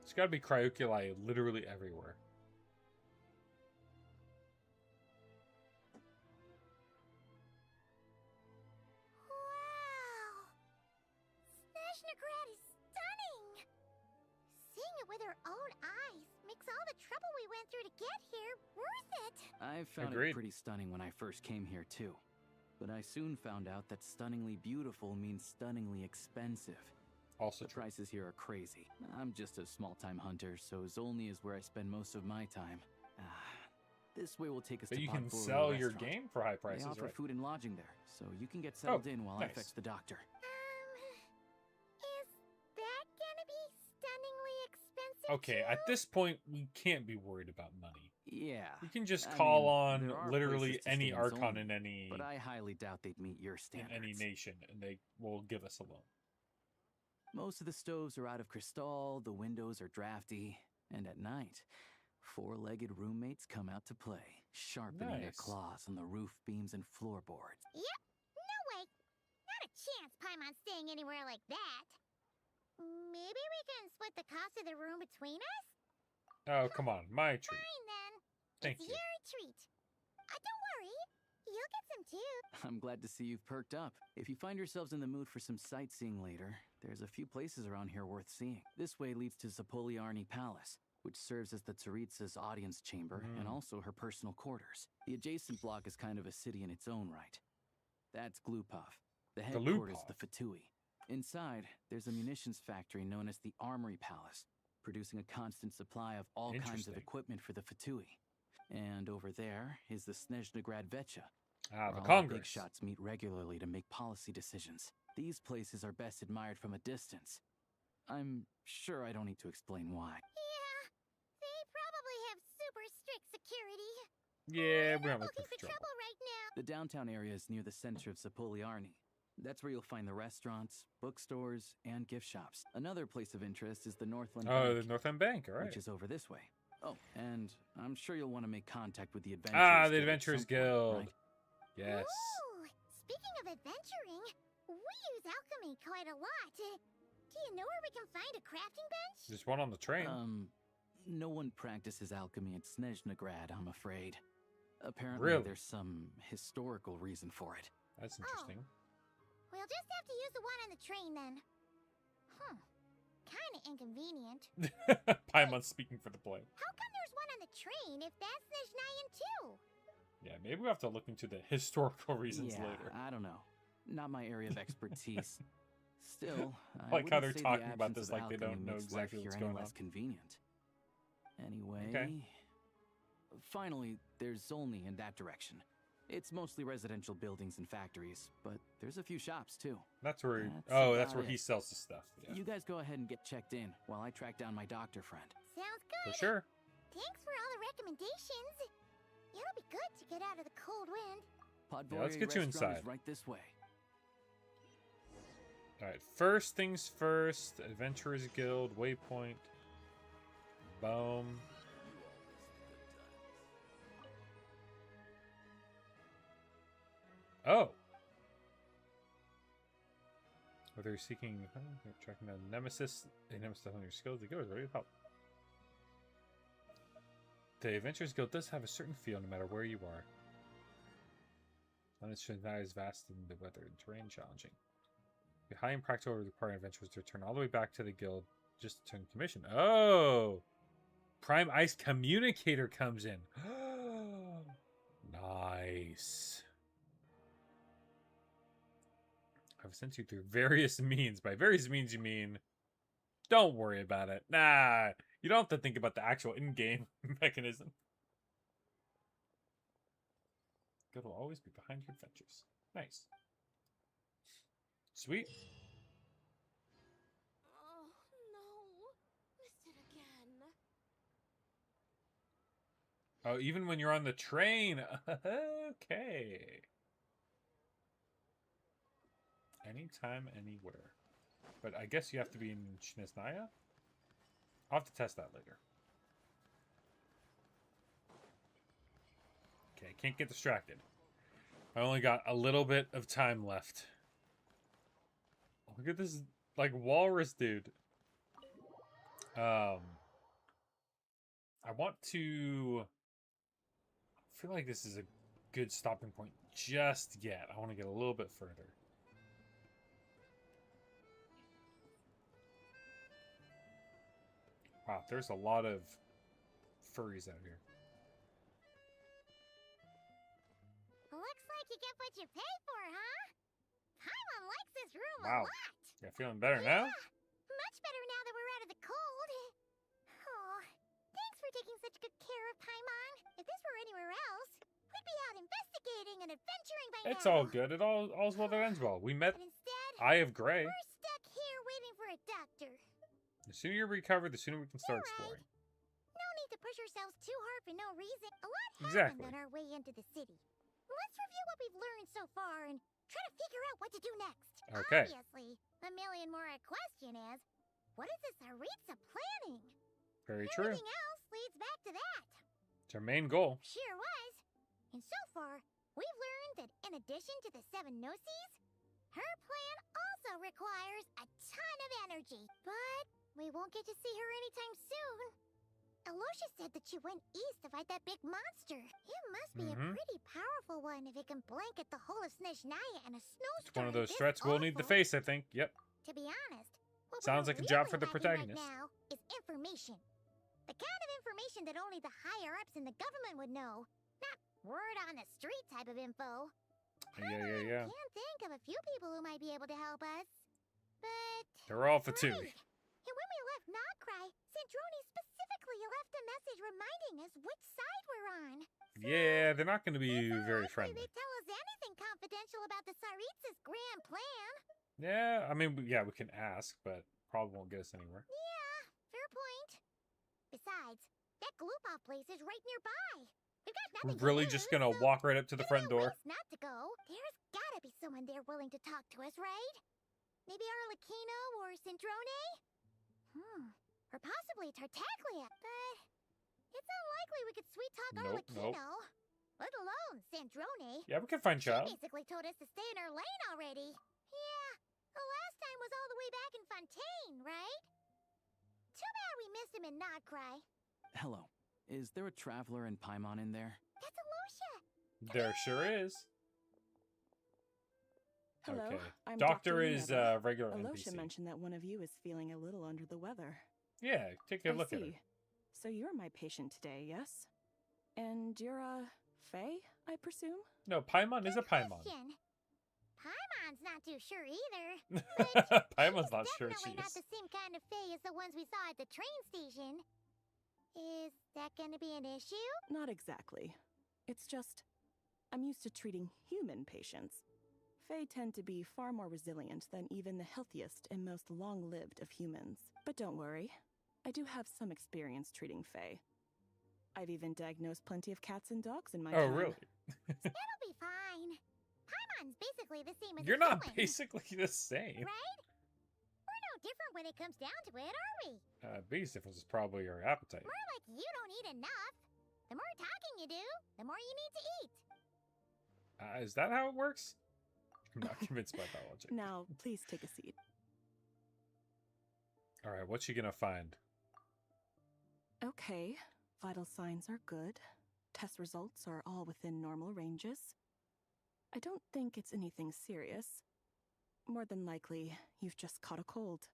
There's got to be cryoculi literally everywhere. Wow! Snezhnegrad is stunning! Seeing it with our own eyes makes all the trouble we went through to get here worth it! I found Agreed. it pretty stunning when I first came here too. But I soon found out that stunningly beautiful means stunningly expensive. Also The true. prices here are crazy. I'm just a small-time hunter, so Zolny is where I spend most of my time. This way will take us But to you can Podvora sell your restaurant. game for high prices, They offer right? food and lodging there, so you can get settled in while I nice. fetch the doctor. Is that gonna be stunningly expensive Okay, too? at this point, we can't be worried about money. Yeah. We can just I call mean, on there are literally places to any stay in Archon Zolny, in any But I highly doubt they'd meet your in standards. any nation, and they will give us a loan. Most of the stoves are out of crystal, the windows are drafty, and at night, four-legged roommates come out to play, sharpening their Nice. claws on the roof beams and floorboards. Yep, no way. Not a chance Paimon's staying anywhere like that. Maybe we can split the cost of the room between us? Oh, come on, my treat. Fine then. Thank It's you. your treat. Don't worry. You'll get some too. I'm glad to see you've perked up. If you find yourselves in the mood for some sightseeing later, there's a few places around here worth seeing. This way leads to Zapoliarny Palace, which serves as the Tsaritsa's audience chamber and also her personal quarters. The adjacent block is kind of a city in its own right. That's Glupov, the headquarters of the Fatui. Inside, there's a munitions factory known as the Armory Palace, producing a constant supply of all kinds of equipment for the Fatui. And over there is the Snezhnegrad Vecha, where the all Congress. The big shots meet regularly to make policy decisions. These places are best admired from a distance. I'm sure I don't need to explain why. Yeah, they probably have super strict security. Yeah, we're not looking looking for trouble right now. The downtown area is near the center of Zapoliarny. That's where you'll find the restaurants, bookstores, and gift shops. Another place of interest is the Northland Bank. The Northland Bank, all right. Which is over this way. Oh, and I'm sure you'll want to make contact with the Adventurers Guild. The Adventurers Guild. Right? Yes. Ooh, speaking of adventuring, we use alchemy quite a lot. Do you know where we can find a crafting bench? There's one on the train. No one practices alchemy at Snezhnegrad, I'm afraid. Apparently there's some historical reason for it. That's interesting. We'll just have to use the one on the train then. Kinda inconvenient. Paimon's speaking for the play. How come there's one on the train if that's Snezhnayan too? Yeah, maybe we have to look into the historical reasons later. I don't know. Not my area of expertise. Still, I like how they're say the talking about absence this of like they don't alchemy know makes exactly life what's here any going less on. convenient. Anyway, Okay. Finally, there's Zolny in that direction. It's mostly residential buildings and factories, but there's a few shops too. That's where That's where about he it. sells the stuff. Yeah. You guys go ahead and get checked in while I track down my doctor friend. Sounds good. For sure. Thanks for all the recommendations. It'll be good to get out of the cold wind. Yeah, let's get you inside. Is right this way. All right. First things first. Adventurers Guild waypoint. Boom. Oh. Whether you're seeking, tracking down Nemesis, a Nemesis on your skills, the guild is ready to help. The Adventurers Guild does have a certain feel no matter where you are. Its not as vast and the weather and terrain challenging. The high impractical requiring adventurers to return all the way back to the guild just to turn commission. Oh! Prime Ice Communicator comes in. Nice. I've sent you through various means. By various means, you mean don't worry about it. Nah, you don't have to think about the actual in-game mechanism. God will always be behind your adventures. Nice. Sweet. Oh, no. Missed it again. Oh, even when you're on the train. Okay. Anytime, anywhere. But I guess you have to be in Snezhnaya? I'll have to test that later. Okay, can't get distracted. I only got a little bit of time left. Look at this, like, walrus dude. I want to... I feel like this is a good stopping point just yet. I want to get a little bit further. Wow, there's a lot of furries out here. Looks like you get what you pay for, huh? Paimon likes this room a Wow. lot. Yeah, feeling better now? Much better now that we're out of the cold. Oh, thanks for taking such good care of Paimon. If this were anywhere else, we'd be out investigating and adventuring by now. It's all good. All's well that ends well. We met But instead, Eye of Grey. we're stuck here waiting for a doctor. The sooner you recover, the sooner we can start You're right. exploring. No need to push ourselves too hard for no reason. A lot happened Exactly. on our way into the city. Let's review what we've learned so far and try to figure out what to do next. Okay. Obviously, a million more a question is, what is this Tsaritsa planning? Very true. Everything else leads back to that. It's our main goal. Sure was. And so far, we've learned that in addition to the 7 Gnosis, her plan also requires a ton of energy. But we won't get to see her anytime soon. Aloysius said that she went east to fight that big monster. It must be a pretty powerful one if it can blanket the whole of Snezhnaya in a snowstorm. It's one of those this threats we'll need to awful. face, I think. Yep. To be honest, what Sounds we're like a job really for the lacking protagonist. right now is information. The kind of information that only the higher-ups in the government would know. Not word on the street type of info. Yeah. Can't think of a few people who might be able to help us. But... They're all for right. Tui. And when we left Nogcry, Sandrone specifically left a message reminding us which side we're on. Yeah, they're not going to be very They friendly. tell us anything confidential about the Tsaritsas' grand plan. Yeah, I mean, yeah, we can ask, but probably won't get us anywhere. Yeah, fair point. Besides, that Gloopov place is right nearby. We've got nothing We're really to just lose, gonna so walk right up to the front no door. reason not to go. There's gotta be someone there willing to talk to us, right? Maybe Arlecchino or Sandrone? Or possibly Tartaglia. But it's unlikely we could sweet talk Arlecchino. Let alone Sandrone. Yeah, we can find She Child. basically told us to stay in our lane already. Yeah, the last time was all the way back in Fontaine, right? Too bad we missed him in Nogcry. Hello. Is there a traveler in Paimon in there? That's Alosha. There sure is. Hello, Okay. I'm Doctor Dr. is Minerva. regular Alosha NPC. mentioned that one of you is feeling a little under the weather. Yeah, take a I look at her. see. So you're my patient today, yes? And you're a Fae, I presume? No, Paimon is a Paimon. Question. Paimon's not too sure either. Paimon's not sure she Definitely not is. the same kind of Fae as the ones we saw at the train station. Is that gonna be an issue? Not exactly. It's just, I'm used to treating human patients. Fae tend to be far more resilient than even the healthiest and most long-lived of humans. But don't worry, I do have some experience treating Fae. I've even diagnosed plenty of cats and dogs in my Oh, time. really? It'll be fine. Paimon's basically the same as You're a not human, basically the same. right? We're no different when it comes down to it, are we? Biggest difference is probably your appetite. More like you don't eat enough. The more talking you do, the more you need to eat. Is that how it works? I'm not convinced by that logic. Now, please take a seat. All right, what's she gonna find? Okay, vital signs are good. Test results are all within normal ranges. I don't think it's anything serious. More than likely, you've just caught a cold.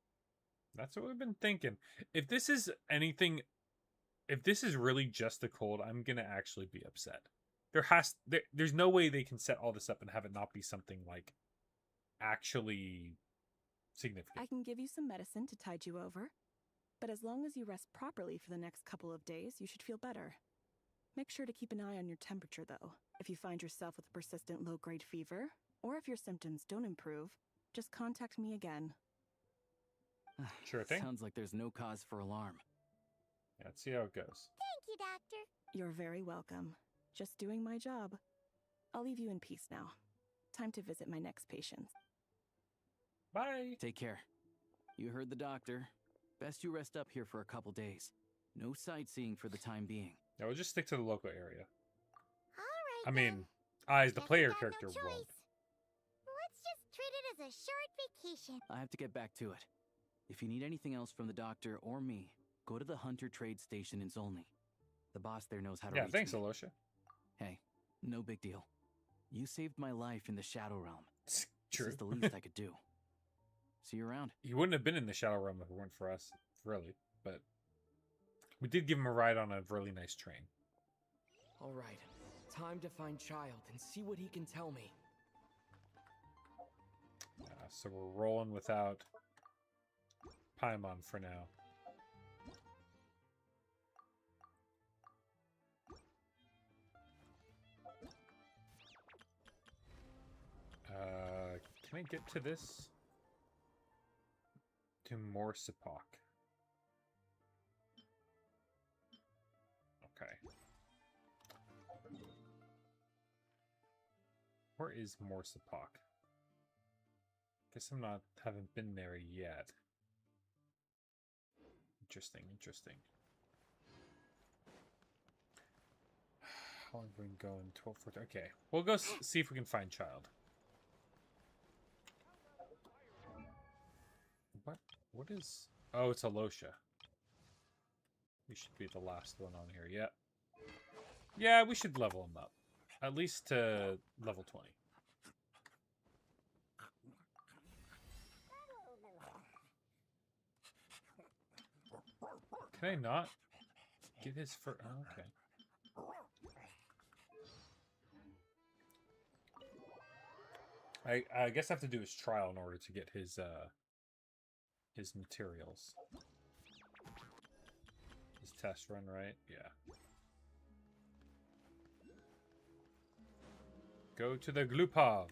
That's what we've been thinking. If this is anything, if this is really just a cold, I'm gonna actually be upset. There's no way they can set all this up and have it not be something like actually significant. I can give you some medicine to tide you over. But as long as you rest properly for the next couple of days, you should feel better. Make sure to keep an eye on your temperature, though. If you find yourself with a persistent low-grade fever, or if your symptoms don't improve, just contact me again. Sure thing. Sounds like there's no cause for alarm. Yeah, let's see how it goes. Thank you, Doctor. You're very welcome. Just doing my job. I'll leave you in peace now. Time to visit my next patient. Bye. Take care. You heard the doctor. Best you rest up here for a couple days. No sightseeing for the time being. Yeah, we'll just stick to the local area. All right. I mean, then. I as the Guess player we got character no won't. choice. Let's just treat it as a short vacation. I have to get back to it. If you need anything else from the doctor or me, go to the Hunter Trade Station in Zolny. The boss there knows how to Yeah, reach thanks, me. Alosha. Hey, no big deal. You saved my life in the Shadow Realm. True. This is the least I could do. See you around. He wouldn't have been in the Shadow Realm if it weren't for us, really. But we did give him a ride on a really nice train. All right, time to find Child and see what he can tell me. So we're rolling without Paimon for now. Can I get to this? To Morsipok. Okay. Where is Morsipok? Guess haven't been there yet. Interesting, interesting. How long have we been going? 12, 14. Okay, we'll go see if we can find Child. What is... Oh, it's Alosha. We should be the last one on here. Yep. Yeah, we should level him up. At least to level 20. Can I not get his fur? Oh, okay. I guess I have to do his trial in order to get his materials. His test run, right? Yeah. Go to the Glupov.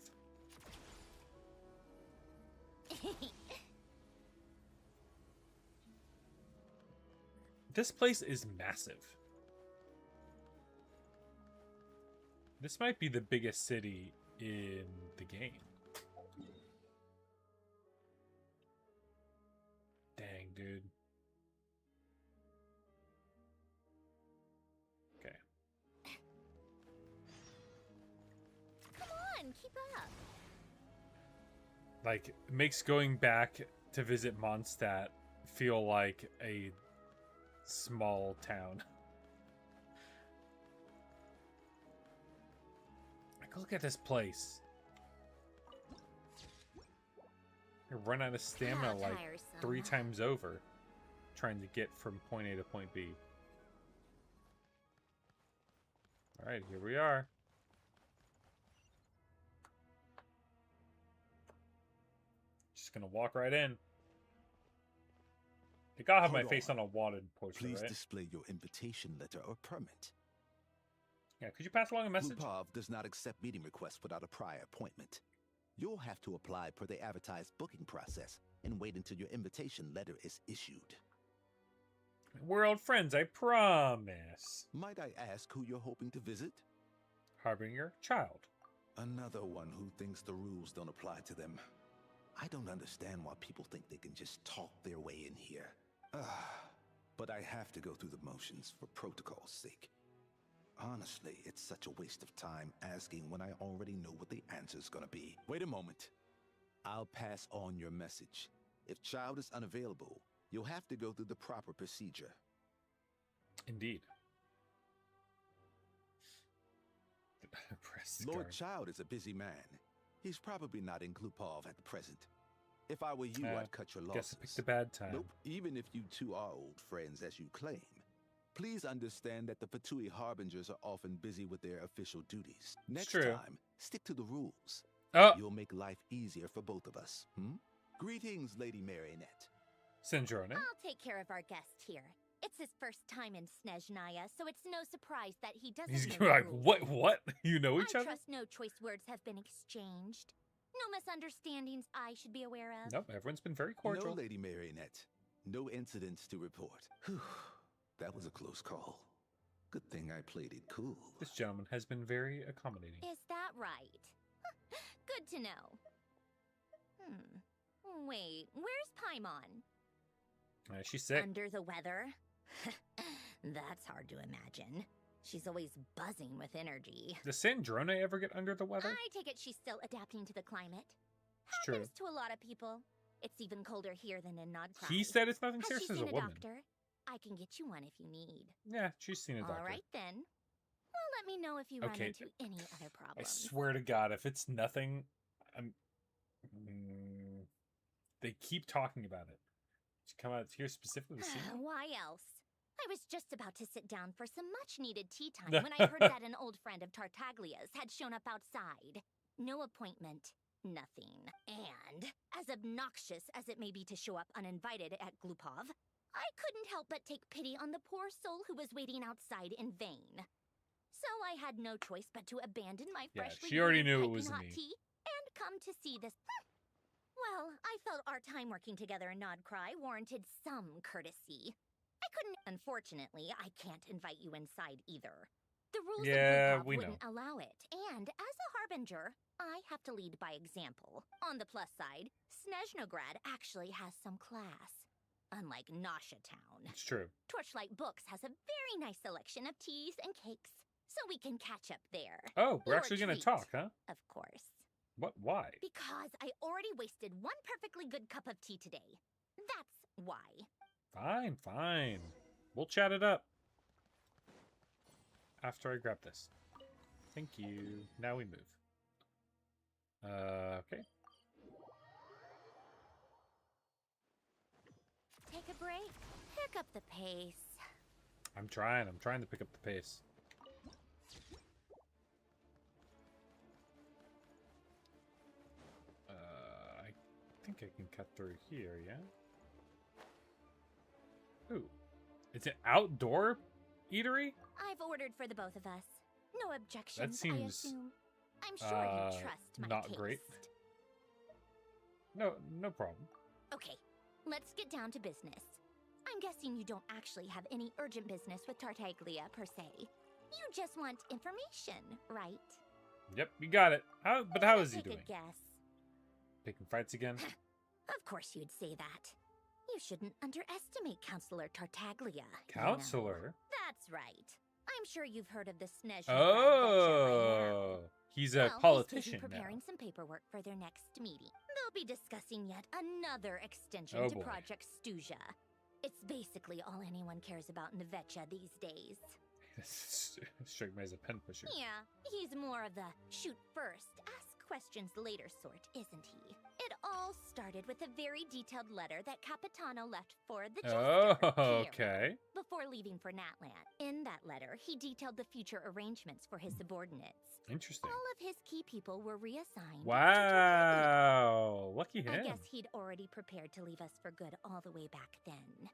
This place is massive. This might be the biggest city in the game. Dang, dude. Okay. Come on, keep up. Like, it makes going back to visit Mondstadt feel like a small town. Like, look at this place. I run out of stamina like 3 times over trying to get from point A to point B. Alright, here we are. Just gonna walk right in. They gotta have my face on a wanted poster, Please right? display your invitation letter or permit. Yeah, could you pass along a message? Glupov does not accept meeting requests without a prior appointment. You'll have to apply per the advertised booking process and wait until your invitation letter is issued. We're old friends, I promise. Might I ask who you're hoping to visit? Harbinger, child. Another one who thinks the rules don't apply to them. I don't understand why people think they can just talk their way in here. But I have to go through the motions for protocol's sake. Honestly, it's such a waste of time asking when I already know what the answer's gonna be. Wait a moment. I'll pass on your message. If child is unavailable, you'll have to go through the proper procedure. Indeed. Press Lord guard. Child is a busy man. He's probably not in Glupov at the present. If I were you, I'd cut your losses. Guess I picked a bad time. Nope, even if you two are old friends as you claim. Please understand that the Fatui Harbingers are often busy with their official duties. Next time, stick to the rules. Oh. You'll make life easier for both of us. Greetings, Lady Marionette. Syndrome. I'll take care of our guest here. It's his first time in Snezhnaya, so it's no surprise that he doesn't He's know like, the rules. what? You know each I other? trust no choice words have been exchanged. No misunderstandings I should be aware of. Nope, everyone's been very cordial. No, Lady Marionette. No incidents to report. Whew, that was a close call. Good thing I played it cool. This gentleman has been very accommodating. Is that right? Good to know. Wait, where's Paimon? She's sick. Under the weather? That's hard to imagine. She's always buzzing with energy. Does Sandrone ever get under the weather? I take it she's still adapting to the climate. It's Happens true. to a lot of people. It's even colder here than in Nodcry. He said it's nothing Has serious she as a seen woman. doctor? I can get you one if you need. Yeah, she's seen a doctor. All right then. Well, let me know if you run Okay, into any other I problems. swear to God, if it's nothing, they keep talking about it. Did you come out here specifically to see me? Why else? I was just about to sit down for some much-needed tea time when I heard that an old friend of Tartaglia's had shown up outside. No appointment, nothing. And, as obnoxious as it may be to show up uninvited at Glupov, I couldn't help but take pity on the poor soul who was waiting outside in vain. So I had no choice but to abandon my freshly she already brewed knew it piping was hot me. tea and come to see this. Well, I felt our time working together in Nodcry warranted some courtesy. I couldn't. Unfortunately, I can't invite you inside either. The rules of Glupov wouldn't allow it, and as a harbinger, I have to lead by example. On the plus side, Snezhnograd actually has some class. Unlike Nasha Town. It's true. Torchlight Books has a very nice selection of teas and cakes, so we can catch up there. Oh, we're Your actually going to treat, talk, huh? Of course. What? Why? Because I already wasted one perfectly good cup of tea today. That's why. Fine, fine. We'll chat it up. After I grab this. Thank you. Now we move. Okay. Take a break. Pick up the pace. I'm trying to pick up the pace. I think I can cut through here, yeah? Ooh. It's an outdoor eatery? I've ordered for the both of us. No objections, That seems, I assume. I'm sure you trust my not taste. great. No problem. Okay, let's get down to business. I'm guessing you don't actually have any urgent business with Tartaglia, per se. You just want information, right? Yep, you got it. But how is he Take doing? a guess. Picking fights again? Of course you'd say that. You shouldn't underestimate Counselor Tartaglia. Counselor? You know. That's right. I'm sure you've heard of the Snezhna. Oh, he's a politician he's busy preparing now. some paperwork for their next meeting. They'll be discussing yet another extension Oh, to boy. Project Stuja. It's basically all anyone cares about in Nevecha these days. Strike me as a pen pusher. Yeah, he's more of the shoot first, ask questions later sort, isn't he? It all started with a very detailed letter that Capitano left for the jester, Piero, Okay. before leaving for Natland. In that letter, he detailed the future arrangements for his subordinates. Interesting. All of his key people were reassigned. Wow. Lucky him. I guess he'd already prepared to leave us for good all the way back then.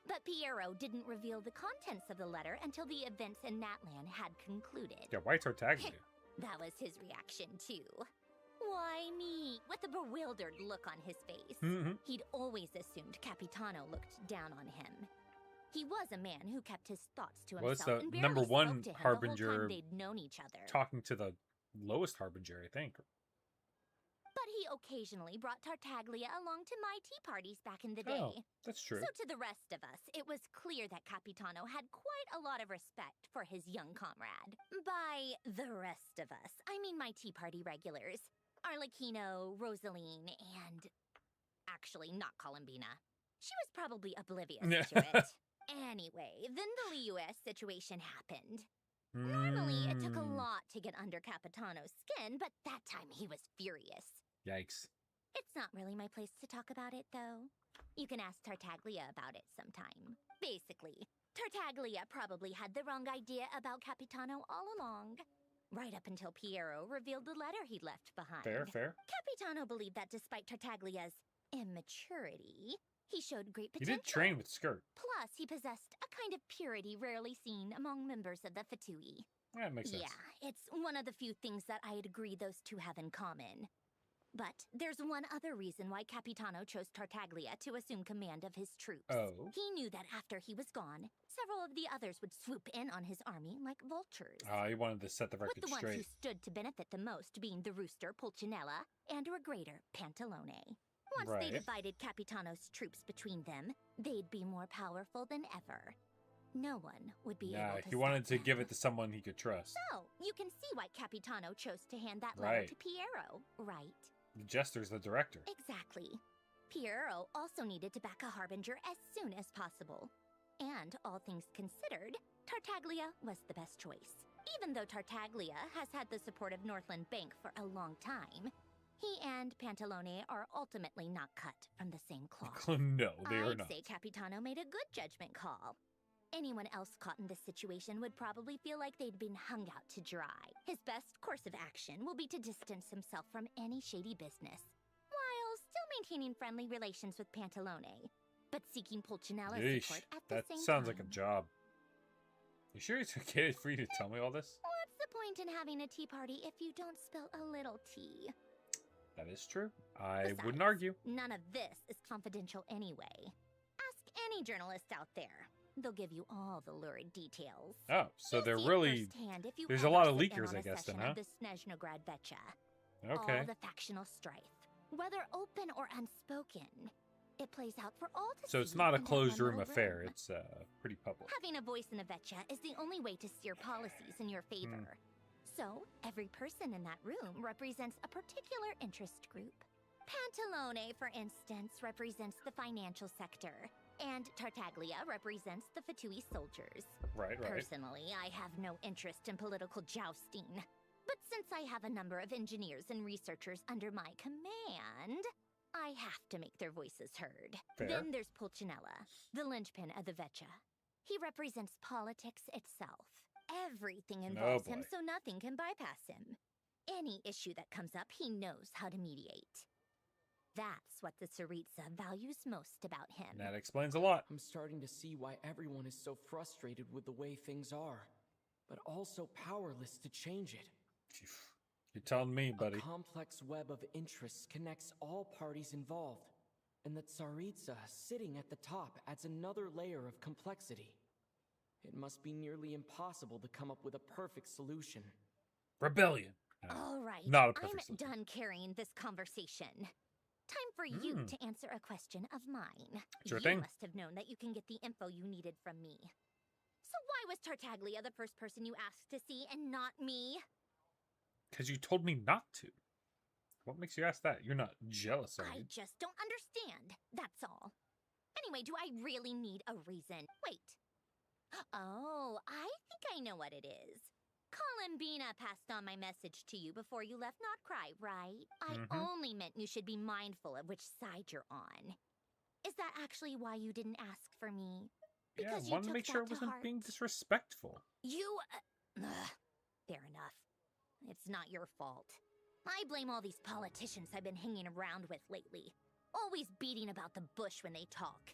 But Piero didn't reveal the contents of the letter until the events in Natland had concluded. Yeah, why Tartaglia? That was his reaction, too. Why me? With a bewildered look on his face. He'd always assumed Capitano looked down on him. He was a man who kept his thoughts to Well, it's himself the and barely number spoke one to him the whole harbinger time they'd known each other. talking to the lowest harbinger, I think. But he occasionally brought Tartaglia along to my tea parties back in the day. Oh, that's true. So to the rest of us, it was clear that Capitano had quite a lot of respect for his young comrade. By the rest of us, I mean my tea party regulars. Arlecchino, Rosaline, and... actually, not Columbina. She was probably oblivious to it. Anyway, then the Liu-S situation happened. Normally, it took a lot to get under Capitano's skin, but that time he was furious. Yikes. It's not really my place to talk about it, though. You can ask Tartaglia about it sometime. Basically, Tartaglia probably had the wrong idea about Capitano all along. Right up until Piero revealed the letter he'd left behind. Fair. Capitano believed that despite Tartaglia's immaturity, he showed great He potential. did train with Skirt. Plus, he possessed a kind of purity rarely seen among members of the Fatui. That makes sense. Yeah, it's one of the few things that I'd agree those two have in common. But there's one other reason why Capitano chose Tartaglia to assume command of his troops. Oh. He knew that after he was gone, several of the others would swoop in on his army like vultures. He wanted to set the record With the straight. ones who stood to benefit the most being the rooster Pulcinella and Regrator Pantalone. Once they Right. divided Capitano's troops between them, they'd be more powerful than ever. No one would be able to he wanted stop to give them. it to someone he could trust. So, you can see why Capitano chose to hand that letter Right. to Piero, right? The jester's the director. Exactly. Piero also needed to back a harbinger as soon as possible. And all things considered, Tartaglia was the best choice. Even though Tartaglia has had the support of Northland Bank for a long time, he and Pantalone are ultimately not cut from the same cloth. No, they are I'd not. say Capitano made a good judgment call. Anyone else caught in this situation would probably feel like they'd been hung out to dry. His best course of action will be to distance himself from any shady business, while still maintaining friendly relations with Pantalone, but seeking Pulcinella's Yeesh, support at that the same sounds time. like a job. You sure it's okay for you to tell me all this? What's the point in having a tea party if you don't spill a little tea? That is true. I Besides, wouldn't argue. None of this is confidential anyway. Ask any journalist out there. They'll give you all the lurid details. Oh, so You'll they're see it really... firsthand if you There's a ever lot of sit in leakers, on I a guess, then, session huh? of the Snezhnograd Vecha. Okay. All the factional strife, whether open or unspoken, it plays out for all to see. So it's not a in that closed one room little affair. room. It's pretty public. Having a voice in the Vecha is the only way to steer policies in your favor. So, every person in that room represents a particular interest group. Pantalone, for instance, represents the financial sector, and Tartaglia represents the Fatui soldiers. Right. Personally, I have no interest in political jousting. But since I have a number of engineers and researchers under my command, I have to make their voices heard. Fair. Then there's Pulcinella, the linchpin of the Vecha. He represents politics itself. Everything involves him, boy. so nothing can bypass him. Any issue that comes up, he knows how to mediate. That's what the Tsaritsa values most about him. That explains a lot. I'm starting to see why everyone is so frustrated with the way things are, but also powerless to change it. You're telling me, buddy. A complex web of interests connects all parties involved, and the Tsaritsa sitting at the top adds another layer of complexity. It must be nearly impossible to come up with a perfect solution. Rebellion. All right, Not a perfect I'm done carrying this conversation. Time for you to answer a question of mine. Sure you thing. must have known that you can get the info you needed from me. So why was Tartaglia the first person you asked to see and not me? Because you told me not to. What makes you ask that? You're not jealous, are I you? just don't understand, that's all. Anyway, do I really need a reason? Wait. Oh, I think I know what it is. Columbina passed on my message to you before you left Notcry, right? I only meant you should be mindful of which side you're on. Is that actually why you didn't ask for me? Because I you wanted to took make sure that it to wasn't heart? being disrespectful. You, fair enough. It's not your fault. I blame all these politicians I've been hanging around with lately. Always beating about the bush when they talk.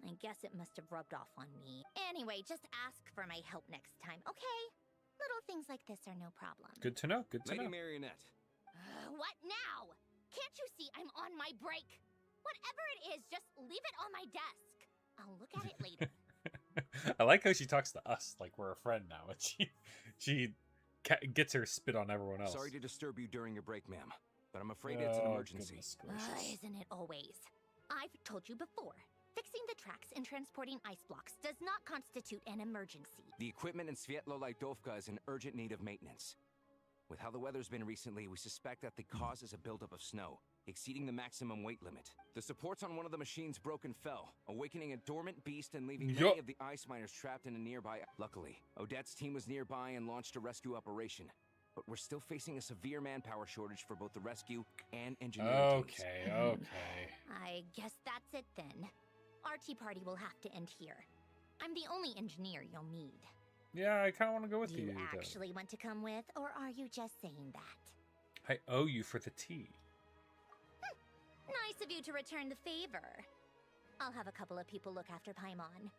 I guess it must have rubbed off on me. Anyway, just ask for my help next time, okay? Little things like this are no problem. Good to know. Good to Lady know. Marionette. What now? Can't you see I'm on my break? Whatever it is, just leave it on my desk. I'll look at it later. I like how she talks to us like we're a friend now, and she gets her spit on everyone else. Sorry to disturb you during your break, ma'am, but I'm afraid it's an emergency. Isn't it always? I've told you before. Fixing the tracks and transporting ice blocks does not constitute an emergency. The equipment in Svietlo-Laitovka is in urgent need of maintenance. With how the weather's been recently, we suspect that the cause is a buildup of snow, exceeding the maximum weight limit. The supports on one of the machines broke and fell, awakening a dormant beast and leaving many of the ice miners trapped in a nearby... Luckily, Odette's team was nearby and launched a rescue operation. But we're still facing a severe manpower shortage for both the rescue and engineering teams. Okay. I guess that's it then. Our tea party will have to end here. I'm the only engineer you'll need. Yeah, I kind of want to go with Do you, you though. actually want to come with, or are you just saying that? I owe you for the tea. Nice of you to return the favor. I'll have a couple of people look after Paimon.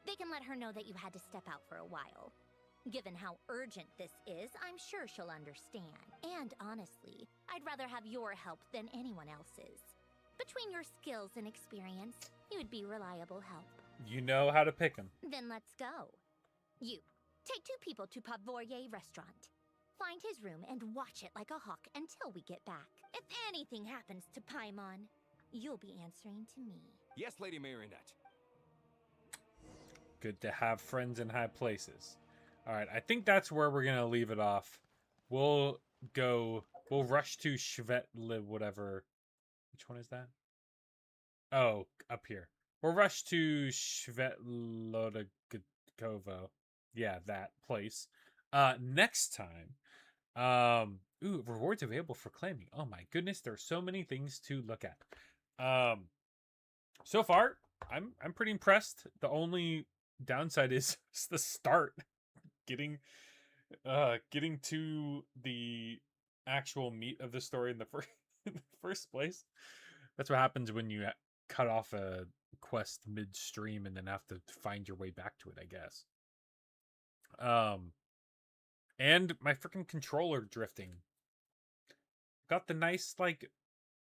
They can let her know that you had to step out for a while. Given how urgent this is, I'm sure she'll understand. And honestly, I'd rather have your help than anyone else's. Between your skills and experience, you'd be reliable help. You know how to pick them. Then let's go. You, take 2 people to Pavoyer restaurant. Find his room and watch it like a hawk until we get back. If anything happens to Paimon, you'll be answering to me. Yes, Lady Marionette. Good to have friends in high places. All right, I think that's where we're going to leave it off. We'll rush to Shvetliv, whatever. Which one is that? Oh, up here. We'll rush to Shvetlodikovo. Yeah, that place. Next time. Rewards available for claiming. Oh my goodness, there are so many things to look at. So far, I'm pretty impressed. The only downside is the start. Getting to the actual meat of the story in the first place. That's what happens when you cut off a quest midstream and then have to find your way back to it, I guess. And my freaking controller drifting. Got the nice like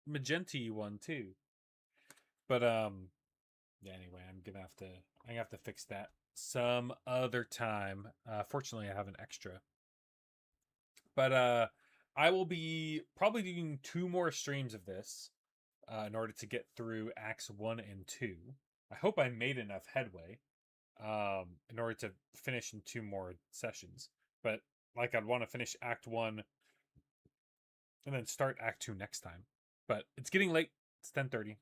magenta one too. But yeah, anyway, I'm gonna have to fix that some other time. Fortunately, I have an extra. But I will be probably doing 2 more streams of this in order to get through Acts 1 and 2. I hope I made enough headway in order to finish in 2 more sessions. But like, I'd want to finish Act 1 and then start Act 2 next time. But it's getting late. It's 10:30.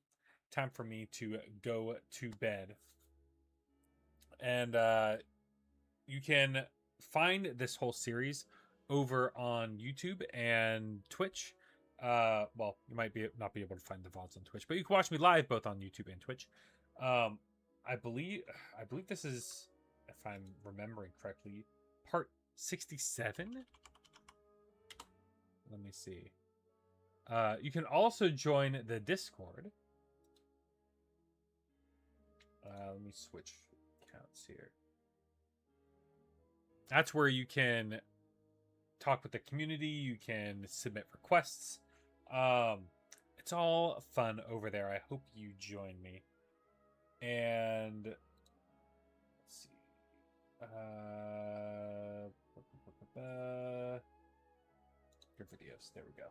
Time for me to go to bed. And you can find this whole series over on YouTube and Twitch. Well, you might not be able to find the VODs on Twitch, but you can watch me live both on YouTube and Twitch. I believe this is, if I'm remembering correctly, part 67. Let me see. You can also join the Discord. Let me switch accounts here. That's where you can talk with the community. You can submit requests. It's all fun over there. I hope you join me. And let's see. Your videos. There we go.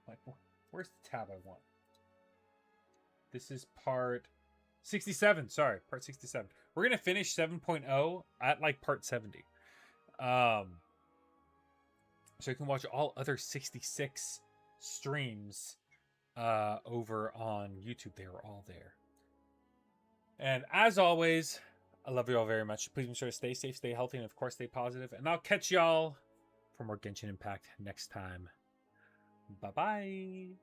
Like, where's the tab I want? This is part 67. Sorry, part 67. We're gonna finish 7.0 at like part 70. So you can watch all other 66 streams over on YouTube. They are all there. And as always, I love you all very much. Please make sure to stay safe, stay healthy, and of course stay positive. And I'll catch y'all for more Genshin Impact next time. Bye-bye.